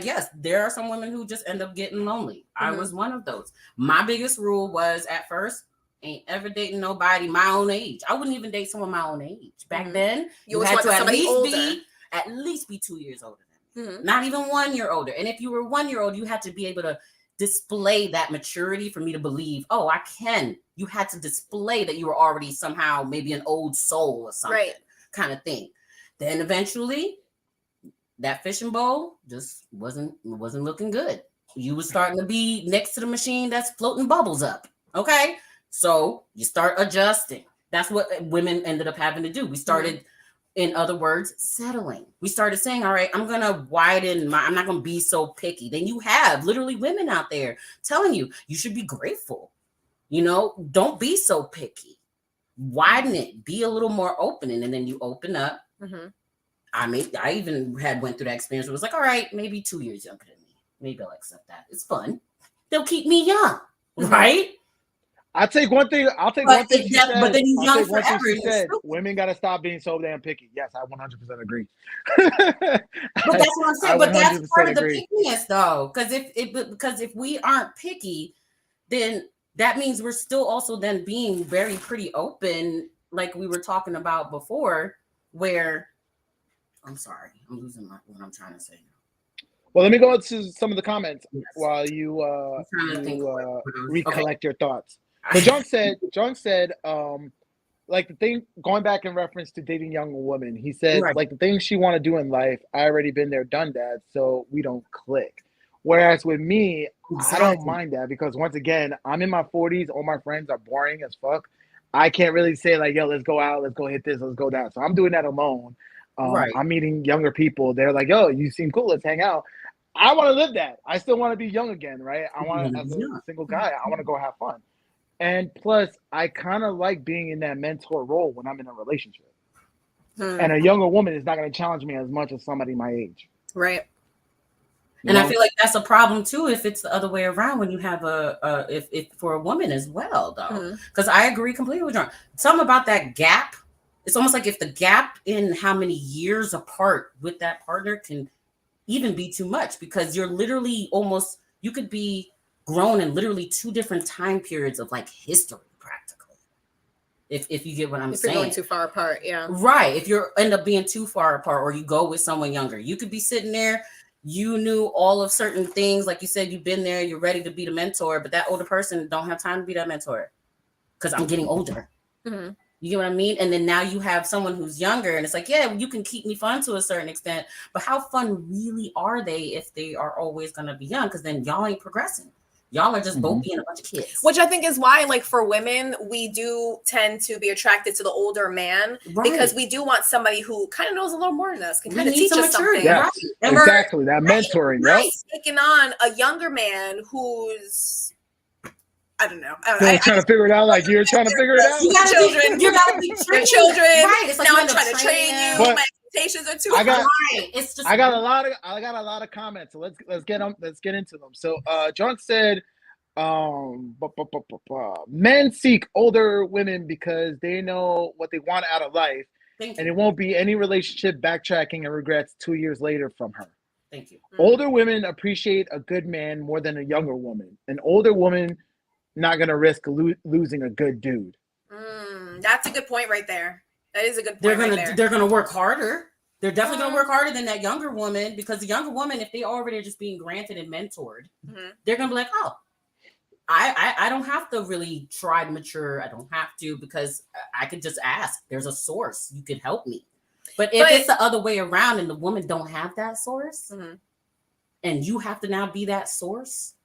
yes, there are some women who just end up getting lonely. I was one of those. My biggest rule was at first, ain't ever dating nobody my own age. I wouldn't even date someone my own age. Back then, you had to at least be 2 years older than me. Not even 1 year older. And if you were 1 year old, you had to be able to display that maturity for me to believe, oh, I can. You had to display that you were already somehow maybe an old soul or something, kind of thing. Then eventually, that fishing bowl just wasn't looking good. You were starting to be next to the machine that's floating bubbles up. Okay, so you start adjusting. That's what women ended up having to do. We started, in other words, settling. We started saying, all right, I'm gonna widen I'm not gonna be so picky. Then you have literally women out there telling you should be grateful. Don't be so picky. Widen it. Be a little more opening, and then you open up. I even went through that experience where it was like, all right, maybe 2 years younger than me. Maybe I'll accept that. It's fun. They'll keep me young, right? I'll take one thing she said. But then you're young forever. She said, women got to stop being so damn picky. Yes, I 100% agree. But that's what I'm saying. But that's part of the pickiness, though. Because if we aren't picky, then that means we're still also then being pretty open, like we were talking about before, where I'm sorry, I'm losing what I'm trying to say. Well, let me go to some of the comments while you recollect your thoughts. So John said, like the thing, going back in reference to dating young women, he said, like the things she want to do in life, I already been there, done that, so we don't click. Whereas with me, I don't mind that because once again, I'm in my 40s, all my friends are boring as fuck. I can't really say like, yo, let's go out, let's go hit this, let's go that. So I'm doing that alone. I'm meeting younger people. They're like, yo, you seem cool. Let's hang out. I want to live that. I still want to be young again, right? I want to, as a single guy, I want to go have fun. And plus, I kind of like being in that mentor role when I'm in a relationship. And a younger woman is not going to challenge me as much as somebody my age. Right. And I feel like that's a problem too if it's the other way around when you have if for a woman as well, though. Because I agree completely with John. Something about that gap. It's almost like if the gap in how many years apart with that partner can even be too much, because you're literally you could be grown in literally 2 different time periods of like history, practically. If you get what I'm saying. If you're going too far apart, yeah. Right. If you end up being too far apart or you go with someone younger, you could be sitting there, you knew all of certain things. Like you said, you've been there, you're ready to be the mentor, but that older person don't have time to be that mentor because I'm getting older. You get what I mean? And then now you have someone who's younger and it's like, yeah, you can keep me fun to a certain extent, but how fun really are they if they are always going to be young? Because then y'all ain't progressing. Y'all are just both being a bunch of kids. Which I think is why, like, for women, we do tend to be attracted to the older man because we do want somebody who kind of knows a little more than us, can kind of teach us something. Yes, exactly. That mentoring. Taking on a younger man who's, I don't know. Trying to figure it out like you're trying to figure it out. You got children. You got to be children. Right. It's like now I'm trying to train you. But my expectations are too high. It's just I got a lot of comments. So let's get into them. So John said men seek older women because they know what they want out of life. And it won't be any relationship backtracking and regrets 2 years later from her. Thank you. Older women appreciate a good man more than a younger woman. An older woman not going to risk losing a good dude. That's a good point right there. That is a good point. They're gonna work harder. They're definitely gonna work harder than that younger woman, because the younger woman, if they already are just being granted and mentored, they're gonna be like, oh, I don't have to really try to mature. I don't have to, because I could just ask. There's a source. You could help me. But if it's the other way around and the woman don't have that source, and you have to now be that source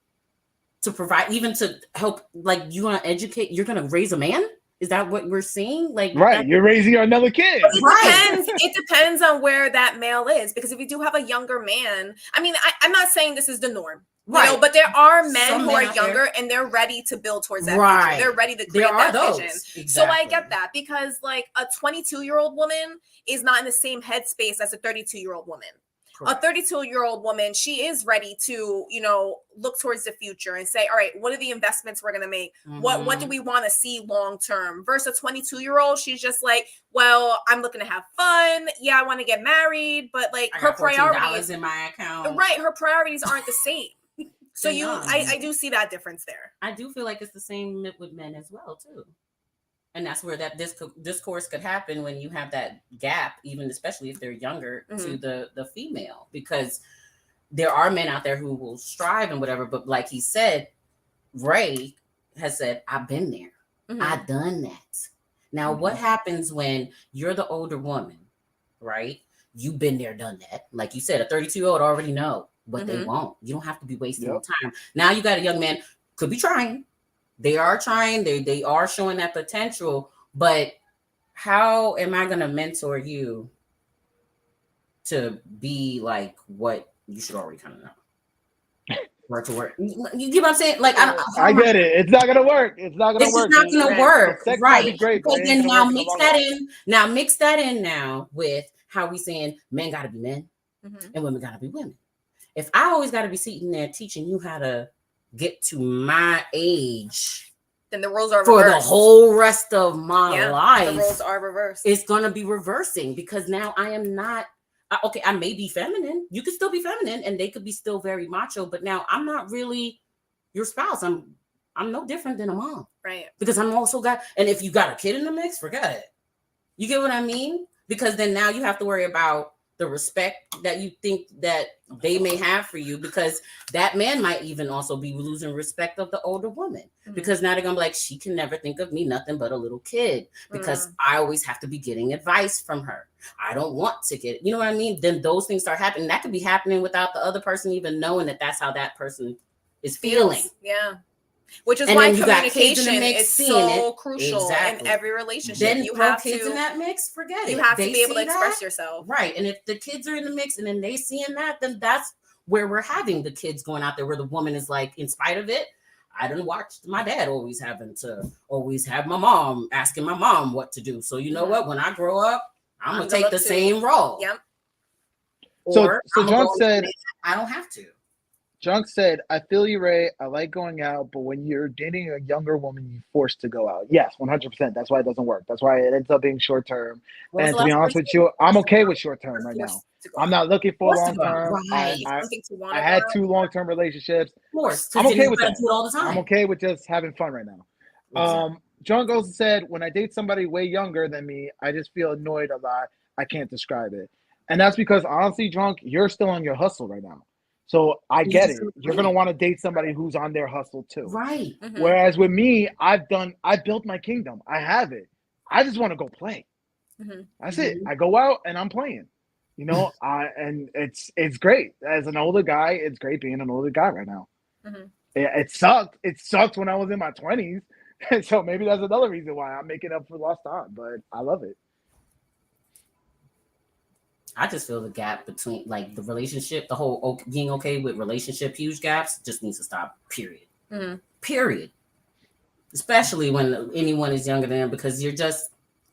to provide, even to help, like, you want to educate, you're going to raise a man? Is that what we're seeing? Like, right, you're raising another kid. It depends on where that male is, because if you do have a younger man, I mean, I'm not saying this is the norm. Right. You know, but there are men who are younger and they're ready to build towards that future. They're ready to create that vision. Exactly. So I get that, because like a 22-year-old woman is not in the same headspace as a 32-year-old woman. Correct. A 32-year-old woman, she is ready to, you know, look towards the future and say, all right, what are the investments we're going to make? What do we want to see long term? Versus a 22-year-old, she's just like, well, I'm looking to have fun. Yeah, I want to get married, but like her priorities in my account. Right, her priorities aren't the same. So I do see that difference there. I do feel like it's the same with men as well too, and that's where that discourse could happen when you have that gap, even especially if they're younger, to the female, because there are men out there who will strive and whatever, but like he said, Ray has said, I've been there, I've done that. Now, what happens when you're the older woman, right? You've been there, done that. Like you said, a 32-year-old already know what they want. You don't have to be wasting your time. Now you got a young man, could be trying. They are trying. They are showing that potential. But how am I going to mentor you to be like what you should already kind of know? Word to word. You get what I'm saying? Like, I get it. It's not going to work. It's not going to work. It's not going to work. Right. Great, but then now mix that in. Now mix that in now with how we saying men got to be men and women got to be women. If I always got to be sitting there teaching you how to get to my age, then the roles are for reversed. The whole rest of my life. The roles are reversed. It's going to be reversing, because now I am not, okay, I may be feminine. You could still be feminine and they could be still very macho, but now I'm not really your spouse. I'm no different than a mom. Right. Because I'm also and if you got a kid in the mix, forget it. You get what I mean? Because then now you have to worry about the respect that you think that they may have for you, because that man might even also be losing respect of the older woman, because now they're gonna be like, she can never think of me nothing but a little kid, because I always have to be getting advice from her. I don't want to get, you know what I mean? Then those things start happening. That could be happening without the other person even knowing that that's how that person is feeling. Yeah. Which is why communication is so crucial in every relationship. Then you have kids in that mix, forget it. You have to be able to express yourself. Right. And if the kids are in the mix and then they seeing that, then that's where we're having the kids going out there, where the woman is like, in spite of it, I didn't watch my dad always have my mom asking my mom what to do. So you know what? When I grow up, I'm going to take the same role. Yep. So John said, I don't have to. Junk said, I feel you, Ray. I like going out, but when you're dating a younger woman, you're forced to go out. Yes, 100%. That's why it doesn't work. That's why it ends up being short term. And to be honest with you, I'm okay with short term right now. I'm not looking for long term. Right. I had 2 long-term relationships. Of course. I'm okay with that. Do it all the time. I'm okay with just having fun right now. John also said, when I date somebody way younger than me, I just feel annoyed a lot. I can't describe it. And that's because, honestly, Drunk, you're still on your hustle right now. So I get it. You're going to want to date somebody who's on their hustle too. Right. Whereas with me, I built my kingdom. I have it. I just want to go play. That's it. I go out and I'm playing, you know, and it's great. As an older guy, it's great being an older guy right now. It sucked. It sucked when I was in my 20s. So maybe that's another reason why I'm making up for lost time, but I love it. I just feel the gap between like the relationship, the whole being okay with relationship, huge gaps just needs to stop, period. Period. Especially when anyone is younger than them, because you're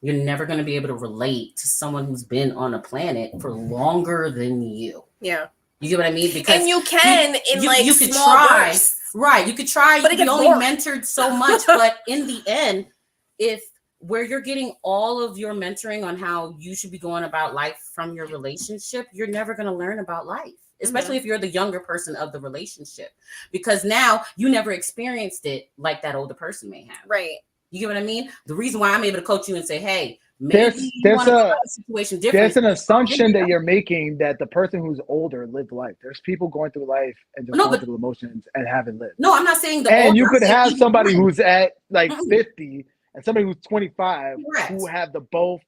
never going to be able to relate to someone who's been on a planet for longer than you. Yeah. You get what I mean? Because and you can you could small try. Bursts. Right. You could try. But you can only mentored so much. But in the end, where you're getting all of your mentoring on how you should be going about life from your relationship, you're never going to learn about life, especially if you're the younger person of the relationship, because now you never experienced it like that older person may have. Right. You get what I mean? The reason why I'm able to coach you and say, hey, Maybe you want to go about the situation different. There's an assumption that you're making that the person who's older lived life. There's people going through life and just going through emotions and haven't lived. No, I'm not saying the and older. you could have somebody who's at like 50 and somebody who's 25 who have the both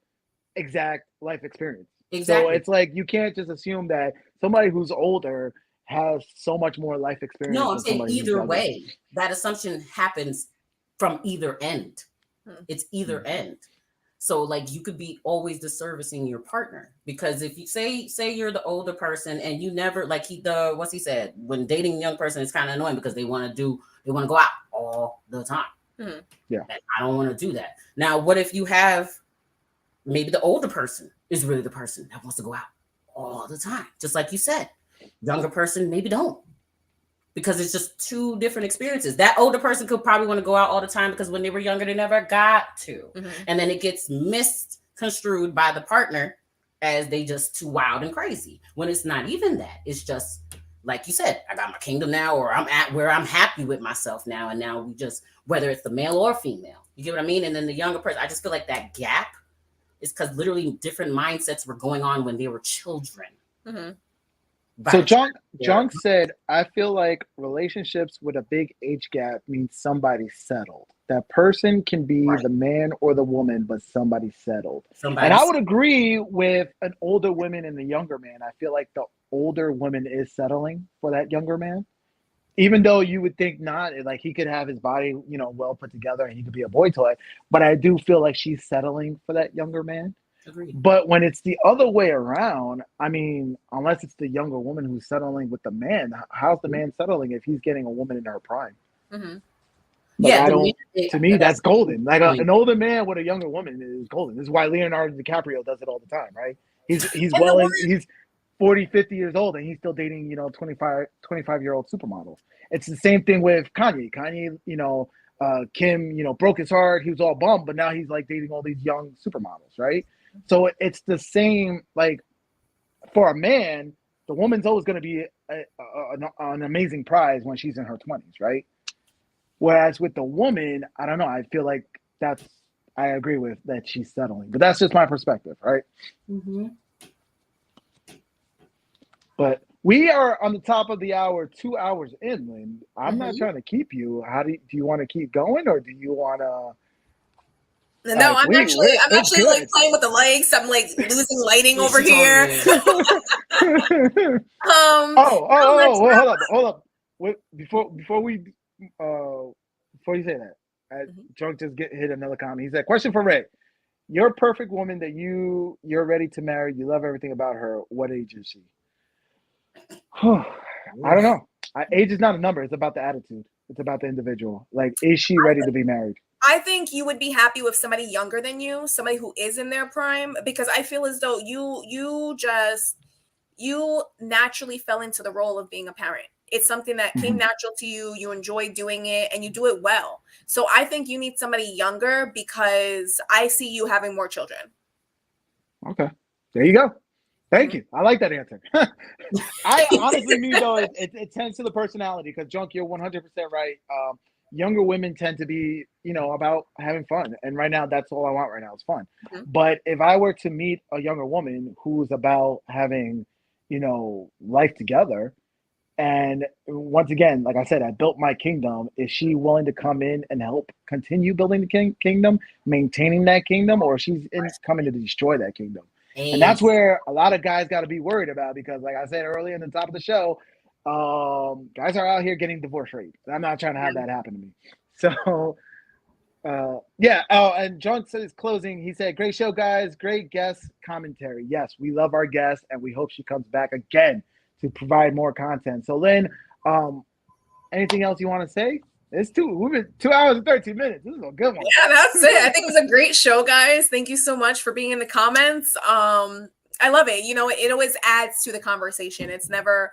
exact life experience. Exactly. So it's like you can't just assume that somebody who's older has so much more life experience. No, I'm saying either way. That assumption happens from either end. It's either end. So like you could be always disservicing your partner, because if you say you're the older person and you never like what's he said, when dating a young person it's kind of annoying because they want to go out all the time. Yeah. And I don't want to do that. Now, what if you have maybe the older person is really the person that wants to go out all the time, just like you said. Younger person maybe don't, because it's just two different experiences. That older person could probably want to go out all the time because when they were younger, they never got to. And then it gets misconstrued by the partner as they just too wild and crazy, when it's not even that. It's just, like you said, I got my kingdom now, or I'm at where I'm happy with myself now. And now we just, whether it's the male or female, you get what I mean? And then the younger person, I just feel like that gap is because literally different mindsets were going on when they were children. So John said, I feel like relationships with a big age gap means somebody's settled. That person can be the man or the woman, but somebody's settled. And I would agree with an older woman and the younger man. I feel like the older woman is settling for that younger man. Even though you would think not, like he could have his body, well put together and he could be a boy toy. But I do feel like she's settling for that younger man. Agreed. But when it's the other way around, I mean, unless it's the younger woman who's settling with the man, how's the man settling if he's getting a woman in her prime? To me, that's golden. Like an older man with a younger woman is golden. This is why Leonardo DiCaprio does it all the time, right? He's 40, 50 years old and he's still dating, 25-year-old supermodels. It's the same thing with Kanye. Kim, broke his heart. He was all bummed, but now he's like dating all these young supermodels, right? So it's the same, like for a man, the woman's always going to be an amazing prize when she's in her 20s, right? Whereas with the woman, I don't know. I feel like I agree with that she's settling, but that's just my perspective, right? But we are on the top of the hour, 2 hours in, Lynn. I'm not trying to keep you. Do you want to keep going, or do you want to? No, I'm actually like playing with the lights. I'm like losing lighting over here. Hold up. Wait, before you say that, Drunk just hit another comment. He said, "Question for Ray: Your perfect woman that you're ready to marry. You love everything about her. What age is she?" I don't know. Age is not a number. It's about the attitude. It's about the individual. Like, is she ready to be married? I think you would be happy with somebody younger than you, somebody who is in their prime, because I feel as though you naturally fell into the role of being a parent. It's something that came natural to you. You enjoy doing it and you do it well. So I think you need somebody younger because I see you having more children. Okay. There you go. Thank you. I like that answer. I honestly mean, though, it tends to the personality, because Junk, you're 100% right. Younger women tend to be, about having fun. And right now, that's all I want right now is fun. But if I were to meet a younger woman who's about having, life together, and once again, like I said, I built my kingdom. Is she willing to come in and help continue building the kingdom, maintaining that kingdom, or she's coming to destroy that kingdom? And that's where a lot of guys got to be worried about, because like I said earlier in the top of the show, guys are out here getting divorce rate. I'm not trying to have that happen to me. So, and John said his closing. He said, "Great show, guys. Great guest commentary. Yes, we love our guest, and we hope she comes back again to provide more content." So, Lynn, anything else you want to say? We've been 2 hours and 13 minutes. This is a good one. Yeah, that's it. I think it was a great show, guys. Thank you so much for being in the comments. I love it. It always adds to the conversation. It's never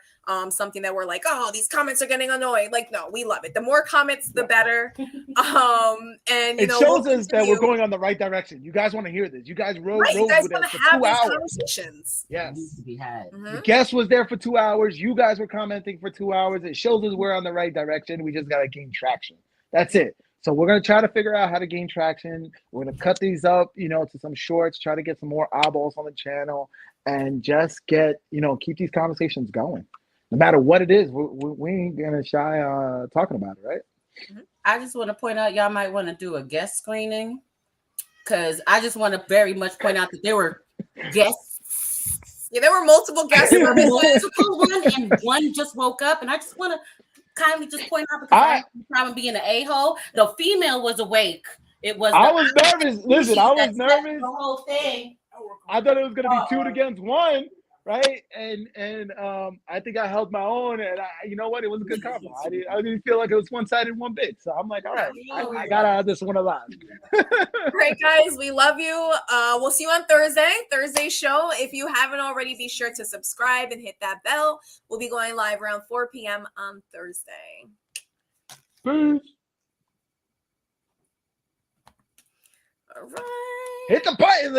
something that we're like, oh, these comments are getting annoying. Like, no, we love it. The more comments, the better. And it shows us that we're going on the right direction. You guys want to hear this. You guys rode with us for 2 hours. Conversations. Yes. Needs to be had. The guest was there for 2 hours. You guys were commenting for 2 hours. It shows us we're on the right direction. We just got to gain traction. That's it. So we're going to try to figure out how to gain traction. We're going to cut these up, to some shorts, try to get some more eyeballs on the channel, and just get, keep these conversations going. No matter what it is, we ain't going to shy talking about it, right? I just want to point out, y'all might want to do a guest screening, because I just want to very much point out that there were guests. Yeah, there were multiple guests. There were multiple ones, and one just woke up, and I just want to kindly just point out, because I'm probably being an a-hole. The female was awake. It was. I was nervous. Listen, I was nervous. The whole thing. I thought it was going to be 2 against 1, right? And I think I held my own, and you know what? It was a good combo. I didn't feel like it was one-sided one bit. So I'm like, all right, I got to have this one alive. Great, guys. We love you. We'll see you on Thursday show. If you haven't already, be sure to subscribe and hit that bell. We'll be going live around 4 p.m. on Thursday. Peace. All right. Hit the button.